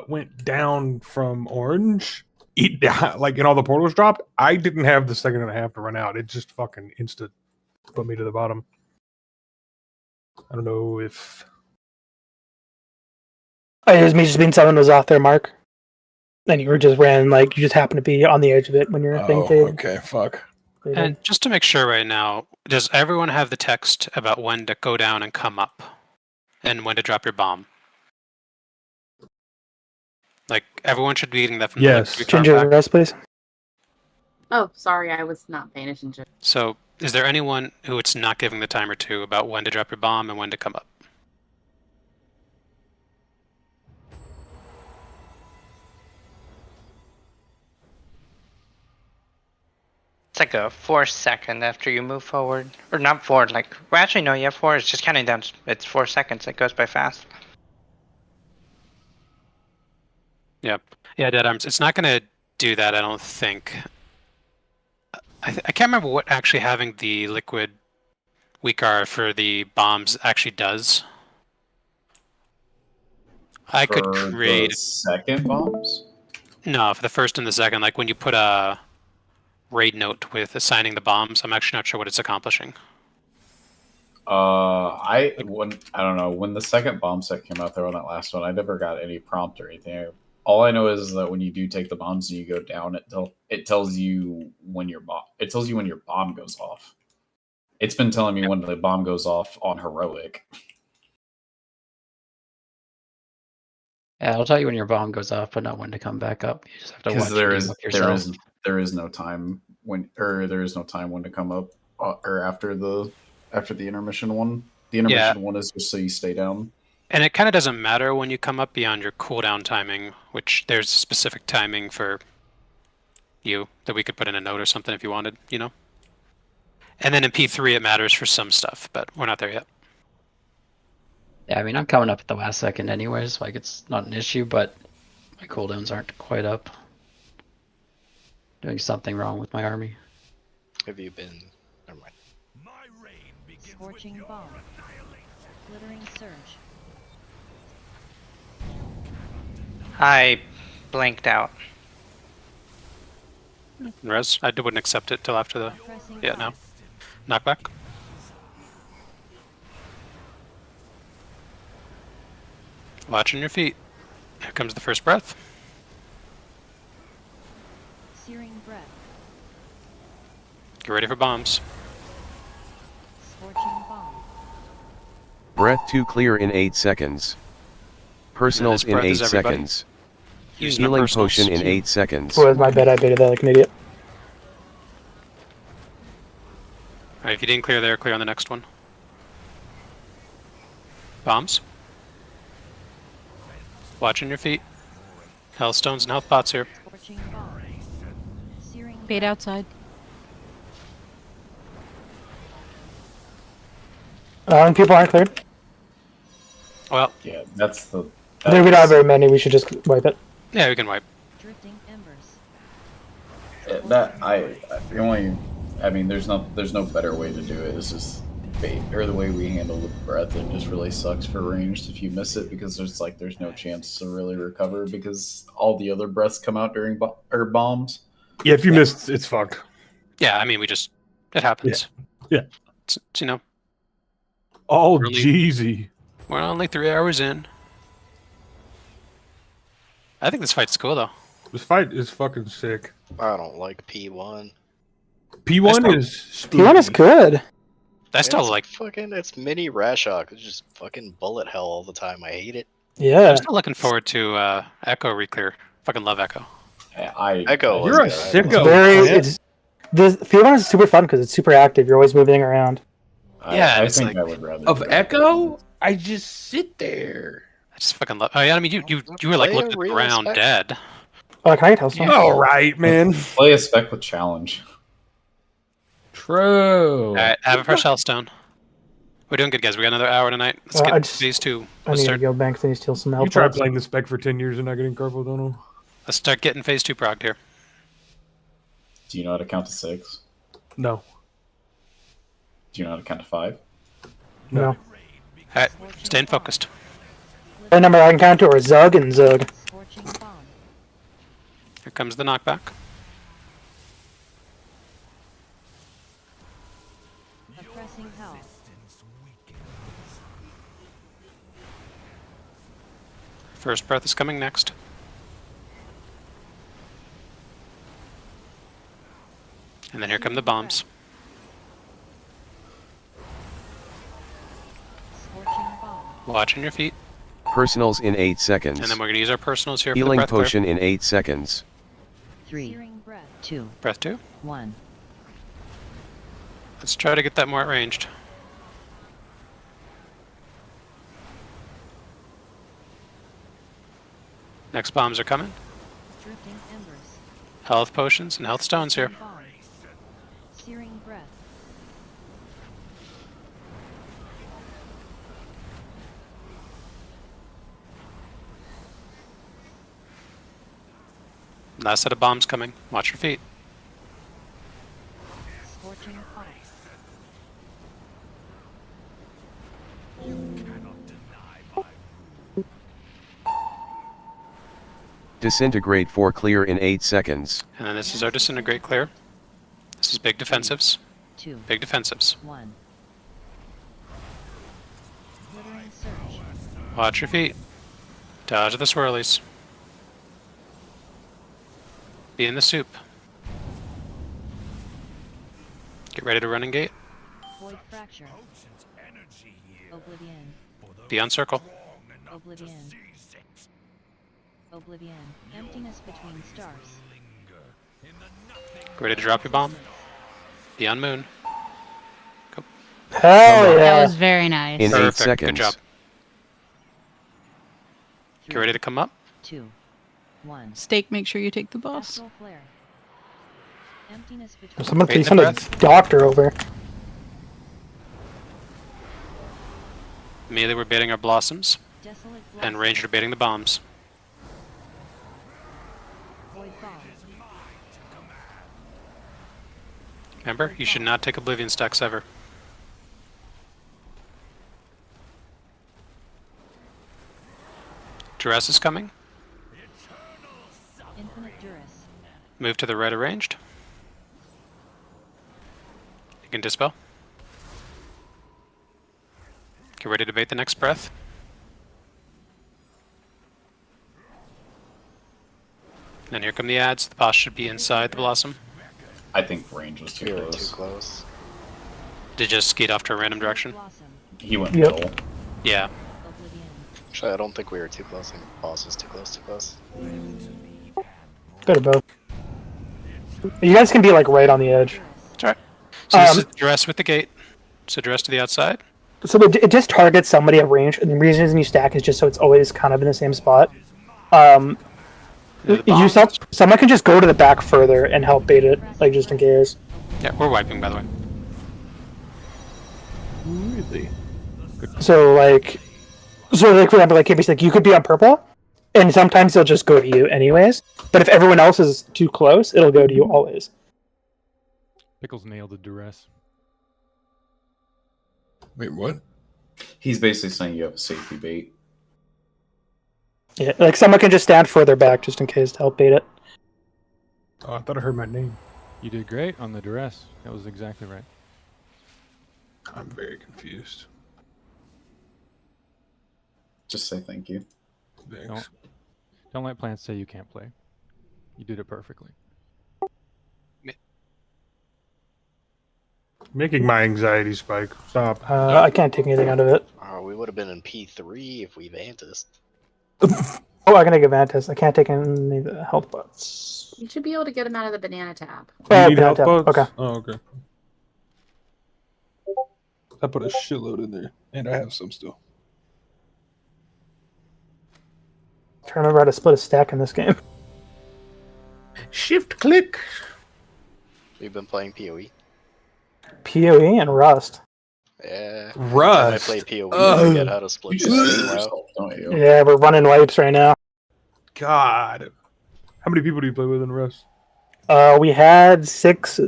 went down from orange, like and all the portals dropped, I didn't have the second and a half to run out. It just fucking instant put me to the bottom. I don't know if it was me just being someone was off there, Mark. And you were just ran like you just happened to be on the edge of it when your thing faded. Okay, fuck. And just to make sure right now, does everyone have the text about when to go down and come up? And when to drop your bomb? Like, everyone should be getting that from yes. the Ginger, rest, please. Oh, sorry, I was not paying attention. So, is there anyone who it's not giving the timer to about when to drop your bomb and when to come up? It's like a 4 second after you move forward. Or not forward, like, well, actually, no, you have 4. It's just counting down. It's 4 seconds. It goes by fast. Yep. Yeah, Dead Arms. It's not going to do that, I don't think. I can't remember what actually having the liquid weaker for the bombs actually does. I could create the second bombs. No, for the first and the second. Like when you put a raid note with assigning the bombs, I'm actually not sure what it's accomplishing. I don't know when the second bomb set came out there on that last one. I never got any prompt or anything. All I know is that when you do take the bombs and you go down, it tells you when your bomb goes off. It's been telling me when the bomb goes off on heroic. Yeah, I'll tell you when your bomb goes off, but not when to come back up. You just have to watch there is no time when to come up or after the intermission one. The intermission one is just so you stay down. And it kind of doesn't matter when you come up beyond your cooldown timing, which there's a specific timing for you that we could put in a note or something if you wanted, you know? And then in P3 it matters for some stuff, but we're not there yet. Yeah, I mean, I'm coming up at the last second anyways, like it's not an issue, but my cooldowns aren't quite up. Doing something wrong with my army. Have you been... Never mind. Scorching bomb. Glittering surge. I blinked out. Res, I wouldn't accept it till after the... Yeah, no. Knockback. Watching your feet. Here comes the first breath. Searing breath. Get ready for bombs. Scorching bomb. Breath to clear in 8 seconds. Personals in 8 seconds. Healing potion in 8 seconds. Well, my bad, I baited that like an idiot. Alright, if you didn't clear there, clear on the next one. Bombs. Watching your feet. Health stones and health pots here. Scorching bomb. Searing Bait outside. People aren't cleared. Well, yeah, that's the. We don't have very many. We should just wipe it. Yeah, we can wipe. Drifting embers. There's no better way to do it. It's just bait, or the way we handle the breath. It just really sucks for ranged if you miss it because there's no chance to really recover because all the other breaths come out during bombs. Yeah, if you missed, it's fucked. Yeah, I mean, it happens. Yeah. It's, you know. Oh, Jeezy. We're only 3 hours in. I think this fight's cool, though. This fight is fucking sick. I don't like P1. P1 is spooky. P1 is good. I still like fucking. It's mini Rashok. It's just fucking bullet hell all the time. I hate it. Yeah. I'm still looking forward to Echo Reclear. Fucking love Echo. Echo. You're a was sicko. The P1 is super fun because it's super active. You're always moving around. I think I would rather. Of Echo, I just sit there. I just fucking love. Oh yeah, I mean, you were like looking at the ground dead. Oh, can I tell someone? All right, man. Play a spec with challenge. True. All right, have a fresh Hellstone. We're doing good, guys. We got another hour tonight. Let's get phase 2. I need to go back and steal some help. You tried playing the spec for 10 years and not getting carpal tunnel. Let's start getting phase 2 progged here. Do you know how to count to 6? No. Do you know how to count to 5? No. Alright, staying focused. The number I can count to are Zug and Zug. Here comes the knockback. Oppressing hell. First breath is coming next. And then here come the bombs. Watching your feet. Personals in 8 seconds. And then we're going to use our personals here Healing for the breath potion in 8 seconds. 3, 2, Breath 2. 1. Let's try to get that more ranged. Next bombs are coming. Drifting embers. Health potions and health stones here. Bomb. Searing breath. Last set of bombs coming. Watch your feet. Scorching fire. Disintegrate 4 clear in 8 seconds. And then this is our disintegrate clear. This is big defensives. 2, Big defensives. 1. Glittering surge. Watch your feet. Dodge the swirlies. Be in the soup. Get ready to run and gate. Void fracture. Oblivion. Be on circle. Oblivion. Oblivion. Emptiness between stars. Get ready to drop your bomb. Be on moon. Go. Hell That yeah. was very nice. In 8 Perfect. seconds. Good job. Get ready to come up. 2, 1. Steak, make sure you take the boss. Astral flare. Emptiness between Someone Wait, please the send a breath. doctor over. Immediately we're baiting our blossoms. desolate And blossom. Ranger baiting the bombs. Void bomb. Remember, you should not take Oblivion stacks ever. Duress is coming. Infinite duress. Move to the right arranged. You can dispel. Get ready to bait the next breath. And here come the ads. The boss should be inside the blossom. I think range was too We were close. too close. Did just skate off to a random direction. Blossom. He went Yep. middle. Yeah. Oblivion. Actually, I don't think we were too close. I think the boss was too close. Bit of both. You guys can be like right on the edge. That's right. So this is Duress with the gate. So Duress to the outside. So it just targets somebody at range, and the reason you stack is just so it's always kind of in the same spot. Someone can just go to the back further and help bait it, like just in case. Yeah, we're wiping, by the way. Really? So like for example, like KBC, like you could be on purple, and sometimes they'll just go to you anyways. But if everyone else is too close, it'll go to you always. Pickles nailed the duress. Wait, what? He's basically saying you have a safety bait. Yeah, like someone can just stand further back just in case to help bait it. Oh, I thought I heard my name. You did great on the duress. That was exactly right. I'm very confused. Just say thank you. Thanks. Don't let plants say you can't play. You did it perfectly. Making my anxiety spike. Stop. I can't take anything out of it. Oh, we would have been in P3 if we Vantised. Oh, I can take Avantis. I can't take any of the health buffs. You should be able to get him out of the banana tab. You need health tab. bugs? Okay. Oh, okay. I put a shitload in there, and I have some still. Trying to remember how to split a stack in this game. Shift click. We've been playing PoE. PoE and Rust. Yeah. Rust. I play PoE. I forget how to split You the just game hate well. yourself, don't you? Yeah, we're running wipes right now. God. How many people do you play with in Rust? We had 6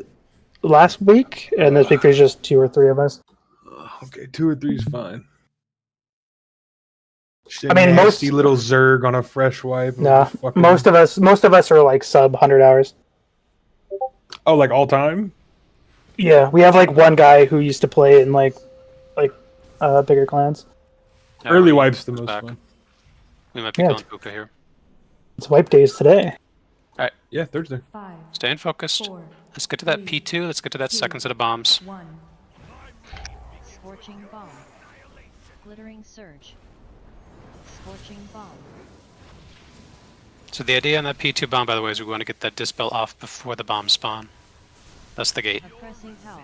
last week, and this week there's just 2 or 3 of us. Okay, 2 or 3 is fine. Just I mean, nasty most little Zerg on a fresh wipe. nah, Fucking... most of us are like sub 100 hours. Oh, like all time? Yeah, we have like one guy who used to play in like bigger clans. Early wipe's the most fun. We might be calling Puka here. It's wipe days today. Alright. Yeah, Thursday. Staying focused. Let's get to that P2. Let's get to that second set of bombs. Scorching bomb. Glittering surge. Scorching bomb. So the idea on that P2 bomb, by the way, is we want to get that dispel off before the bombs spawn. That's the gate. Oppressing hell.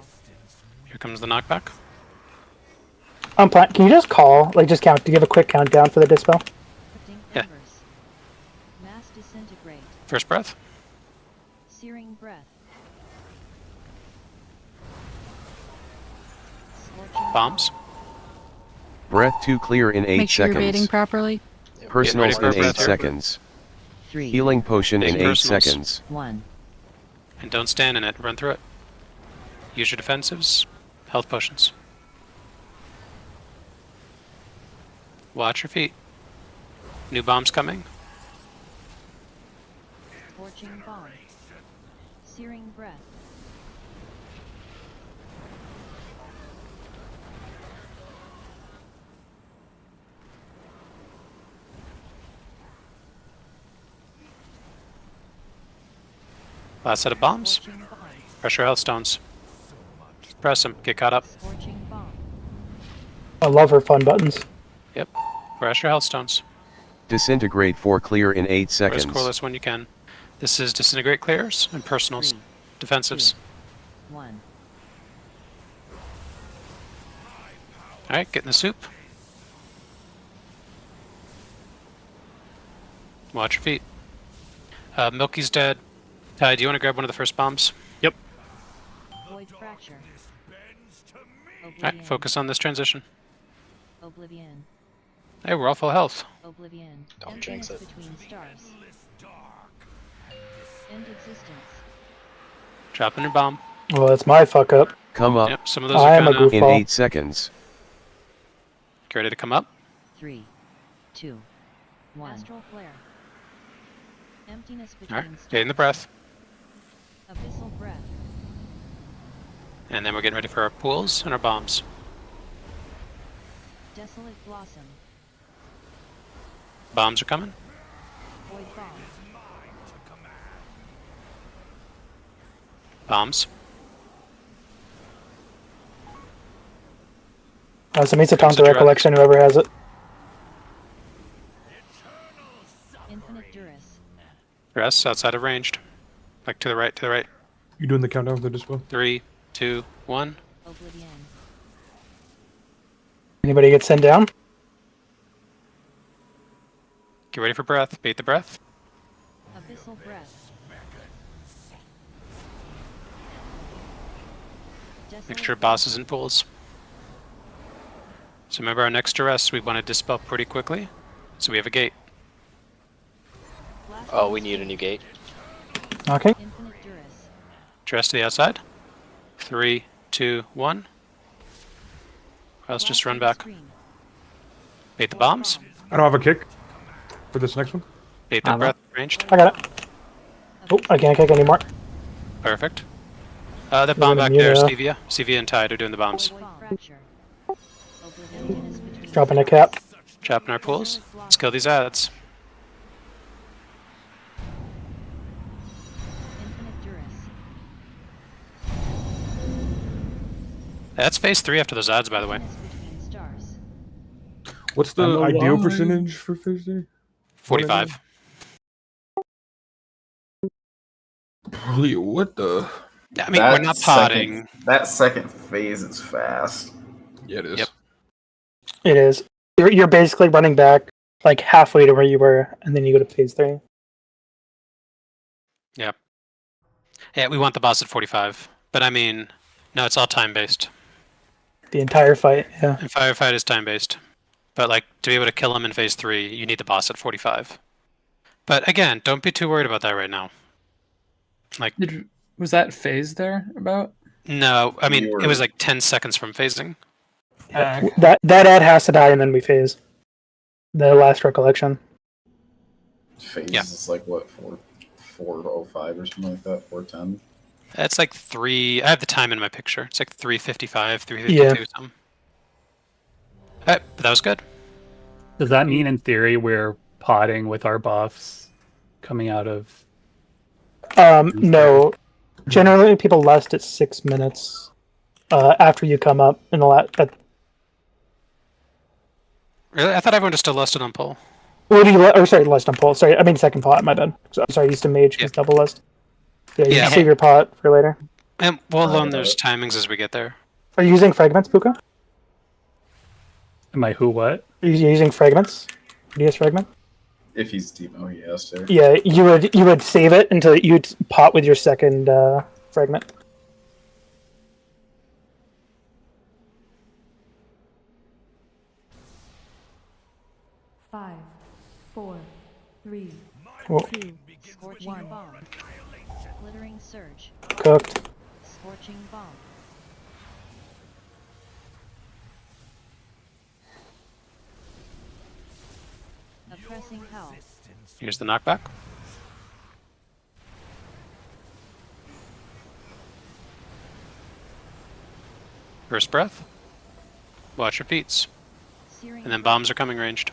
Here comes the knockback. Can you just call, like, just count to give a quick countdown for the dispel? Yeah. Mass disintegrate. First breath. Searing breath. Bombs. Breath 2 clear in 8 Make sure seconds. you're baiting properly. Personals Getting ready in for 8 breath. seconds. 3. Healing potion in Big 8 personals. seconds. 1. And don't stand in it. Run through it. Use your defensives. Health potions. Watch your feet. New bombs coming. Scorching bomb. Searing breath. Last set of bombs. Pressure health stones. Just press them. Get caught up. Scorching bomb. I love her fun buttons. Yep. Pressure health stones. Disintegrate 4 clear in 8 First seconds. coreless when you can. This is disintegrate clears and personals. Defensives. 1. Alright, get in the soup. Watch your feet. Milky's dead. Ty, do you want to grab one of the first bombs? Yep. Void fracture. Alright, focus on this transition. Oblivion. Hey, we're all full health. Oblivion. Don't jinx it. Between stars. End existence. Dropping your bomb. Well, that's my fuck up. Come up. Yep, some of those are I'm a kind of... in goofball. 8 seconds. Get ready to come up. 3. 2. 1. Astral flare. Emptiness between Alright, stars. get in the breath. Abyssal breath. And then we're getting ready for our pools and our bombs. Desolate blossom. Bombs are coming. Void bomb. Bombs. So it tongue to There's a recollection, whoever has it. Infinite duress. Dress outside of ranged. Like to the right, to the right. You doing the countdown for the dispel? 3, 2, 1. Oblivion. Anybody get sent down? Get ready for breath. Bait the breath. Abyssal breath. Make sure boss is in pools. So remember our next duress, we want to dispel pretty quickly. So we have a gate. Oh, we need a new gate. Okay. Infinite duress. Duress to the outside. 3, 2, 1. Or else just run back. Bait the bombs. I don't have a kick for this next one. Bait the breath ranged. I got it. Oh, I can't kick anymore. Perfect. That bomb back there, Stevia. Stevia and Tide are doing the bombs. Dropping a cap. Trapping our pools. Let's kill these ads. Infinite duress. That's phase 3 after those ads, by the way. Between stars. What's the I'm ideal alive. percentage for phase 3? 45. Holy, what the? I mean, we're not potting. That second phase is fast. Yeah, it is. Yep. It is. You're basically running back like halfway to where you were, and then you go to phase 3. Yep. Yeah, we want the boss at 45. But I mean, no, it's all time-based. The entire fight, yeah. And firefight is time-based. But like, to be able to kill him in phase 3, you need the boss at 45. But again, don't be too worried about that right now. Like, Was that phase there about? no, I mean, You it was were- like 10 seconds from phasing. That ad has to die and then we phase. The last recollection. Phase Yeah. is like what 4:05 or something like that. 4:10. It's like 3. I have the time in my picture. It's like 3:55, 3:52 Yeah. something. Alright, but that was good. Does that mean, in theory, we're potting with our buffs coming out of? No. Generally, people last at 6 minutes after you come up in the Really? I thought everyone just still lusted on pull. What do you? Or sorry, list on pull. Sorry, I mean second pot. My bad. So, I'm sorry, I used to mage because double list. Yeah, you Yeah. save your pot for later. And we'll learn there's timings as we get there. Are you using fragments, Puka? Am I who? What? Are you using fragments? DS fragment? If he's demo, he has to. Yeah, you would save it until you'd pot with your second fragment. Five, 4, 3, Whoa. 2, Scorching 1. bomb. Glittering surge. Cooked. Scorching bomb. Oppressing hell. Here's the knockback. First breath. Watch your feats. Searing And then bombs are coming ranged.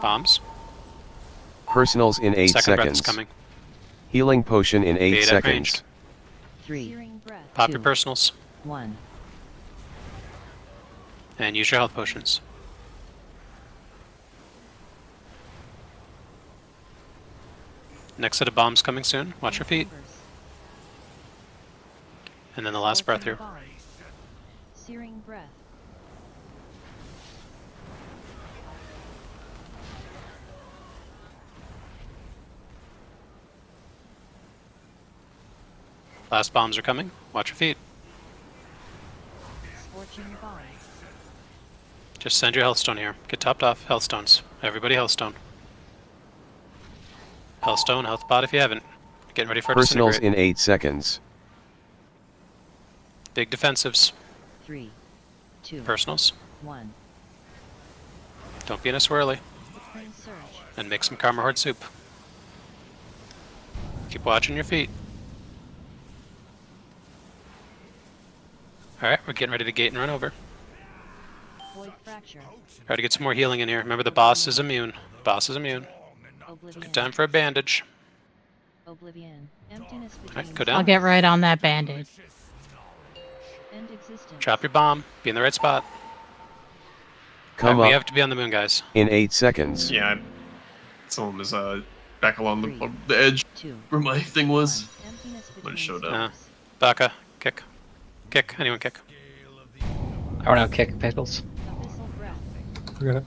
Bombs. Personals in 8 Second breath is seconds. coming. Healing potion in 8 Bait at seconds. ranged. 3, Pop your personals. 1. And use your health potions. Next set of bombs coming soon. Watch your feet. And then the last breath here. Searing breath. Last bombs are coming. Watch your feet. Scorching bomb. Just send your healthstone here. Get topped off. Healthstones. Everybody healthstone. Healthstone, health pot if you haven't. Getting ready for a Personals disintegrate. in 8 seconds. Big defensives. 3, 2, Personals. 1. Don't be in a swirly. Glittering surge. And make some Karma Horde soup. Keep watching your feet. Alright, we're getting ready to gate and run over. Void fracture. Try to get some more healing in here. Remember, the boss is immune. The boss is immune. Oblivion. Good time for a bandage. Oblivion. Emptiness between. Alright, go I'll down. get right on that bandage. End existence. Drop your bomb. Be in the right spot. Come Alright, up we have to be on the moon, guys. in 8 seconds. Yeah, some of them is back along the edge where my thing was when it showed up. Baka, kick. Kick. Anyone kick. I want to kick pickles. Okay.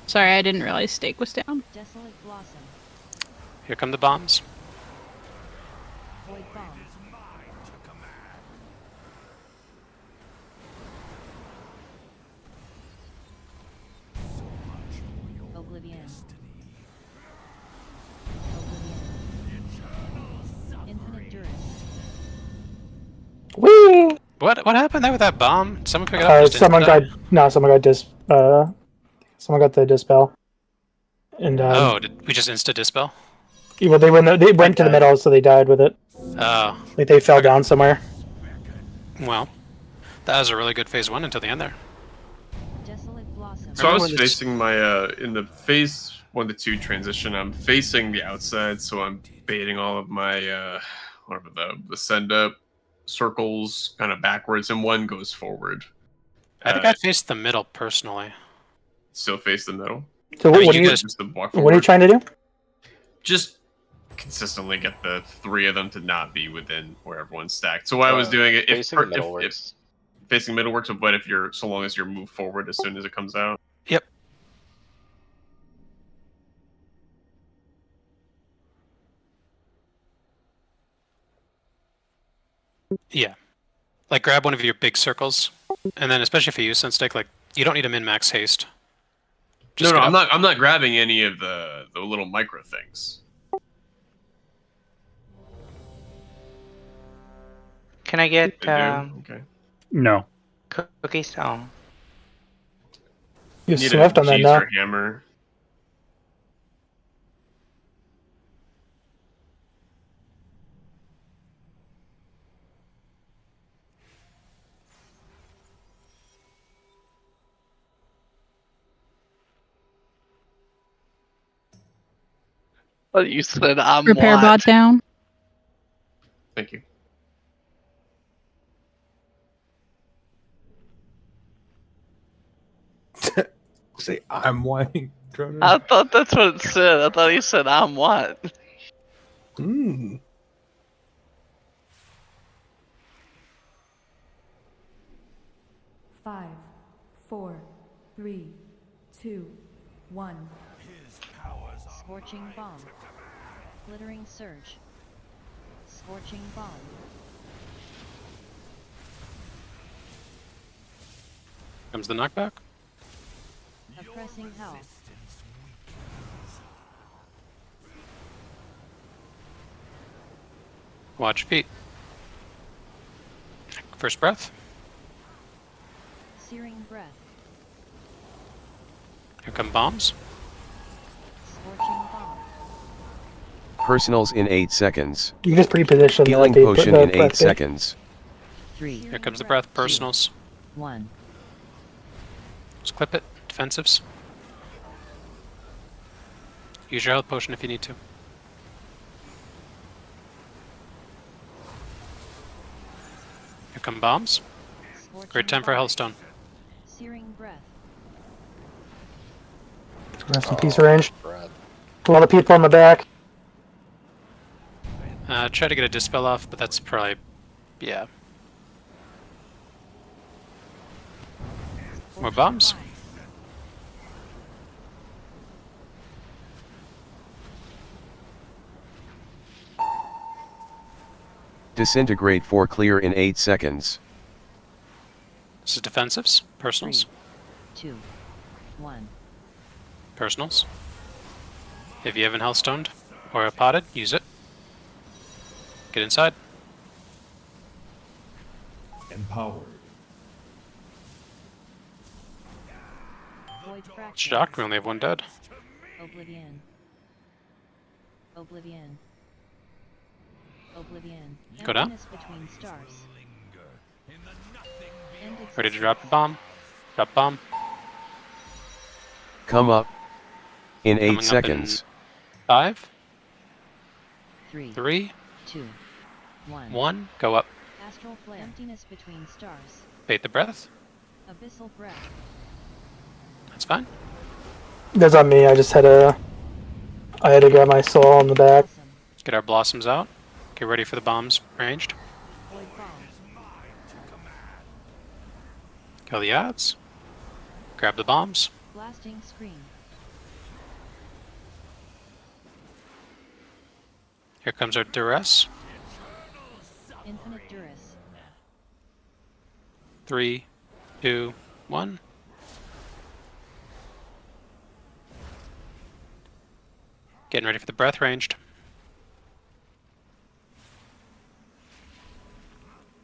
Sorry, I didn't realize Steak was down. Desolate blossom. Here come the bombs. Void bomb. Oblivion. Infinite duress. Whee! What happened there with that bomb? Did someone pick it up? Just Someone got didn't someone got the dispel. And Oh, did we just insta dispel? well, they went to the middle, so they died with it. Oh, Like they fell down somewhere. well, that was a really good phase 1 until the end there. Desolate blossom. So I was facing my in the phase 1 to 2 transition. I'm facing the outside, so I'm baiting all of my whatever the send up circles kind of backwards, and one goes forward. I think I faced the middle personally. Still face the middle. So what, what are you just the walk what are you forward. trying to do? Just consistently get the 3 of them to not be within where everyone's stacked. So what I was doing it facing the middle works. Facing middle works, but if you're so long as you're moved forward as soon as it comes out. Yep. Yeah. Like grab one of your big circles And then especially if you use Sense Stake, like you don't need a min-max haste. No, Just get I'm up. not. I'm not grabbing any of the little micro things. Can I get Okay. No. cookies? Oh. You Need a swift on that cheese now. or hammer. Oh, you said I'm Repair what? bot down. Thank you. Say I'm white. I thought that's what it said. I thought he said I'm what? Mm. Five, 4, 3, 2, 1. Scorching bomb. Glittering surge. Scorching bomb. Comes the knockback. Oppressing hell. Watch feet. First breath. Searing breath. Here come bombs. Scorching bomb. Personals in 8 seconds. You just pre-position Healing the potion in 8 seconds. 3. Here comes the breath. Personals. 1. Just clip it. Defensives. Use your health potion if you need to. Here come bombs. Great time for a Hellstone. Searing breath. Rest in peace range. Brad. A lot of people in the back. Try to get a dispel off, but that's probably, yeah. More bombs. Disintegrate for clear in 8 seconds. This is defensives. Personals. 2. 1. Personals. If you haven't Hellstoned or a potted, use it. Get inside. Empowered. Void fracture. Shocked, we only have one dead. Oblivion. Oblivion. Oblivion. Go down. Emptiness between stars. End Ready to drop the bomb. Drop bomb. Come up. In 8 Coming up in seconds. 5, 3. 3, 2. 1. 1. Go up. Astral flare. Emptiness between stars. Bait the breath. Abyssal breath. That's fine. That's on me. I had to get my soul in the back. Get our blossoms out. Get ready for the bombs ranged. Void bomb. Kill the odds. Grab the bombs. Blasting screen. Here comes our duress. Infinite duress. 3, 2, 1. Getting ready for the breath ranged.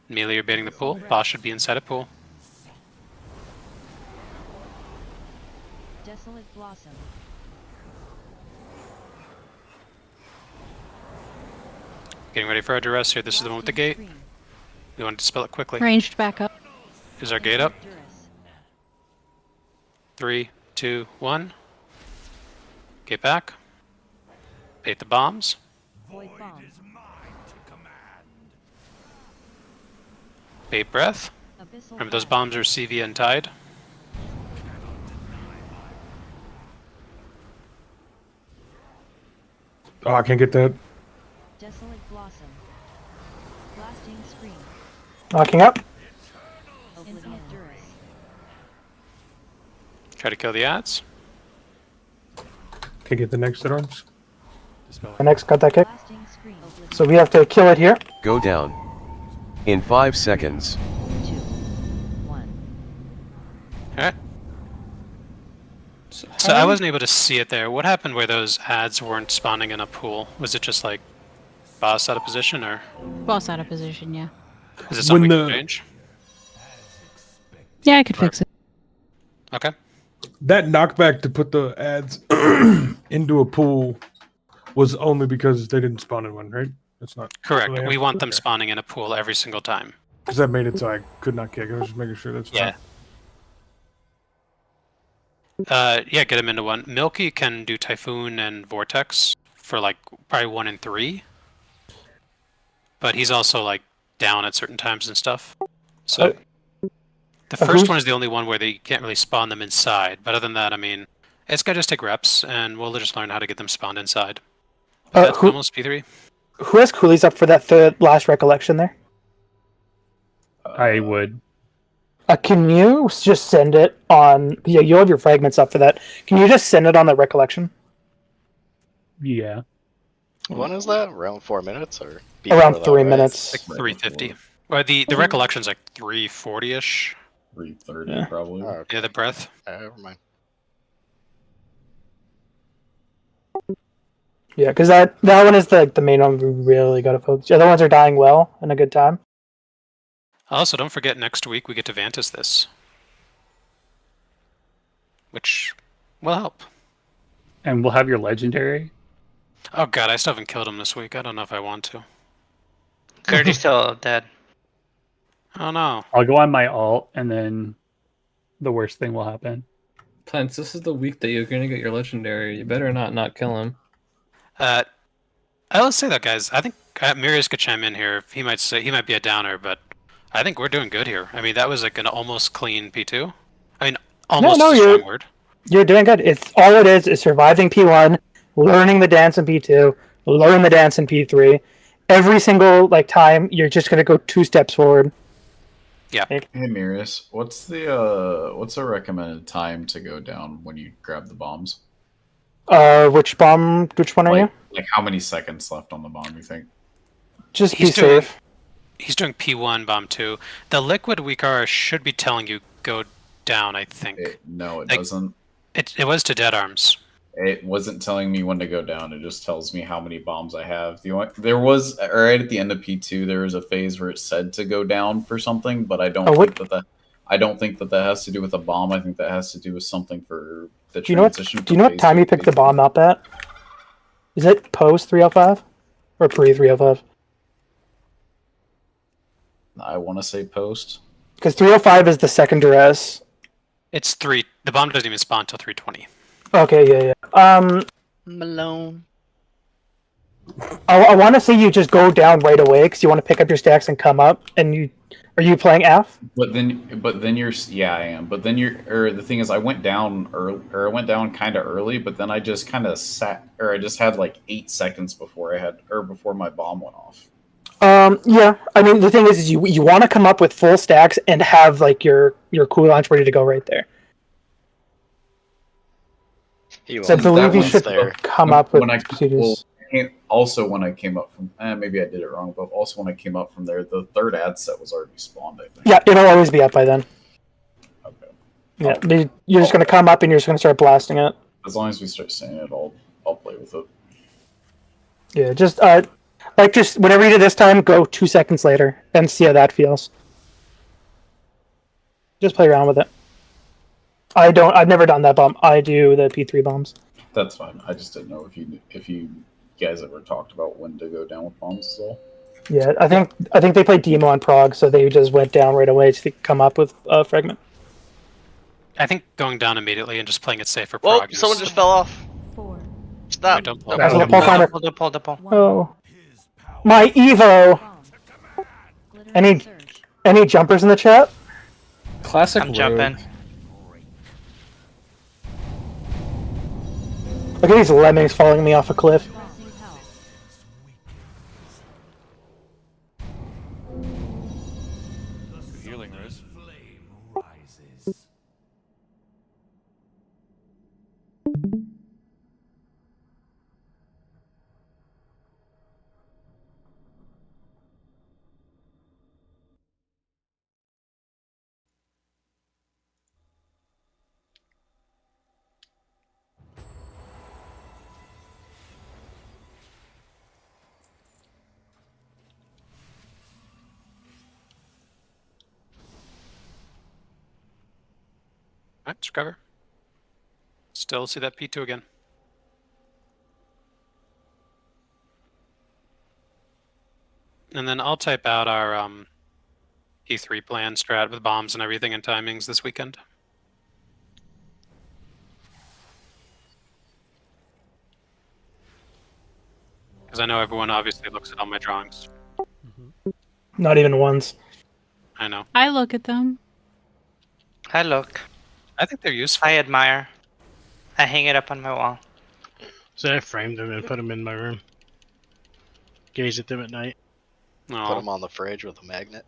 Melee, you're baiting the pool. Boss should be inside a pool. Desolate blossom. Getting ready for our duress here. This is the one with the gate. We want to dispel it quickly. Ranged back up. Is our gate up? Duress. 3, 2, 1. Get back. Bait the bombs. Void bomb. Bait breath. Abyssal Remember those breath. bombs are CV and tied. Oh, I can't get that. Desolate blossom. Blasting screen. Knocking up. Infinite duress. Try to kill the ads. Can't get the next hit arms. My next got that kick. Blasting screen. Oblivion. So we have to kill it here. Go down. In 5 seconds. 2. 1. Alright. So So I wasn't able to see it there. What happened where those ads weren't spawning in a pool? Was it just like boss out of position, or Boss out of position, yeah. is it something When we can the- change? Yeah, I could fix it. Okay. That knockback to put the ads into a pool was only because they didn't spawn in one, right? That's not Correct. really We want them okay. spawning in a pool every single time. Because that made it so I could not kick. I was just making sure that's Yeah. Yeah, get him into one. Milky can do Typhoon and Vortex for like probably 1 and 3. But he's also like down at certain times and stuff. So the first one is the only one where they can't really spawn them inside. But other than that, I mean, it's gotta just take reps, and we'll just learn how to get them spawned inside. But that's almost P3. Who has coolies up for that third last recollection there? I would. Can you just send it on? Yeah, you have your fragments up for that. Can you just send it on the recollection? Yeah. When is that? Around 4 minutes or Around before that, 3 right? minutes. Like 350. Well, the recollection's like 340-ish. 330 probably. Oh, okay. Yeah, the breath. Never mind. Yeah, because that one is the main one we really got to focus. The other ones are dying well and a good time. Also, don't forget next week we get to Vantis this. Which will help. And we'll have your legendary. Oh god, I still haven't killed him this week. I don't know if I want to. Gertie's still dead. Oh no. I'll go on my alt, and then the worst thing will happen. Plants, this is the week that you're gonna get your legendary. You better not kill him. I'll say that, guys. I think Mirius could chime in here. He might be a downer, but I think we're doing good here. I mean, that was like an almost clean P2. I mean, almost is a strong word. You're doing good. It's all it is surviving P1, learning the dance in P2, learn the dance in P3. Every single time, you're just gonna go 2 steps forward. Yeah. Hey Mirius, what's the recommended time to go down when you grab the bombs? Which one are you? Like how many seconds left on the bomb, you think? Just be safe. He's doing P1, bomb 2. The liquid Wikara should be telling you go down, I think. No, it doesn't. It was to dead arms. It wasn't telling me when to go down. It just tells me how many bombs I have. There was right at the end of P2. There was a phase where it said to go down for something, but I don't think that has to do with a bomb. I think that has to do with something for the transition. Do you know what time you picked the bomb up at? Is it post 305 or pre 305? I want to say post. Because 305 is the second duress. It's 3. The bomb doesn't even spawn until 320. Okay, yeah. Malone. I want to say you just go down right away because you want to pick up your stacks and come up. And are you playing F? But then you're I am. But then the thing is, I went down I went down kind of early, but then I just kind of I just had like 8 seconds before my bomb went off. Yeah. I mean, the thing is you want to come up with full stacks and have your cool launch ready to go right there. So I believe you should come up with procedures. Also, when I came up from, maybe I did it wrong, but also when I came up from there, the third ad set was already spawned, I think. Yeah, it'll always be up by then. Okay. Yeah, you're just going to come up and you're just going to start blasting it. As long as we start seeing it, I'll play with it. Yeah, just whenever you do this time, go 2 seconds later and see how that feels. Just play around with it. I've never done that bomb. I do the P3 bombs. That's fine. I just didn't know if you guys ever talked about when to go down with bombs as well. Yeah, I think they played demo on Prog, so they just went down right away to come up with a fragment. I think going down immediately and just playing it safe for Whoa, Prog. someone just fell off. Stop. Don't Pull the pole. Oh. My Evo! Any jumpers in the chat? Classic I'm jumping. Look at these lemmings following me off a cliff. Healing Riz. Alright, let's recover. Still see that P2 again. And then I'll type out our E3 plan strat with bombs and everything and timings this weekend. Because I know everyone obviously looks at all my drawings. Not even once. I know. I look at them. I look. I think they're useful. I admire. I hang it up on my wall. So I framed them and put them in my room. Gaze at them at night. No. Put them on the fridge with a magnet.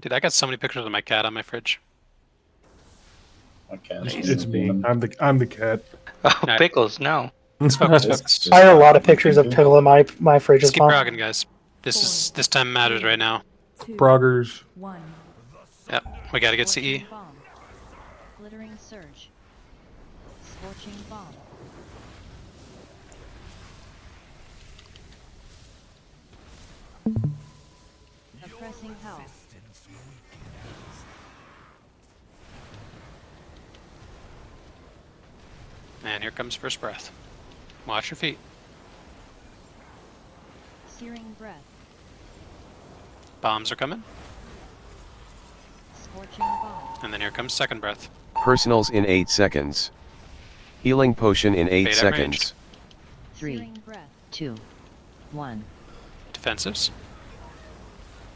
Dude, I got so many pictures of my cat on my fridge. Okay. It's me. I'm the cat. Oh, Pickles, no. I have a lot of pictures of Pickle in my fridge Let's as keep well. progging, guys. This time matters right now. Proggers. Yep, we gotta get CE. Bomb. Glittering surge. Scorching bomb. Oppressing hell. And here comes first breath. Watch your feet. Searing breath. Bombs are coming. Scorching bomb. And then here comes second breath. Personals in 8 seconds. Healing potion in 8 Fade at seconds. 3, 2, 1. Defensives.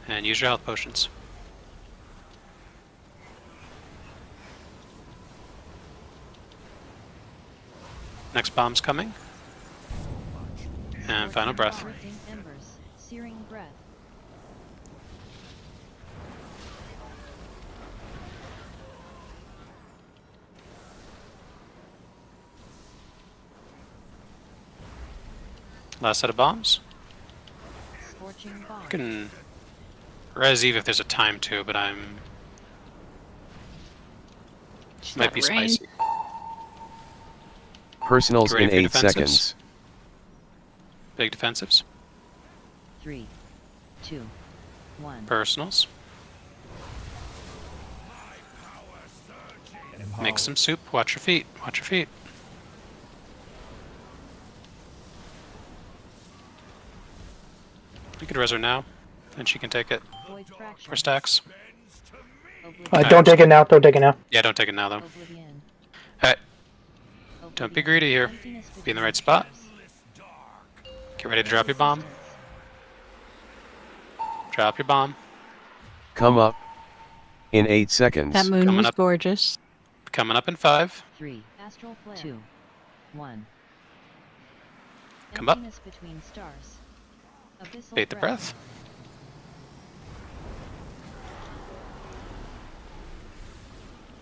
And use your health potions. Next bomb's coming. And final breath. Drifting embers. Searing breath. Last set of bombs. Scorching bomb. You can res Eve if there's a time to, but I'm might be range. spicy. Personals Get ready in for your 8 defensives. seconds. Big defensives. 3, 2, 1. Personals. Make some soup. Watch your feet. Watch your feet. You could res her now, and she can take it Void fracture. for stacks. Don't take it now. Don't take it now. Yeah, don't take it now though. Oblivion. Alright. Don't be greedy here. Be in the right spot. Get ready to drop your bomb. Drop your bomb. Come up. In 8 seconds. That moon Coming was up. gorgeous. Coming up in 5. 3. Astral flare. 2, 1. Come up. Emptiness between stars. Abyssal Bait the breath.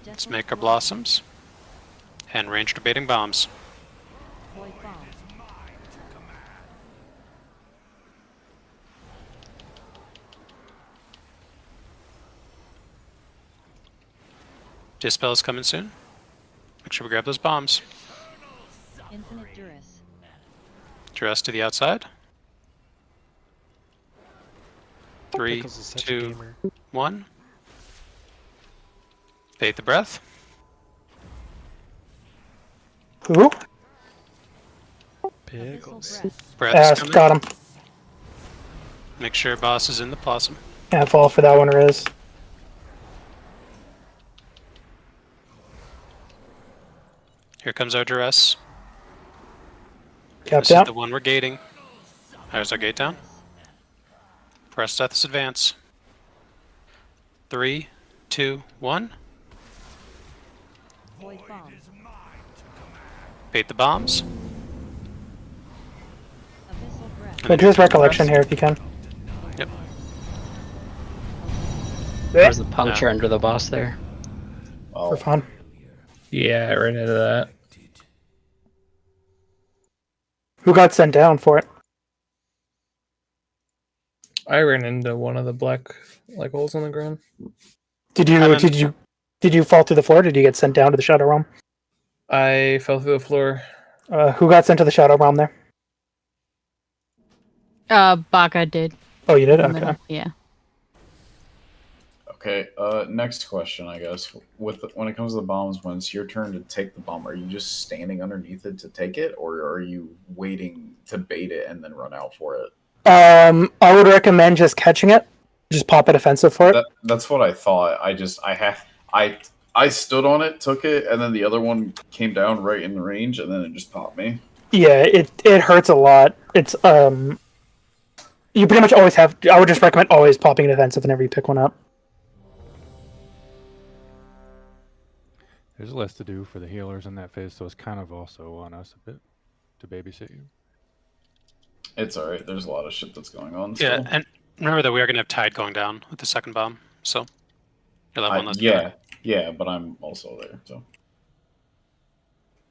Let's make our blossoms. And range debating bombs. Void bomb. Dispel is coming soon. Make sure we grab those bombs. Infinite duress. Dress to the outside. 3, Pickles is such a 2, gamer. 1. Bait the breath. Who? Pickles. Breath is coming. Got him. Make sure boss is in the blossom. Yeah, fall for that one, Riz. Here comes our duress. Cap This down. is the one we're gating. There's our gate down. Press death's advance. 3, 2, 1. Void bomb. Bait the bombs. Abyssal breath. But do his recollection here if you can. Yep. There's a puncture under the boss there. For fun. Yeah, I ran into that. Who got sent down for it? I ran into one of the black holes on the ground. Did you fall through the floor? Or did you get sent down to the shadow realm? I fell through the floor. Who got sent to the shadow realm there? Baka did. Oh, you did? In the Okay. middle, yeah. Okay. Next question, I guess. When it comes to the bombs, when it's your turn to take the bomb, are you just standing underneath it to take it, or are you waiting to bait it and then run out for it? I would recommend just catching it. Just pop a defensive for it. That's what I thought. I stood on it, took it, and then the other one came down right in the range, and then it just popped me. Yeah, it hurts a lot. It's you pretty much always have. I would just recommend always popping a defensive whenever you pick one up. There's less to do for the healers in that phase, so it's kind of also on us a bit to babysit you. It's alright. There's a lot of shit that's going on. Yeah, Still. and remember that we are going to have Tide going down with the second bomb, so you'll have one less guy. Yeah, but I'm also there. So,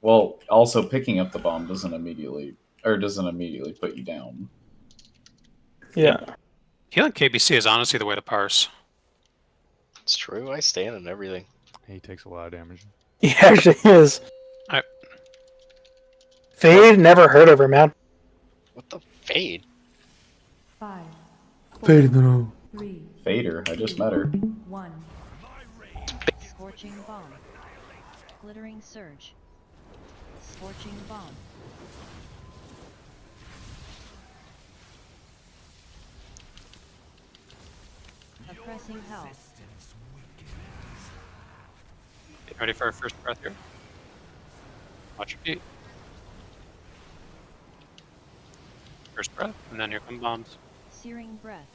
well, also picking up the bomb doesn't immediately put you down. Yeah. Healing KBC is honestly the way to parse. It's true. I stand and everything. He takes a lot of damage. He actually is. Fade never heard of her, man. What the fade? 5, 4, Fade no. 3, Fader, I just met her. 1. Scorching bomb. Glittering surge. Scorching bomb. Oppressing hell. Get ready for our first breath here. Watch your feet. First breath, and then here come bombs. Searing breath.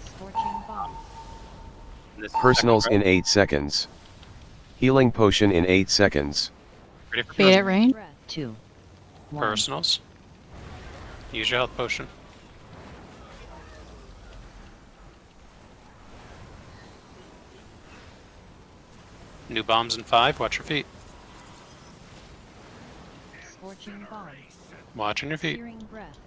Scorching bomb. And this is Personals second in 8 seconds. Healing potion in 8 seconds. breath. Ready for Fade at range. Breath. 2. 1. personals. Use your health potion. New bombs in 5. Watch your feet. Scorching bomb. Watch on your feet. Searing breath.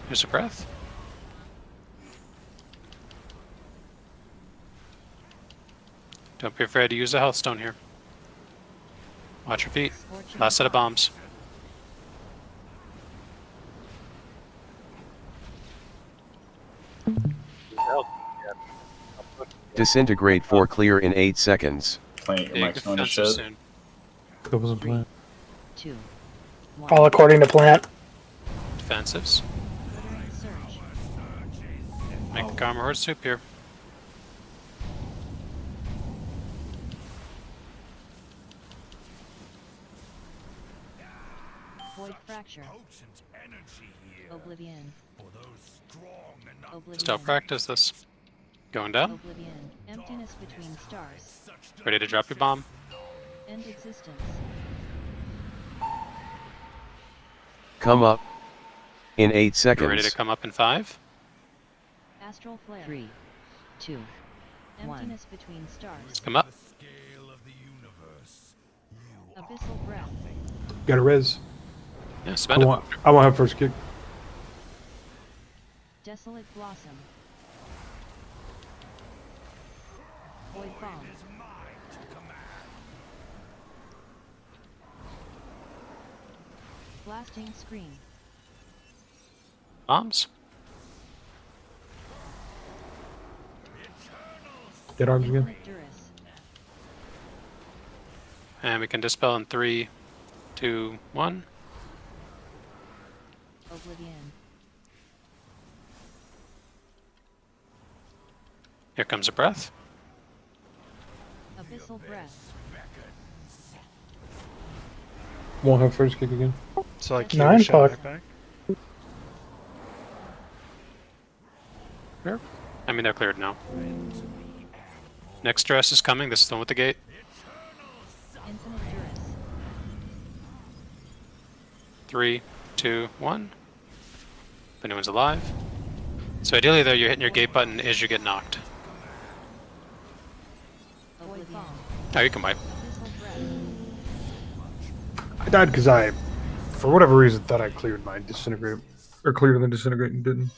Here's a breath. Don't be afraid to use the health stone here. Watch your feet. Last set of bombs. Disintegrate for clear in 8 seconds. Plant your Big mic's going to defensive shit. soon. That wasn't planned. 2. All according to plant. Defensives. Glittering surge. Make the Karma Horde soup here. Void fracture. Oblivion. Oblivion. Still practice this. Going down. Oblivion. Emptiness between stars. Ready to drop your bomb. End existence. Come up. In 8 You're ready to seconds. come up in 5. Astral flare. 3, 2, Emptiness between stars. Come up. Abyssal breath. Got a res. Yeah, I spend it. won't have first kick. Desolate blossom. Void bomb. Blasting scream. Bombs. Dead arms again. Infinite duress. And we can dispel in 3, 2, 1. Oblivion. Here comes a breath. Abyssal breath. Won't have first kick again. So like 9 shot puck. back. Here. I mean, they're cleared now. Next dress is coming. This is the one with the gate. Infinite duress. 3, 2, 1. If anyone's alive. So ideally, though, you're hitting your gate button as you get knocked. Void bomb. Oh, you can wipe. Abyssal breath. I died because I, for whatever reason, thought I cleared my disintegrate, or cleared the disintegrate and didn't.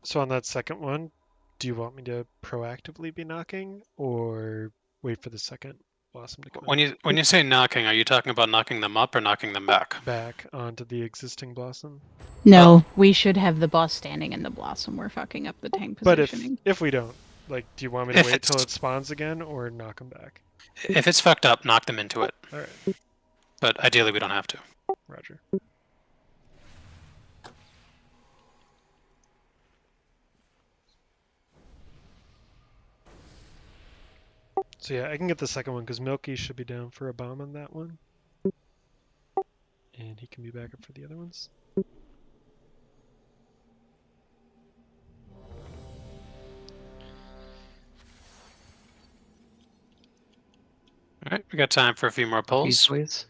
So on that second one, do you want me to proactively be knocking or wait for the second Blossom to come When you say knocking, are you talking about knocking them up or knocking them back? back onto the existing Blossom. No, we should have the boss standing in the blossom. We're fucking up the tank But positioning. if we don't, like, do you want me to If wait till it's- it spawns again or knock them back? If it's fucked up, knock them into it. All right, But ideally, we don't have to. Roger. So yeah, I can get the second one because Milky should be down for a bomb on that one. And he can be back up for the other ones. All right, we got time for a few more pulls. Please.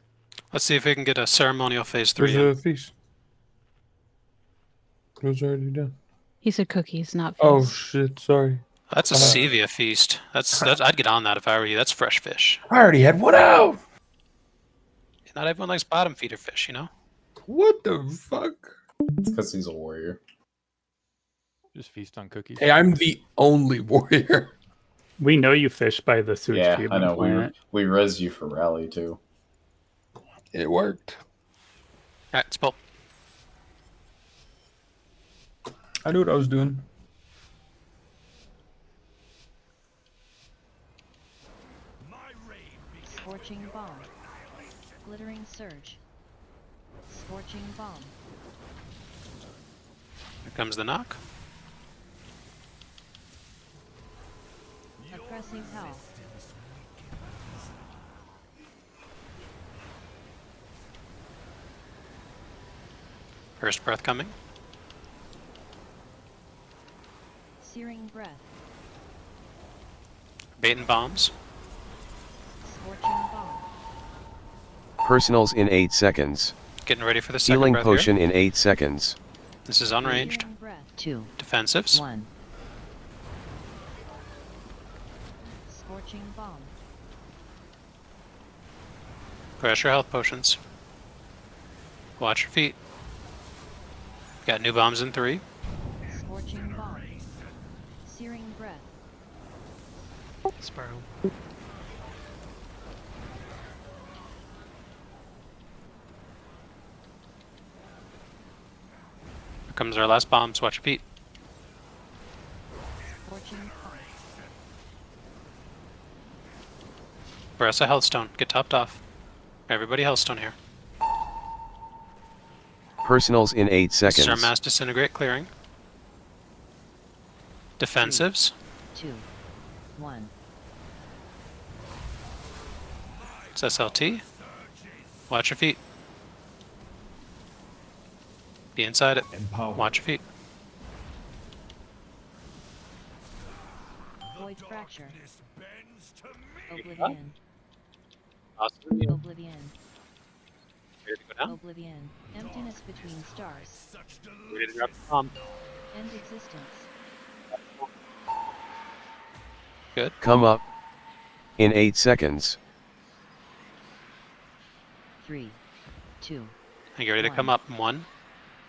Let's see if we can get a ceremonial phase 3 There's in. a feast. It was already done. He said cookies, not fish. Oh shit! Sorry. That's a Sevia feast. That's I'd get on that if I were you. That's fresh fish. I already had one out. Not everyone likes bottom feeder fish, you know? What the fuck? It's because he's a warrior. Just feast on cookies. Hey, I'm the only warrior. We know you fish by the sewage Yeah, I treatment know. plant. We res you for rally too. It worked. All right, let's pull. I knew what I was doing. Scorching bomb. Glittering surge. Scorching bomb. Here comes the knock. Oppressing hell. First breath coming. Searing breath. Bait and bombs. Scorching bomb. Personals in 8 seconds. Getting ready for the second Healing breath potion here. in 8 seconds. This is unranged. Searing breath. 2. Defensives. 1. Scorching bomb. Pressure health potions. Watch your feet. Got new bombs in 3. Scorching bomb. Searing breath. Spiral. Here comes our last bombs. Watch your feet. Scorching bomb. Baressa Healthstone. Get topped off. Everybody Healthstone here. Personals in 8 This is our seconds. mass disintegrate clearing. Defensives. 2. 1. It's SLT. Watch your feet. Be inside it. Watch your feet. Void fracture. Oblivion. Oblivion. Ready to go down? Oblivion. Emptiness between stars. Ready to grab the bomb. End existence. Good. Come up. In 8 seconds. 3. 2. Are you ready to come up? 1.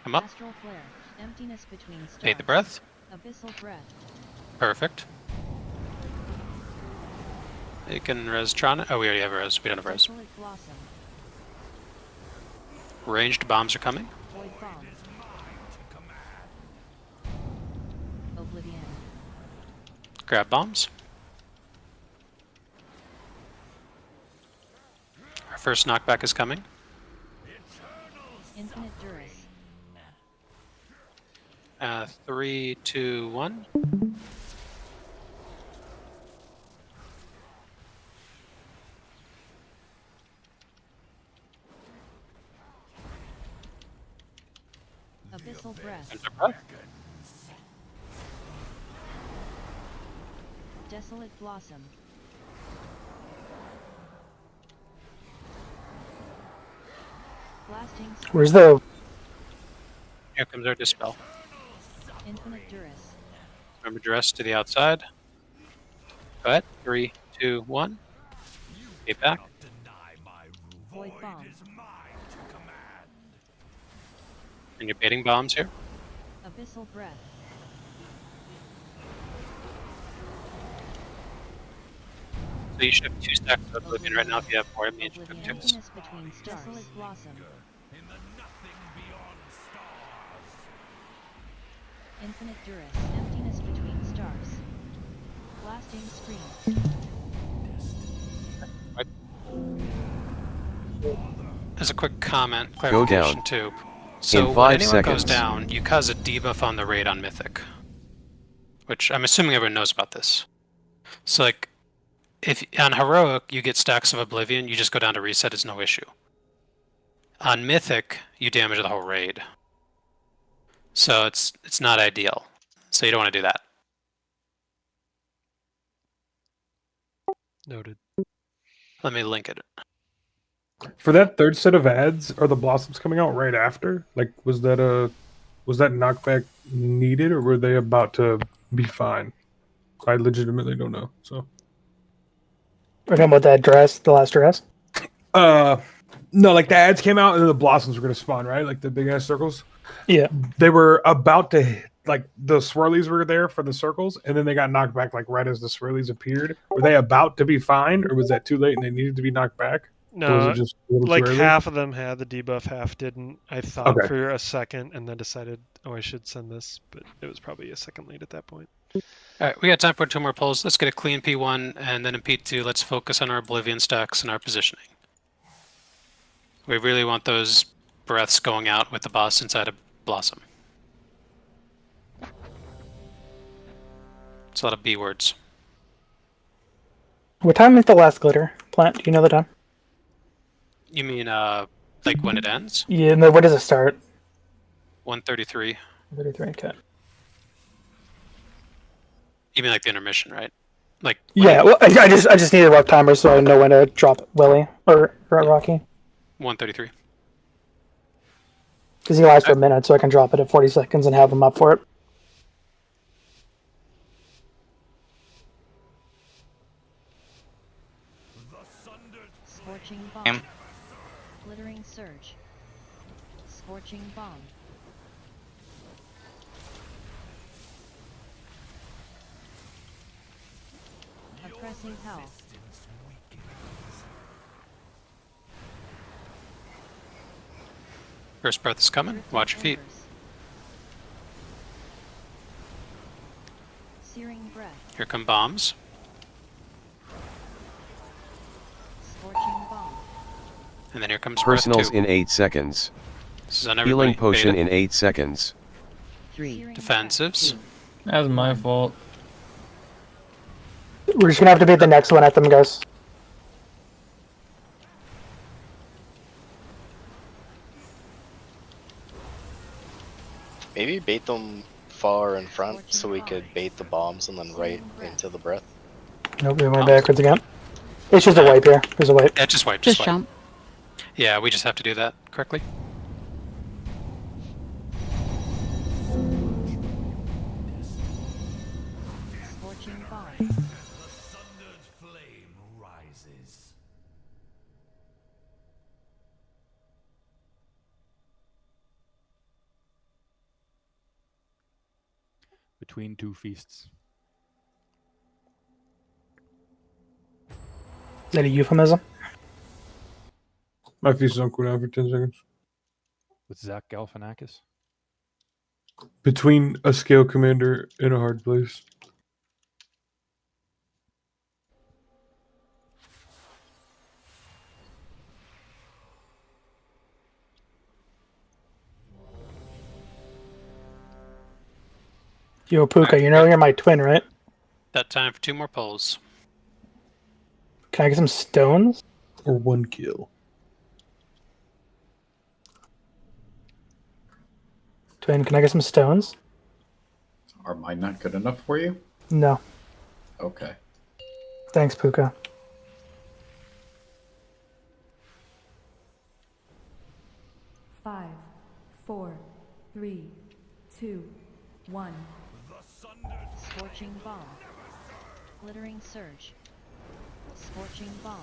Come up. Astral flare. Emptiness between stars. Take the breath. Abyssal breath. Perfect. You can res Tron. Oh, we already have a res. We don't have a res. Desolate blossom. Ranged bombs are coming. Void bomb. Oblivion. Grab bombs. Our first knockback is coming. Infinite duress. 3, 2, 1. Abyssal breath. There's our breath. Desolate blossom. Blasting. Where's the? Here comes our dispel. Infinite duress. Remember duress to the outside. Go ahead. 3, 2, 1. Get back. Void bomb. And you're baiting bombs here. Abyssal breath. So you should have 2 stacks of Oblivion right now if you have more. It means you took 6. Emptiness between stars. Desolate blossom. Infinite duress. Emptiness between stars. Blasting scream. As a quick comment, Go clarification down. too. So In 5 when anyone goes seconds. down, you cause a debuff on the raid on Mythic. Which I'm assuming everyone knows about this. So like, if on Heroic you get stacks of Oblivion, you just go down to reset, it's no issue. On Mythic, you damage the whole raid. So it's not ideal. So you don't want to do that. Noted. Let me link it. For that third set of ads, are the blossoms coming out right after? Like, was that knockback needed, or were they about to be fine? I legitimately don't know. So, We're talking about that dress, the last dress. no, like the ads came out and then the blossoms were gonna spawn, right? Like the big ass circles. Yeah, they were about to, like, the swirlies were there for the circles, and then they got knocked back like right as the swirlies appeared. Were they about to be fined, or was that too late and they needed to be knocked back? Or was No, it just a little like too early? half of them had the debuff, half didn't. I thought Okay. for a second, and then decided, oh, I should send this, but it was probably a second late at that point. Alright, we got time for 2 more polls. Let's get a clean P1, and then in P2, let's focus on our Oblivion stacks and our positioning. We really want those breaths going out with the boss inside of Blossom. It's a lot of B words. What time is the last glitter plant? Do you know the time? You mean, like when it ends? Yeah, no, when does it start? 1:33. 33, okay. You mean like the intermission, right? Like Yeah, well, I just need a rough timer so I know when to drop Willie or Rocky. 1:33. Because he lasts for a minute, so I can drop it at 40 seconds and have him up for it. Scorching bomb. Glittering surge. Scorching bomb. Oppressing hell. First breath is coming. Watch your feet. Searing breath. Here come bombs. Scorching bomb. And then here comes Personals breath 2. in 8 seconds. This is on Healing everybody. potion Beta. in 8 seconds. Defensives. That was my fault. We're just gonna have to beat the next one at them, guys. Maybe bait them far in front so we could bait the bombs and then right into the breath. Nope, we went backwards again. It's just a wipe here. There's a wipe. Yeah, just wipe. Just wipe. jump. Yeah, we just have to do that correctly. Scorching bomb. Between 2 feasts. Is that a euphemism? My feast don't cool down for 10 seconds. With Zach Galifianakis. Between a scale commander and a hard place. Yo, Puka, you know you're my twin, right? That time for 2 more polls. Can I get some stones? Or 1 kill. Twin, can I get some stones? Are mine not good enough for you? No. Okay. Thanks, Puka. Five, four, three, two, one. Scorching bomb. Glittering surge. Scorching bomb.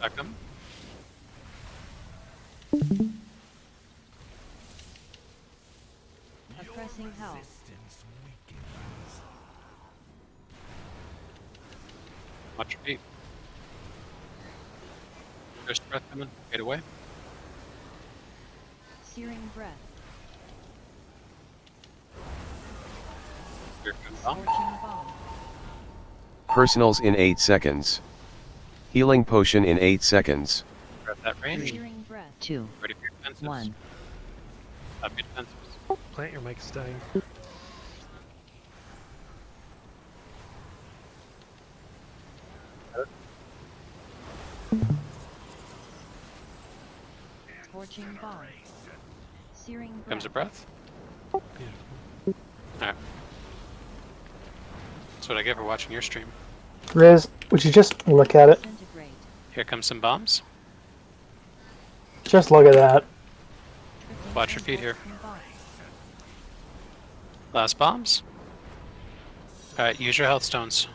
Back them. Oppressing hell. Watch your feet. First breath coming. Get away. Searing breath. Here comes bomb. Scorching bomb. Personals in 8 seconds. Healing potion in 8 seconds. Grab that range. Searing breath. 2. Ready for your defenses. 1. Up your defenses. Plant your mic's dying. Scorching bomb. Searing breath. Comes a breath. Beautiful. Alright. That's what I get for watching your stream. Riz, would you just look at it? Disintegrate. Here comes some bombs. Just look at that. Watch your feet here. Last bombs. Alright, use your health stones.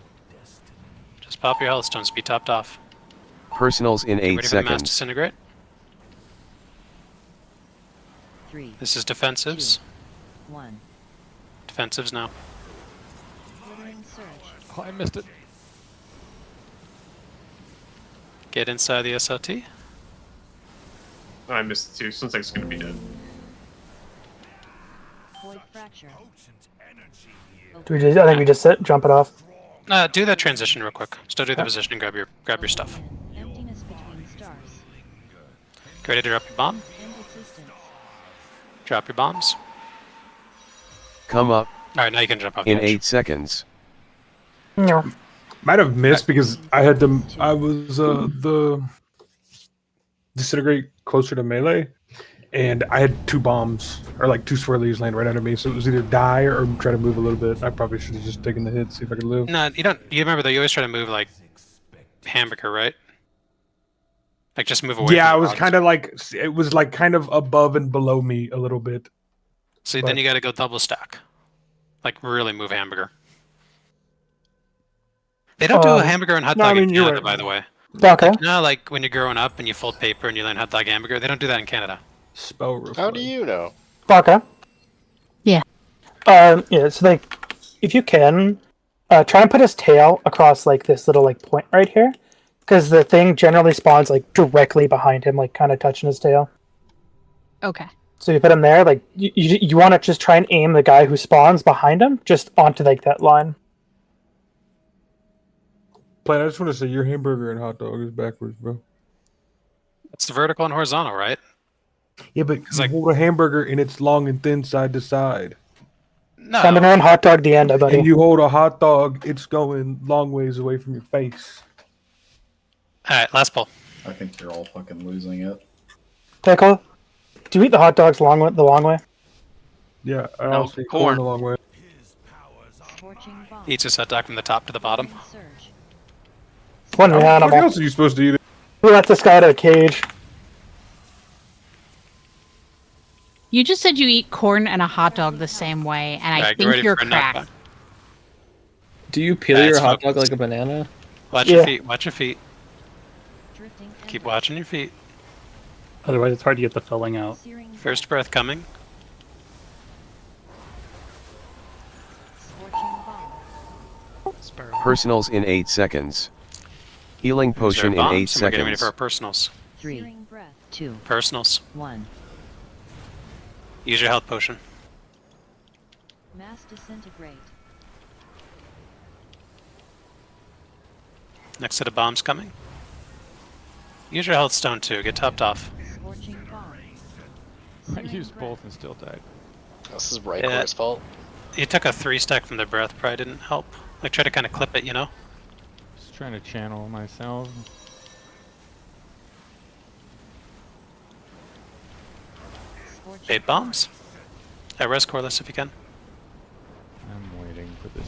Just pop your health stones, be topped off. Personals in 8 Ready for the mass seconds. disintegrate? 3. This is defensives. 1. Defensives now. Slithering surge. Oh, I missed it. Get inside the SLT. I missed it too. Sounds like it's gonna be dead. Void fracture. Do we just, I think we just jump it off. Do that transition real quick. Still do the position and grab your stuff. Emptiness between stars. Get ready to drop your bomb. End assistance. Drop your bombs. Come up. Alright, now you can jump off In the edge. 8 seconds. No. Might have missed because I had to. I was the disintegrate closer to melee, and I had 2 bombs or like 2 swirlies land right under me. So it was either die or try to move a little bit. I probably should have just taken the hit, see if I could live. No, you don't. You remember though, you always try to move like hamburger, right? Like just move away. Yeah, from it the was bombs. kind of like it was like kind of above and below me a little bit. So then you got to go double stack, like really move hamburger. They don't do a hamburger and hot no, dog I mean, in you're Canada, right. by the way. Okay. Like, you know, like when you're growing up and you fold paper and you learn hot dog hamburger, they don't do that in Canada. Spell How do you know? Okay. Yeah. Yeah, so like, if you can, try and put his tail across like this little like point right here, because the thing generally spawns like directly behind him, like kind of touching his tail. Okay. So you put him there, like you want to just try and aim the guy who spawns behind him just onto like that line. Plan, I just want to say your hamburger and hot dog is backwards, bro. It's the vertical and horizontal, right? Yeah, but you hold a hamburger and it's long and thin side to side. No. Coming around hot dog the end, buddy. And you hold a hot dog, it's going long ways away from your face. Alright, last pull. I think you're all fucking losing it. Pickle, do you eat the hot dogs the long way? Yeah, I No, also eat corn. corn a long way. Scorching bomb. Eats his hot dog from the top to the bottom. Surge. One What animal. else are you supposed to eat? Who let this guy out of a cage? You just said you eat corn and a hot dog the same way, and I Alright, get think ready you're for a cracked. knockback. Do you peel That's your hot dog focused. like a banana? Watch Yeah. your feet, watch your feet. Drifting. Keep watching your feet. Otherwise, it's hard to get the filling out. Searing First breath coming. Scorching bomb. Sparrow. Personals in 8 seconds. Healing potion in 8 We're getting ready seconds. for our personals. 3. Searing breath. 2. Personals. 1. Use your health potion. Mass disintegrate. Next set of bombs coming. Use your health stone too. Get topped off. Scorching bomb. I Searing used breath. both and still died. This is right Yeah. Core's fault. You took a 3 stack from the breath. Probably didn't help. Like try to kind of clip it, you know. Just trying to channel myself. Scorching 8 bombs. Res coreless if you can. I'm waiting for this.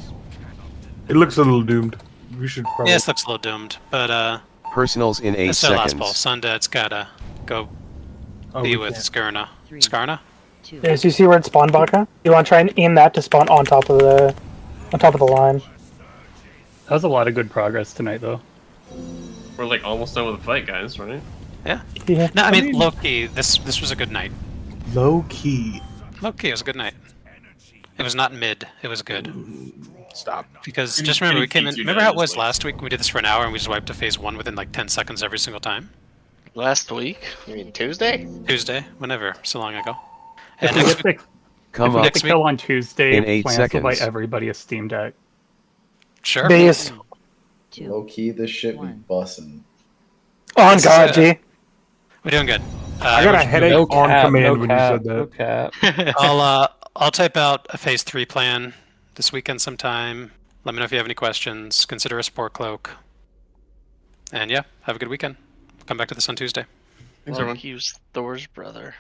It looks a little doomed. We should probably. Yeah, this looks a little doomed, but Personals in 8 it's their last seconds. ball. Sundead's gotta go Oh, be we with can't. Skarna. 3. Skarna? 2. Yeah, so you see where it spawned, Baka? You want to try and aim that to spawn on top of the line. That was a lot of good progress tonight, though. We're like almost done with the fight, guys, right? Yeah. Yeah. No, I mean low key. This was a good night. Low key. Low key, it was a good night. It was not mid. It was good. Stop. Because Any- just remember, any we came in. P2 Remember how it guys, was like- last week? We did this for an hour and we just wiped to phase 1 within like 10 seconds every single time. Last week? You mean Tuesday? Tuesday, whenever, so long ago. If And we next get week, the, Come if we up get the kill on Tuesday, in 8 plans to buy seconds. everybody a Steam Deck. sure. Base. Low key, this shit be bussin'. On This is God, a- G. We're doing good. I got a headache No on cap, command no when cap, you no said that. cap. I'll type out a phase 3 plan this weekend sometime. Let me know if you have any questions. Consider a sport cloak. And yeah, have a good weekend. Come back to this on Tuesday. Thanks, everyone. Use Thor's brother.